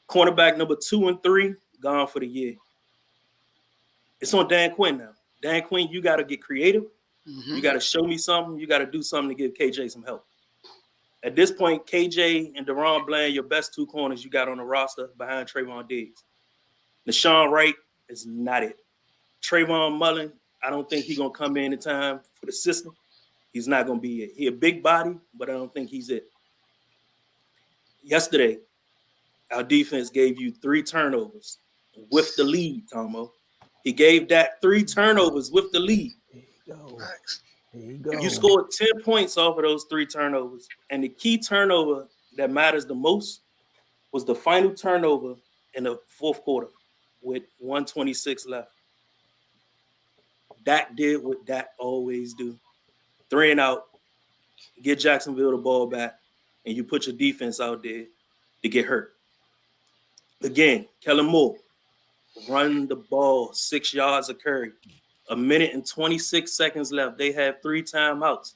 Cornerback number 2 and 3, gone for the year. It's on Dan Quinn now. Dan Quinn, you got to get creative. Mhm. You got to show me something. You got to do something to give KJ some help. At this point, KJ and Deron Bland, your best two corners you got on the roster behind Trayvon Diggs. Nashawn Wright is not it. Trayvon Mullen, I don't think he's going to come in time for the system. He's not going to be it. He a big body, but I don't think he's it. Yesterday, our defense gave you 3 turnovers with the lead, Tomo. He gave that 3 turnovers with the lead. There you go. Facts. There you go. You scored 10 points off of those 3 turnovers. And the key turnover that matters the most was the final turnover in the fourth quarter with 1:26 left. Dak did what Dak always do. 3 and out, get Jacksonville the ball back, and you put your defense out there to get hurt. Again, Kellen Moore, run the ball 6 yards a carry. 1 minute and 26 seconds left. They have 3 timeouts.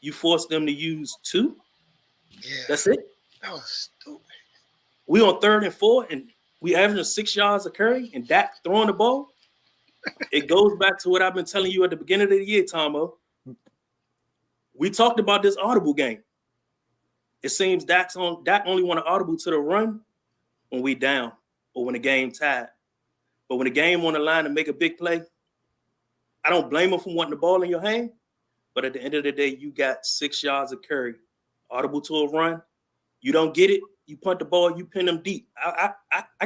You force them to use 2. Yeah, That's it. that was stupid. We on 3rd and 4, and we averaging 6 yards a carry, and Dak throwing the ball. It goes back to what I've been telling you at the beginning of the year, Tomo. We talked about this audible game. It seems Dak only want to audible to the run when we down or when the game tied. But when the game on the line to make a big play, I don't blame him for wanting the ball in your hand. But at the end of the day, you got 6 yards of carry, audible to a run. You don't get it, you punt the ball, you pin them deep. I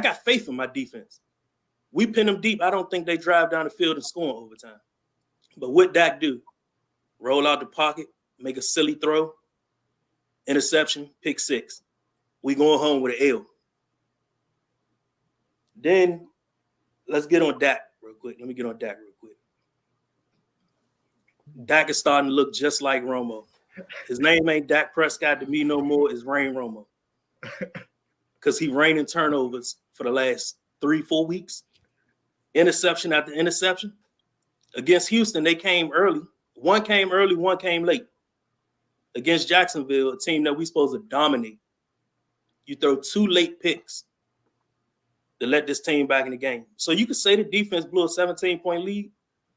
got faith in my defense. We pin them deep. I don't think they drive down the field and score in overtime. But what Dak do? Roll out the pocket, make a silly throw, interception, pick 6. We going home with an L. Then let's get on Dak real quick. Let me get on Dak real quick. Dak is starting to look just like Romo. His name ain't Dak Prescott to me no more. It's Rain Romo. Because he raining turnovers for the last 3-4 weeks. Interception after interception. Against Houston, they came early. One came early, one came late. Against Jacksonville, a team that we supposed to dominate. You throw 2 late picks to let this team back in the game. So you could say the defense blew a 17-point lead,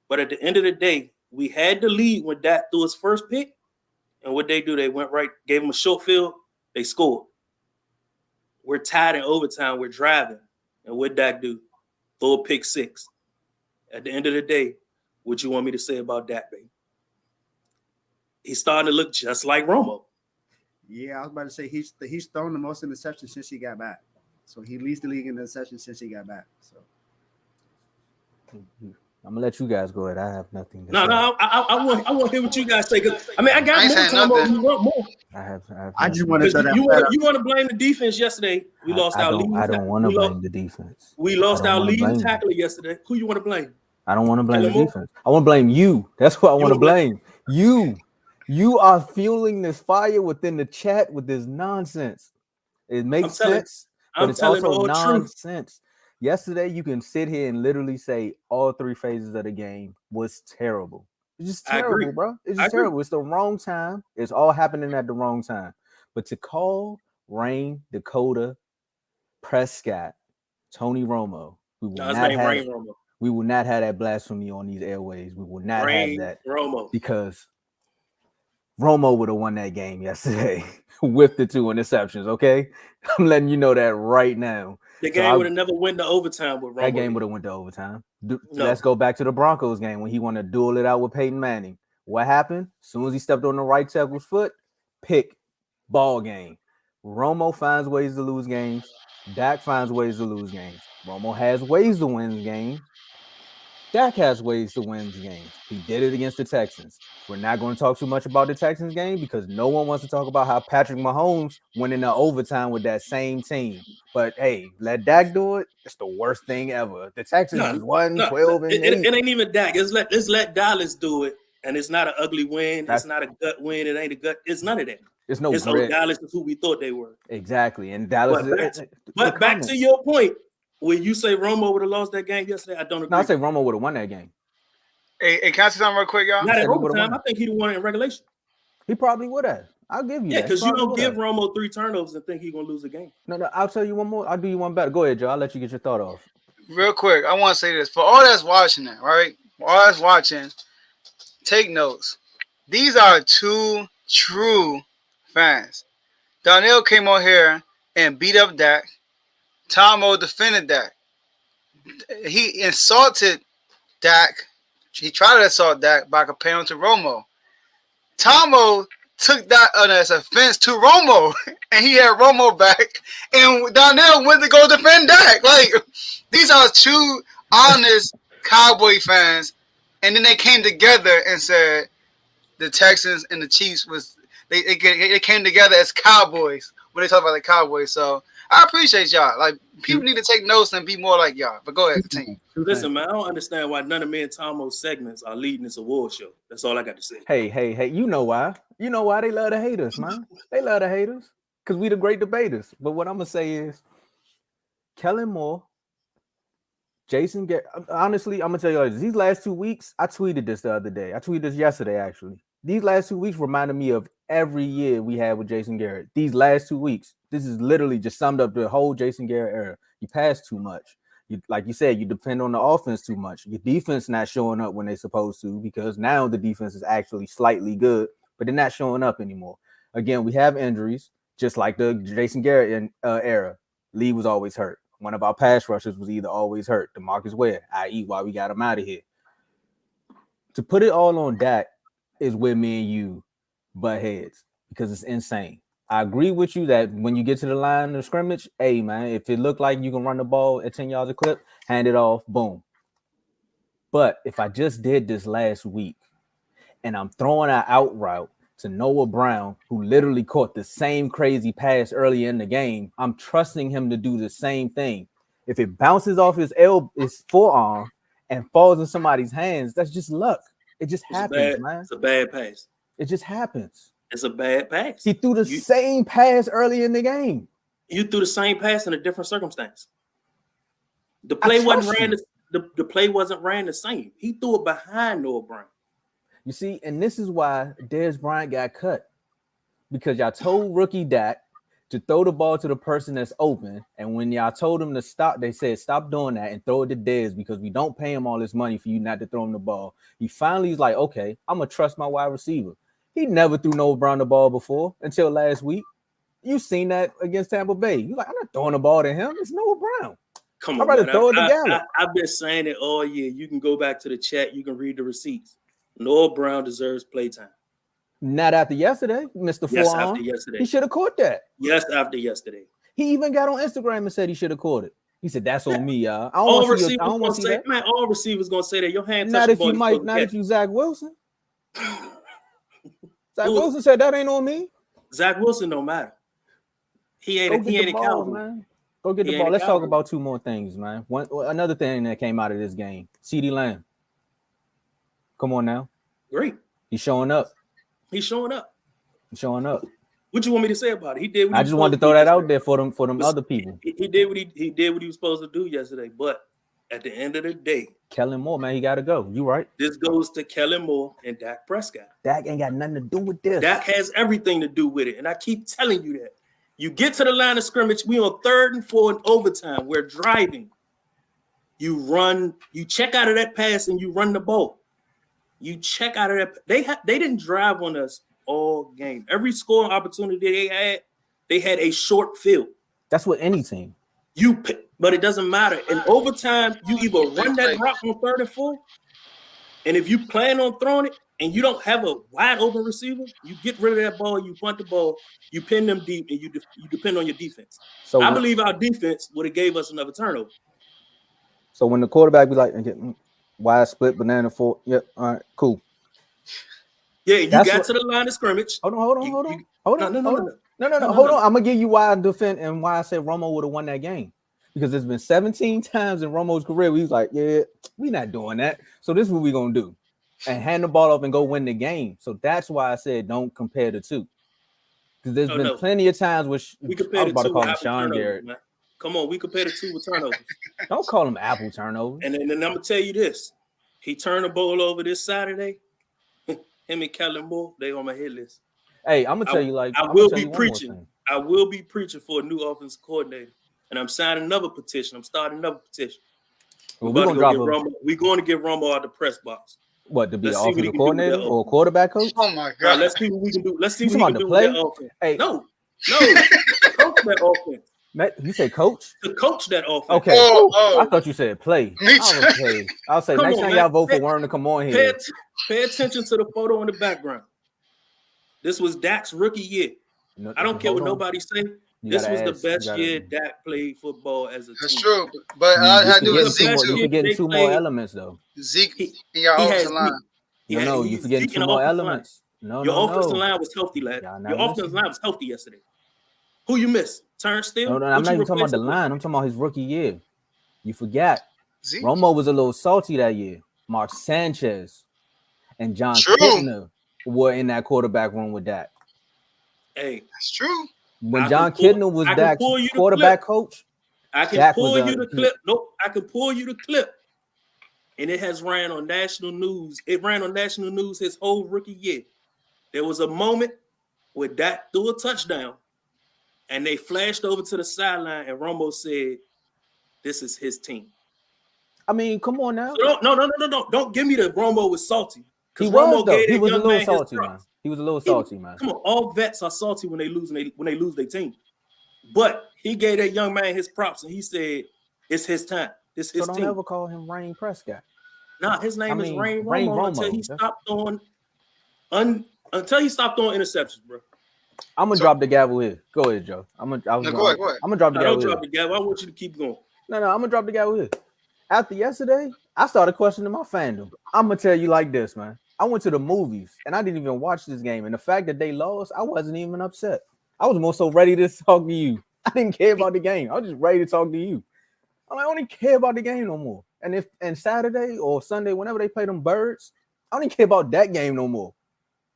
but at the end of the day, we had the lead when Dak threw his first pick. And what they do, they went right, gave him a short field, they scored. We're tied in overtime, we're driving. And what Dak do? Throw a pick 6. At the end of the day, what you want me to say about Dak, baby? He's starting to look just like Romo. Yeah, I was about to say he's thrown the most interceptions since he got back. So he leads the league in interceptions since he got back. So I'm gonna let you guys go ahead. I have nothing to say. I want to hear what you guys say. I mean, I got more time. You want more? I just want to throw that. You want to blame the defense yesterday. We lost our lead. I don't want to blame the defense. We lost our leading tackler yesterday. Who you want to blame? I don't want to blame the defense. I want to blame you. That's what I want to blame. You are fueling this fire within the chat with this nonsense. It makes sense, but it's also nonsense. Yesterday, you can sit here and literally say all 3 phases of the game was terrible. It's just terrible, bro. It's just terrible. It's the wrong time. It's all happening at the wrong time. But to call Rain, Dakota, Prescott, Tony Romo, we will not have that blasphemy on these airways. We will not have that Romo, because Romo would have won that game yesterday with the 2 interceptions. Okay, I'm letting you know that right now. The game would have never went to overtime with Romo. That game would have went to overtime. Let's go back to the Broncos game when he wanted to duel it out with Peyton Manning. What happened? As soon as he stepped on the right tackle's foot, pick, ball game. Romo finds ways to lose games. Dak finds ways to lose games. Romo has ways to win games. Dak has ways to win games. He did it against the Texans. We're not going to talk too much about the Texans game because no one wants to talk about how Patrick Mahomes went into overtime with that same team. But hey, let Dak do it. It's the worst thing ever. The Texans won 12 and 8. It ain't even Dak. Let's let Dallas do it. And it's not an ugly win. It's not a gut win. It ain't a gut. It's none of that. It's no Dallas is who we thought they were. Exactly. And Dallas. But back to your point. When you say Romo would have lost that game yesterday, I don't agree. No, I say Romo would have won that game. Hey, can I say something real quick, y'all? Not in overtime. I think he'd have won it in regulation. He probably would have. I'll give you that. Yeah, because you don't give Romo 3 turnovers and think he's going to lose a game. No, I'll tell you one more. I'll do you one better. Go ahead, Joe. I'll let you get your thought off. real quick, I want to say this for all that's watching it, right? For all that's watching, take notes. These are two true fans. Donnell came on here and beat up Dak. Tomo defended Dak. He insulted Dak. He tried to assault Dak by comparing him to Romo. Tomo took that as offense to Romo, and he had Romo back, and Donnell went to go defend Dak. Like, these are two honest Cowboy fans, and then they came together and said the Texans and the Chiefs they came together as Cowboys when they talk about the Cowboys. So I appreciate y'all. Like, people need to take notes and be more like y'all. But go ahead, continue. Listen, man, I don't understand why none of me and Tomo's segments are leading this award show. That's all I got to say. Hey, you know why? You know why they love to hate us, man. They love to hate us because we the great debaters. But what I'm gonna say is, Kellen Moore, Jason Garrett. Honestly, I'm gonna tell you these last 2 weeks. I tweeted this the other day. I tweeted this yesterday, actually. These last 2 weeks reminded me of every year we had with Jason Garrett. These last 2 weeks, this is literally just summed up the whole Jason Garrett era. You pass too much. You, like you said, you depend on the offense too much. Your defense not showing up when they're supposed to, because now the defense is actually slightly good, but they're not showing up anymore. Again, we have injuries, just like the Jason Garrett era. Lee was always hurt. One of our pass rushers was either always hurt. DeMarcus Ware, i.e. why we got him out of here. To put it all on Dak is where me and you butt heads, because it's insane. I agree with you that when you get to the line of scrimmage, hey, man, if it looked like you can run the ball at 10 yards a clip, hand it off, boom. But if I just did this last week and I'm throwing an out route to Noah Brown, who literally caught the same crazy pass early in the game, I'm trusting him to do the same thing. If it bounces off his forearm and falls in somebody's hands, that's just luck. It just happens, man. It's a bad pass. It just happens. It's a bad pass. He threw the same pass early in the game. You threw the same pass in a different circumstance. The play wasn't ran. The play wasn't ran the same. He threw it behind Noah Brown. You see, and this is why Dez Bryant got cut, because y'all told rookie Dak to throw the ball to the person that's open, and when y'all told him to stop, they said stop doing that and throw it to Dez because we don't pay him all this money for you not to throw him the ball. He finally is like, okay, I'm gonna trust my wide receiver. He never threw Noah Brown the ball before until last week. You seen that against Tampa Bay. You're like, I'm not throwing the ball to him. It's Noah Brown. Come I'd on, rather throw it to Gallup. I've been saying it all year. You can go back to the chat. You can read the receipts. Noah Brown deserves playtime. Not after yesterday, Mr. Yes, Forearm. after yesterday. He should have caught that. Yes, after yesterday. He even got on Instagram and said he should have caught it. He said, that's on me, y'all. I All don't receivers want to see that. Man, all receivers gonna say that. Your hand Not touched if the you ball, might, not if you Zach Wilson. Zach Wilson said that ain't on me. Zach Wilson don't matter. He ain't a Cowboy, man. Go get the ball. Let's talk about two more things, man. Another thing that came out of this game, CeeDee Lamb. Come on now. Great. He's showing up. He's showing up. He's showing up. What you want me to say about it? He did. I just wanted to throw that out there for them other people. He did what he was supposed to do yesterday. But at the end of the day, Kellen Moore, man, he got to go. You right. This goes to Kellen Moore and Dak Prescott. Dak ain't got nothing to do with this. Dak has everything to do with it, and I keep telling you that. You get to the line of scrimmage. We on 3rd and 4 in overtime. We're driving. You run. You check out of that pass and you run the ball. You check out of that. They didn't drive on us all game. Every scoring opportunity they had a short field. That's what any team. But it doesn't matter. In overtime, you either run that route on 3rd and 4, and if you plan on throwing it and you don't have a wide open receiver, you get rid of that ball, you punt the ball, you pin them deep, and you depend on your defense. So I believe our defense would have gave us another turnover. So when the quarterback be like, wide split, banana four, yep, all right, cool. Yeah, you got to the line of scrimmage. Hold on. Hold on. Hold on. No. I'm gonna give you why I defend and why I said Romo would have won that game. Because there's been 17 times in Romo's career where he's like, yeah, we're not doing that. So this is what we're gonna do. And hand the ball off and go win the game. So that's why I said don't compare the two. Because there's been plenty of times where we compare the two with Sean Garrett. Man. Come on, we compare the two with turnovers. Don't call them apple turnovers. And then I'm gonna tell you this: he turned the ball over this Saturday. Him and Kellen Moore, they on my hit list. Hey, I'm gonna tell you like I will be preaching. I will be preaching for a new offensive coordinator, and I'm signing another petition. I'm starting another petition. Well, We're we're gonna drop him. going to get Romo out the press box. What, to be an Let's see what he offensive can do with coordinator that or quarterback coach? Oh my Right, God. let's see what we can do. Let's see You what he talking can about do to with that offense. Hey. No, coach that offense. Matt, you say coach? To coach that offense. Okay. Oh. I thought you said play. Me too. I'll say Come next on, time man. y'all vote for Worm to come on here. Pay attention to the photo in the background. This was Dak's rookie year. I don't care what nobody say. This was the best year Dak played football as a team. That's true. But all I had to do was Zeke You too. forgetting two more elements though. Zeke in your offensive line. No, you forgetting two more elements. No, your offensive line was healthy, lad. Your offensive line was healthy yesterday. Who you missed? Turnstile? No, I'm not even talking about the line. I'm talking about his rookie year. You forgot. Zeke? Romo was a little salty that year. Mark Sanchez and John Kitna were in that quarterback room with Dak. Hey, that's true. When John Kitna was Dak's quarterback coach, I can pull you the clip. Nope, I can pull you the clip. And it has ran on national news. It ran on national news his whole rookie year. There was a moment where Dak threw a touchdown and they flashed over to the sideline and Romo said, "This is his team." I mean, come on now. So no. Don't give me the Romo was salty. He was, though. He was a little salty, man. He was a little salty, man. Come on, all vets are salty when they lose their team. But he gave that young man his props and he said, "It's his time. It's his team." Don't ever call him Rain Prescott. Nah, his name is Rain Romo until he stopped throwing interceptions, bro. I'm gonna drop the gavel here. Go ahead, Joe. Go ahead. I'm gonna drop the gavel. Don't drop the gavel. I want you to keep going. No, I'm gonna drop the gavel here. After yesterday, I started questioning my fandom. I'm gonna tell you like this, man. I went to the movies and I didn't even watch this game. And the fact that they lost, I wasn't even upset. I was more so ready to talk to you. I didn't care about the game. I was just ready to talk to you. I don't even care about the game no more. And Saturday or Sunday, whenever they play them Birds, I don't even care about that game no more.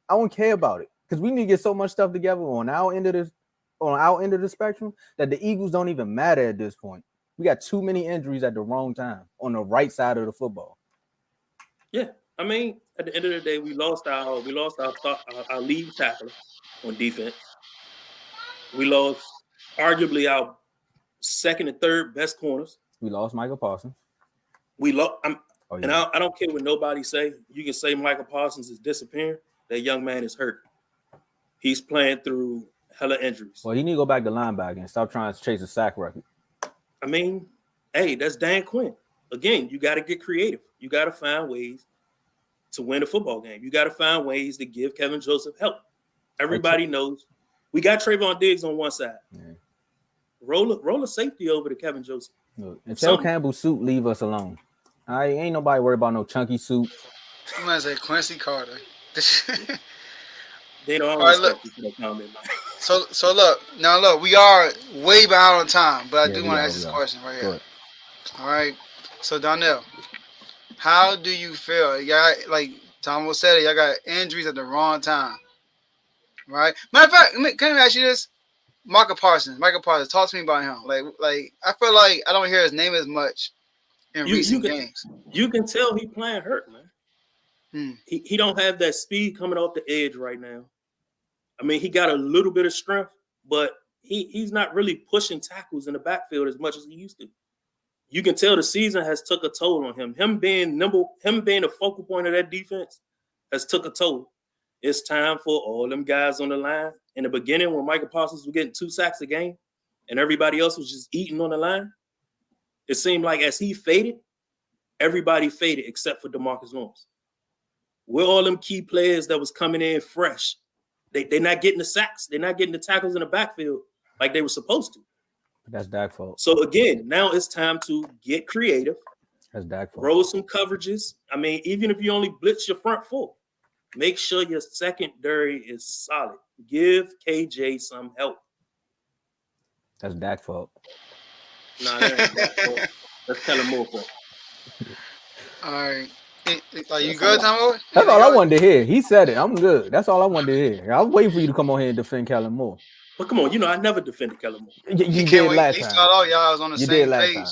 I don't care about it because we need to get so much stuff together on our end of the spectrum that the Eagles don't even matter at this point. We got too many injuries at the wrong time on the right side of the football. Yeah, I mean, at the end of the day, we lost our lead tackler on defense. We lost arguably our second and third best corners. We lost Michael Parsons. And I don't care what nobody say. You can say Michael Parsons is disappearing. That young man is hurt. He's playing through hella injuries. Well, he need to go back to linebacker and stop trying to chase a sack record. I mean, hey, that's Dan Quinn. Again, you got to get creative. You got to find ways to win a football game. You got to find ways to give Kevin Joseph help. Everybody knows we got Trayvon Diggs on one side. Yeah. Roll a safety over to Kevin Joseph. Look, until Campbell suit, leave us alone. Ain't nobody worried about no chunky suit. You might say Quincy Carter. They don't always comment. So look, we are way behind on time, but I do want to ask this question right here. All right. So Donnell, how do you feel? Y'all, like Tom said it, y'all got injuries at the wrong time. Right? Matter of fact, can I ask you this? Michael Parsons, talk to me about him. Like I feel like I don't hear his name as much in recent games. You can tell he playing hurt, man. He don't have that speed coming off the edge right now. I mean, he got a little bit of strength, but he's not really pushing tackles in the backfield as much as he used to. You can tell the season has took a toll on him. Him being the focal point of that defense has took a toll. It's time for all them guys on the line. In the beginning, when Michael Parsons was getting 2 sacks a game and everybody else was just eating on the line, it seemed like as he faded, everybody faded except for DeMarcus Lawrence. We're all them key players that was coming in fresh. They're not getting the sacks. They're not getting the tackles in the backfield like they were supposed to. That's Dak's fault. So again, now it's time to get creative. That's Dak's fault. Roll some coverages. I mean, even if you only blitz your front four, make sure your secondary is solid. Give KJ some help. That's Dak's fault. Nah, that ain't Dak's fault. That's Kellen Moore's fault. All right. Are you good, Tom? That's all I wanted to hear. He said it. I'm good. That's all I wanted to hear. I was waiting for you to come on here and defend Kellen Moore. But come on, I never defended Kellen Moore. You did last time. All y'all was on the same page.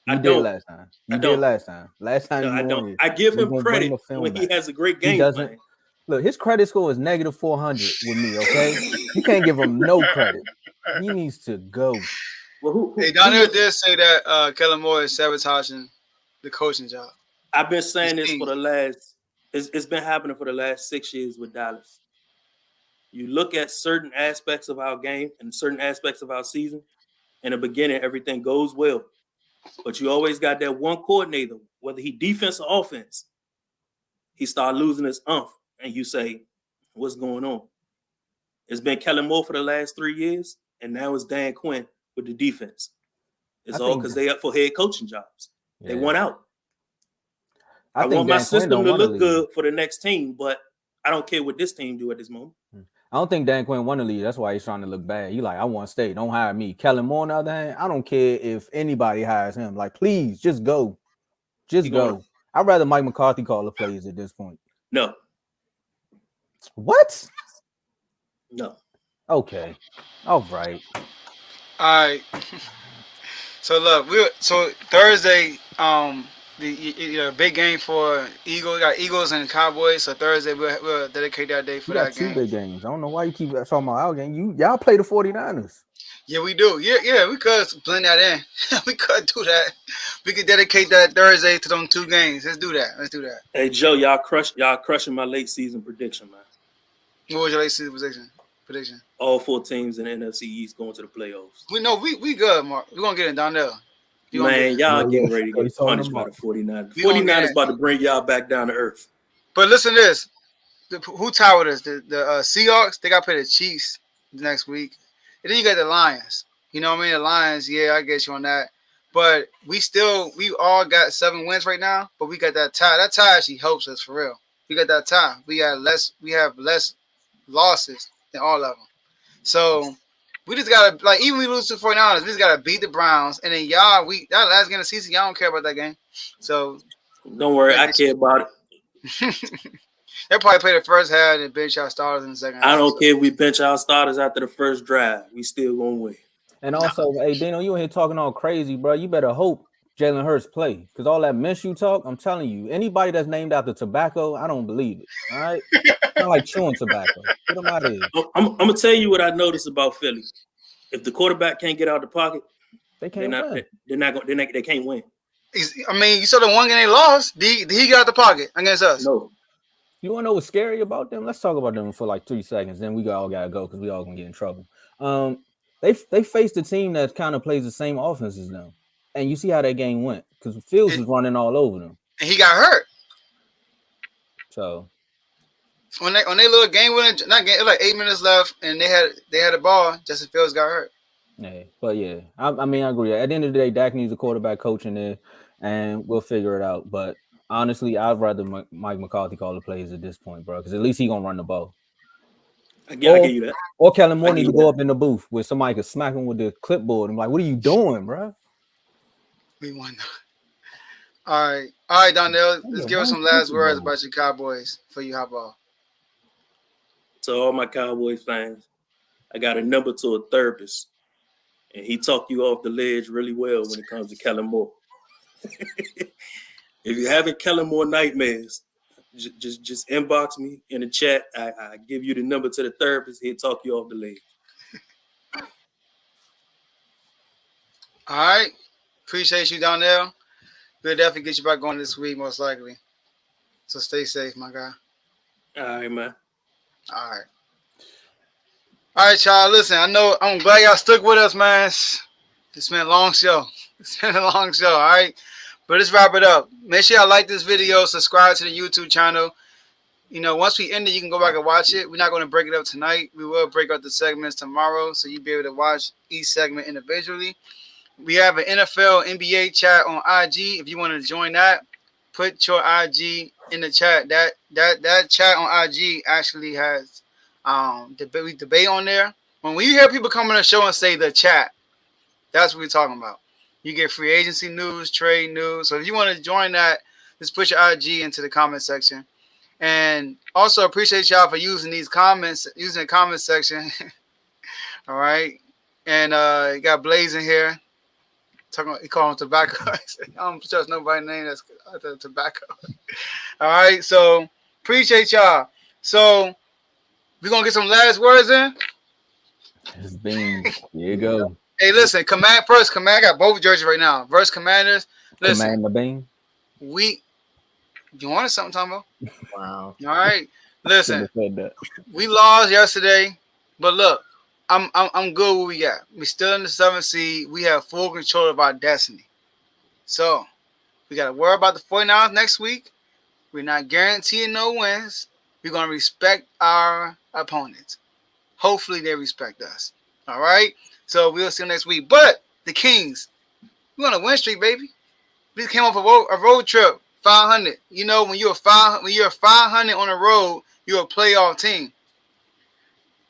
You did last time. You did last time. Last time I don't. I give him credit when he has a great game. He doesn't. Look, his credit score is negative 400 with me, okay? You can't give him no credit. He needs to go. Well, Donnell did say that Kellen Moore is sabotaging the coaching job. I've been saying this for the last. It's been happening for the last 6 years with Dallas. You look at certain aspects of our game and certain aspects of our season. In the beginning, everything goes well, but you always got that one coordinator, whether he defense or offense, he start losing his umph, and you say, "What's going on?" It's been Kellen Moore for the last 3 years, and now it's Dan Quinn with the defense. It's all because they up for head coaching jobs. Yeah. They won out. I want my system to look good for the next team, but I don't care what this team do at this moment. I don't think Dan Quinn want to leave. That's why he's trying to look bad. He like, I want to stay. Don't hire me. Kellen Moore, on the other hand, I don't care if anybody hires him. Like, please, just go. Just go. I'd rather Mike McCarthy call the plays at this point. No. What? No. Okay. All right. All right. So look, so Thursday, the big game for Eagles. We got Eagles and Cowboys. So Thursday we'll dedicate that day for that game. Two big games. I don't know why you keep talking about our game. Y'all play the 49ers. Yeah, we do. Yeah, we could blend that in. We could do that. We could dedicate that Thursday to them 2 games. Let's do that. Hey Joe, y'all crushing my late season prediction, man. What was your late season prediction? All 4 teams in the NFC East going to the playoffs. We good, Mark. We're gonna get it down there. Man, y'all getting ready to get punished by the 49ers. The 49ers about to bring y'all back down to earth. But listen to this. Who tied with us? The Seahawks, they got to play the Chiefs next week. And then you got the Lions. You know what I mean? The Lions, yeah, I get you on that. But we all got 7 wins right now, but we got that tie. That tie actually helps us for real. We got that tie. We have less losses than all of them. So we just gotta, like, even we lose to 49ers, we just gotta beat the Browns, and then that last game of the season, y'all don't care about that game. So don't worry, I care about it. They'll probably play the first half and bench our starters in the second half. I don't care if we bench our starters after the first drive. We still gonna win. And also, hey, Dino, you in here talking all crazy, bro. You better hope Jalen Hurts play, because all that mess you talk, I'm telling you, anybody that's named after tobacco, I don't believe it. All right, I like chewing tobacco. Get them out of here. I'm gonna tell you what I noticed about Philly. If the quarterback can't get out the pocket, they can't win. They can't win. I mean, you saw the one game they lost. Did he get out the pocket against us? No. You want to know what's scary about them? Let's talk about them for like 3 seconds. Then we all gotta go because we all gonna get in trouble. They faced a team that kind of plays the same offense as them, and you see how that game went because Fields was running all over them, and he got hurt. So when they little game winning, not game, like 8 minutes left, and they had a ball. Justin Fields got hurt. Yeah, but yeah, I mean, I agree. At the end of the day, Dak needs a quarterback coach in there, and we'll figure it out. But honestly, I'd rather Mike McCarthy call the plays at this point, bro, because at least he gonna run the ball. I give you that. Or Kellen Moore need to go up in the booth where somebody could smack him with the clipboard. I'm like, what are you doing, bro? We won. All right, Donnell. Let's give us some last words about your Cowboys for you. Hop off. To all my Cowboys fans, I got a number to a therapist, and he talked you off the ledge really well when it comes to Kellen Moore. If you're having Kellen Moore nightmares, just inbox me in the chat. I give you the number to the therapist. He'll talk you off the ledge. All right. Appreciate you, Donnell. We'll definitely get you back on this week, most likely. So stay safe, my guy. All right, man. All right, y'all. Listen, I'm glad y'all stuck with us, man. It's been a long show. All right. But let's wrap it up. Make sure y'all like this video, subscribe to the YouTube channel. You know, once we end it, you can go back and watch it. We're not going to break it up tonight. We will break up the segments tomorrow, so you'll be able to watch each segment individually. We have an NFL, NBA chat on IG. If you want to join that, put your IG in the chat. That chat on IG actually has debate on there. When we hear people come on the show and say the chat, that's what we're talking about. You get free agency news, trade news. So if you want to join that, just put your IG into the comment section. And also appreciate y'all for using the comment section. All right. And you got Blaze in here. He called him tobacco. I don't trust nobody's name that's tobacco. All right. So appreciate y'all. So we're going to get some last words in. It's been, here you go. Hey, listen, Command got both jerseys right now. Versus Commanders. Listen, Command the Bean. You wanted something, Tombo? Wow. All right. Listen, Should've said that. we lost yesterday, but look, I'm good with what we got. We still in the 7th seed. We have full control of our destiny. So we got to worry about the 49ers next week. We're not guaranteeing no wins. We're going to respect our opponents. Hopefully they respect us. All right? So we'll see you next week. But the Kings, we're on a win streak, baby. We came off a road trip, 500. You know, when you're 500 on the road, you're a playoff team.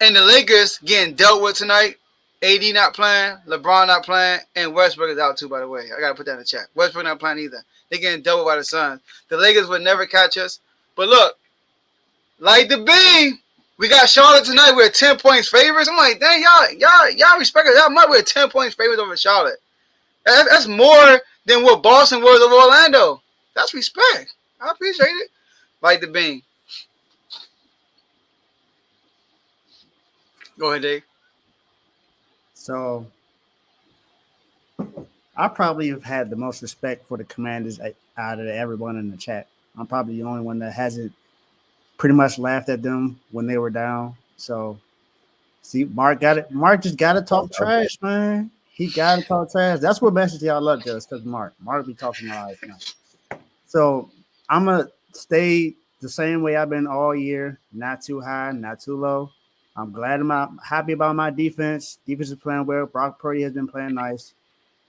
And the Lakers getting dealt with tonight. AD not playing, LeBron not playing, and Westbrook is out too, by the way. I got to put that in the chat. Westbrook not playing either. They're getting dealt with by the Suns. The Lakers would never catch us. But look, like the B, we got Charlotte tonight. We're 10 points favorites. I'm like, dang, y'all respect us. Y'all might be 10 points favorites over Charlotte. That's more than what Boston was over Orlando. That's respect. I appreciate it. Like the Bean. Go ahead, Dave. So I probably have had the most respect for the Commanders out of everyone in the chat. I'm probably the only one that hasn't pretty much laughed at them when they were down. So see, Mark got it. Mark just got to talk trash, man. He got to talk trash. That's what message y'all love does, because Mark be talking all right now. So I'm going to stay the same way I've been all year. Not too high, not too low. I'm happy about my defense. Defense is playing well. Brock Purdy has been playing nice.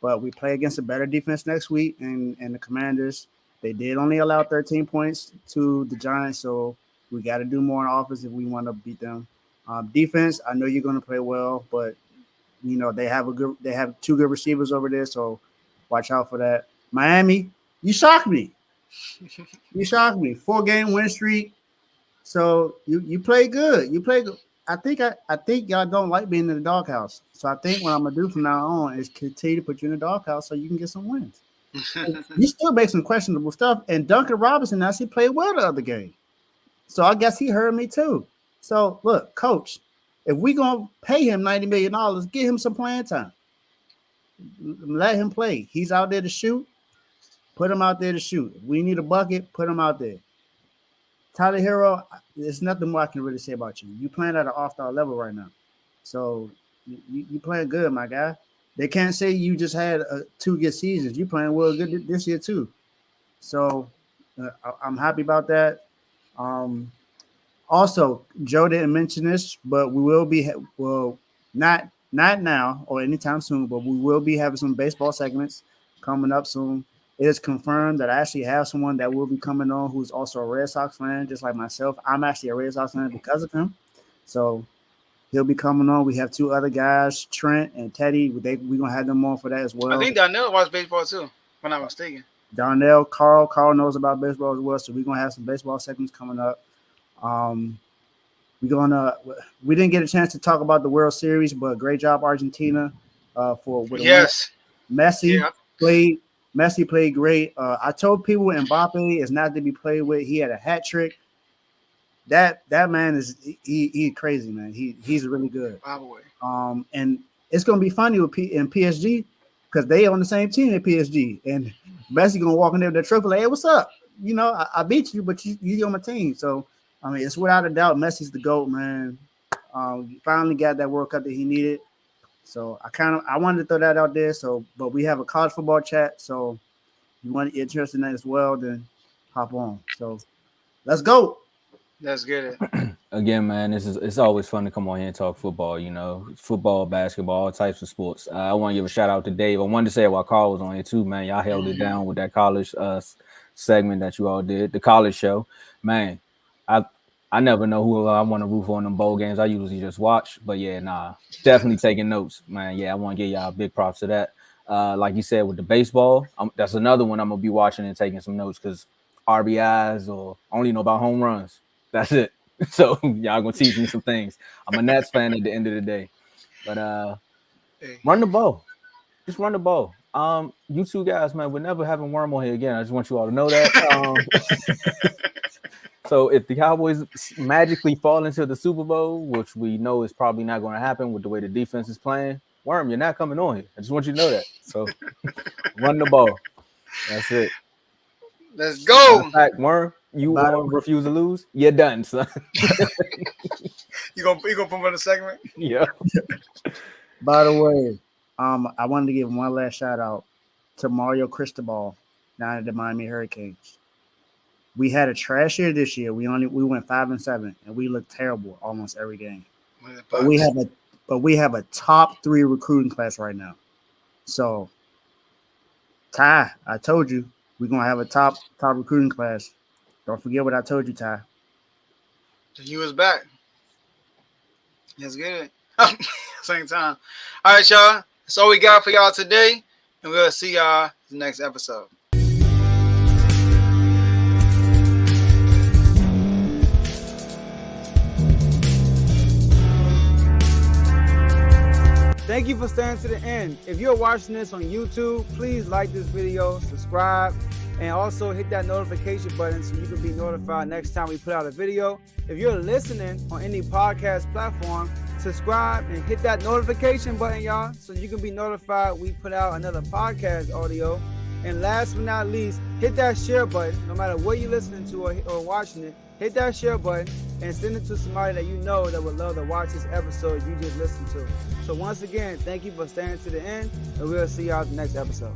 But we play against a better defense next week. And the Commanders, they did only allow 13 points to the Giants. So we got to do more on offense if we want to beat them. Defense, I know you're going to play well, but you know they have two good receivers over there, so watch out for that. Miami, you shocked me. You shocked me. 4-game win streak. So you play good. You play good. I think y'all don't like being in the doghouse. So I think what I'm gonna do from now on is continue to put you in the doghouse so you can get some wins. You still make some questionable stuff, and Duncan Robinson actually played well the other game. So I guess he heard me too. So look, coach, if we gonna pay him $90 million, give him some playing time. Let him play. He's out there to shoot. Put him out there to shoot. If we need a bucket, put him out there. Tyler Hero, there's nothing more I can really say about you. You playing at an all-star level right now. So you playing good, my guy. They can't say you just had 2 good seasons. You playing well good this year too. So I'm happy about that. Also, Joe didn't mention this, but we will be not now or anytime soon, but we will be having some baseball segments coming up soon. It is confirmed that I actually have someone that will be coming on who's also a Red Sox fan, just like myself. I'm actually a Red Sox fan because of him. So he'll be coming on. We have 2 other guys, Trent and Teddy. We're going to have them on for that as well. I think Darnell watches baseball too, if I'm not mistaken. Darnell, Carl knows about baseball as well. So we're going to have some baseball segments coming up. We didn't get a chance to talk about the World Series, but great job, Argentina, for yes. Messi played great. I told people Mbappe is not to be played with. He had a hat trick. That man is he's crazy, man. He's really good. And it's gonna be funny in PSG because they on the same team at PSG, and Messi gonna walk in there with the triple. Hey, what's up? You know, I beat you, but you're on my team. So I mean, it's without a doubt Messi's the GOAT, man. He finally got that World Cup that he needed. So I wanted to throw that out there. So, but we have a college football chat. So, if you want interested in that as well, then hop on. So, let's go. Let's get it. Again, man, it's always fun to come on here and talk football. You know, football, basketball, all types of sports. I want to give a shout out to Dave. I wanted to say it while Carl was on here too, man. Y'all held it down with that college segment that you all did, the college show, man. I never know who I want to root for in them bowl games. I usually just watch, but yeah, definitely taking notes, man. Yeah, I want to give y'all big props to that. Like you said, with the baseball, that's another one I'm gonna be watching and taking some notes because RBIs or I only know about home runs. That's it. So y'all gonna teach me some things. I'm a Nats fan at the end of the day, but run the ball, just run the ball. You 2 guys, man, we're never having Worm on here again. I just want you all to know that. So if the Cowboys magically fall into the Super Bowl, which we know is probably not going to happen with the way the defense is playing, Worm, you're not coming on here. I just want you to know that. So run the ball. That's it. Let's go. In fact, Worm, you refuse to lose. You're done, son. You gonna put him in the segment? Yeah. By the way, I wanted to give one last shout out to Mario Cristobal down at the Miami Hurricanes. We had a trash year this year. We went 5-7, and we looked terrible almost every game. But we have a top 3 recruiting class right now. So, Ty, I told you we're gonna have a top recruiting class. Don't forget what I told you, Ty. He was back. Let's get it. Same time. All right, y'all. That's all we got for y'all today, and we'll see y'all in the next episode. Thank you for staying to the end. If you're watching this on YouTube, please like this video, subscribe, and also hit that notification button so you can be notified next time we put out a video. If you're listening on any podcast platform, subscribe and hit that notification button, y'all, so you can be notified we put out another podcast audio. And last but not least, hit that share button. No matter what you're listening to or watching it, hit that share button and send it to somebody that you know that would love to watch this episode you just listened to. So once again, thank you for staying to the end, and we'll see y'all in the next episode.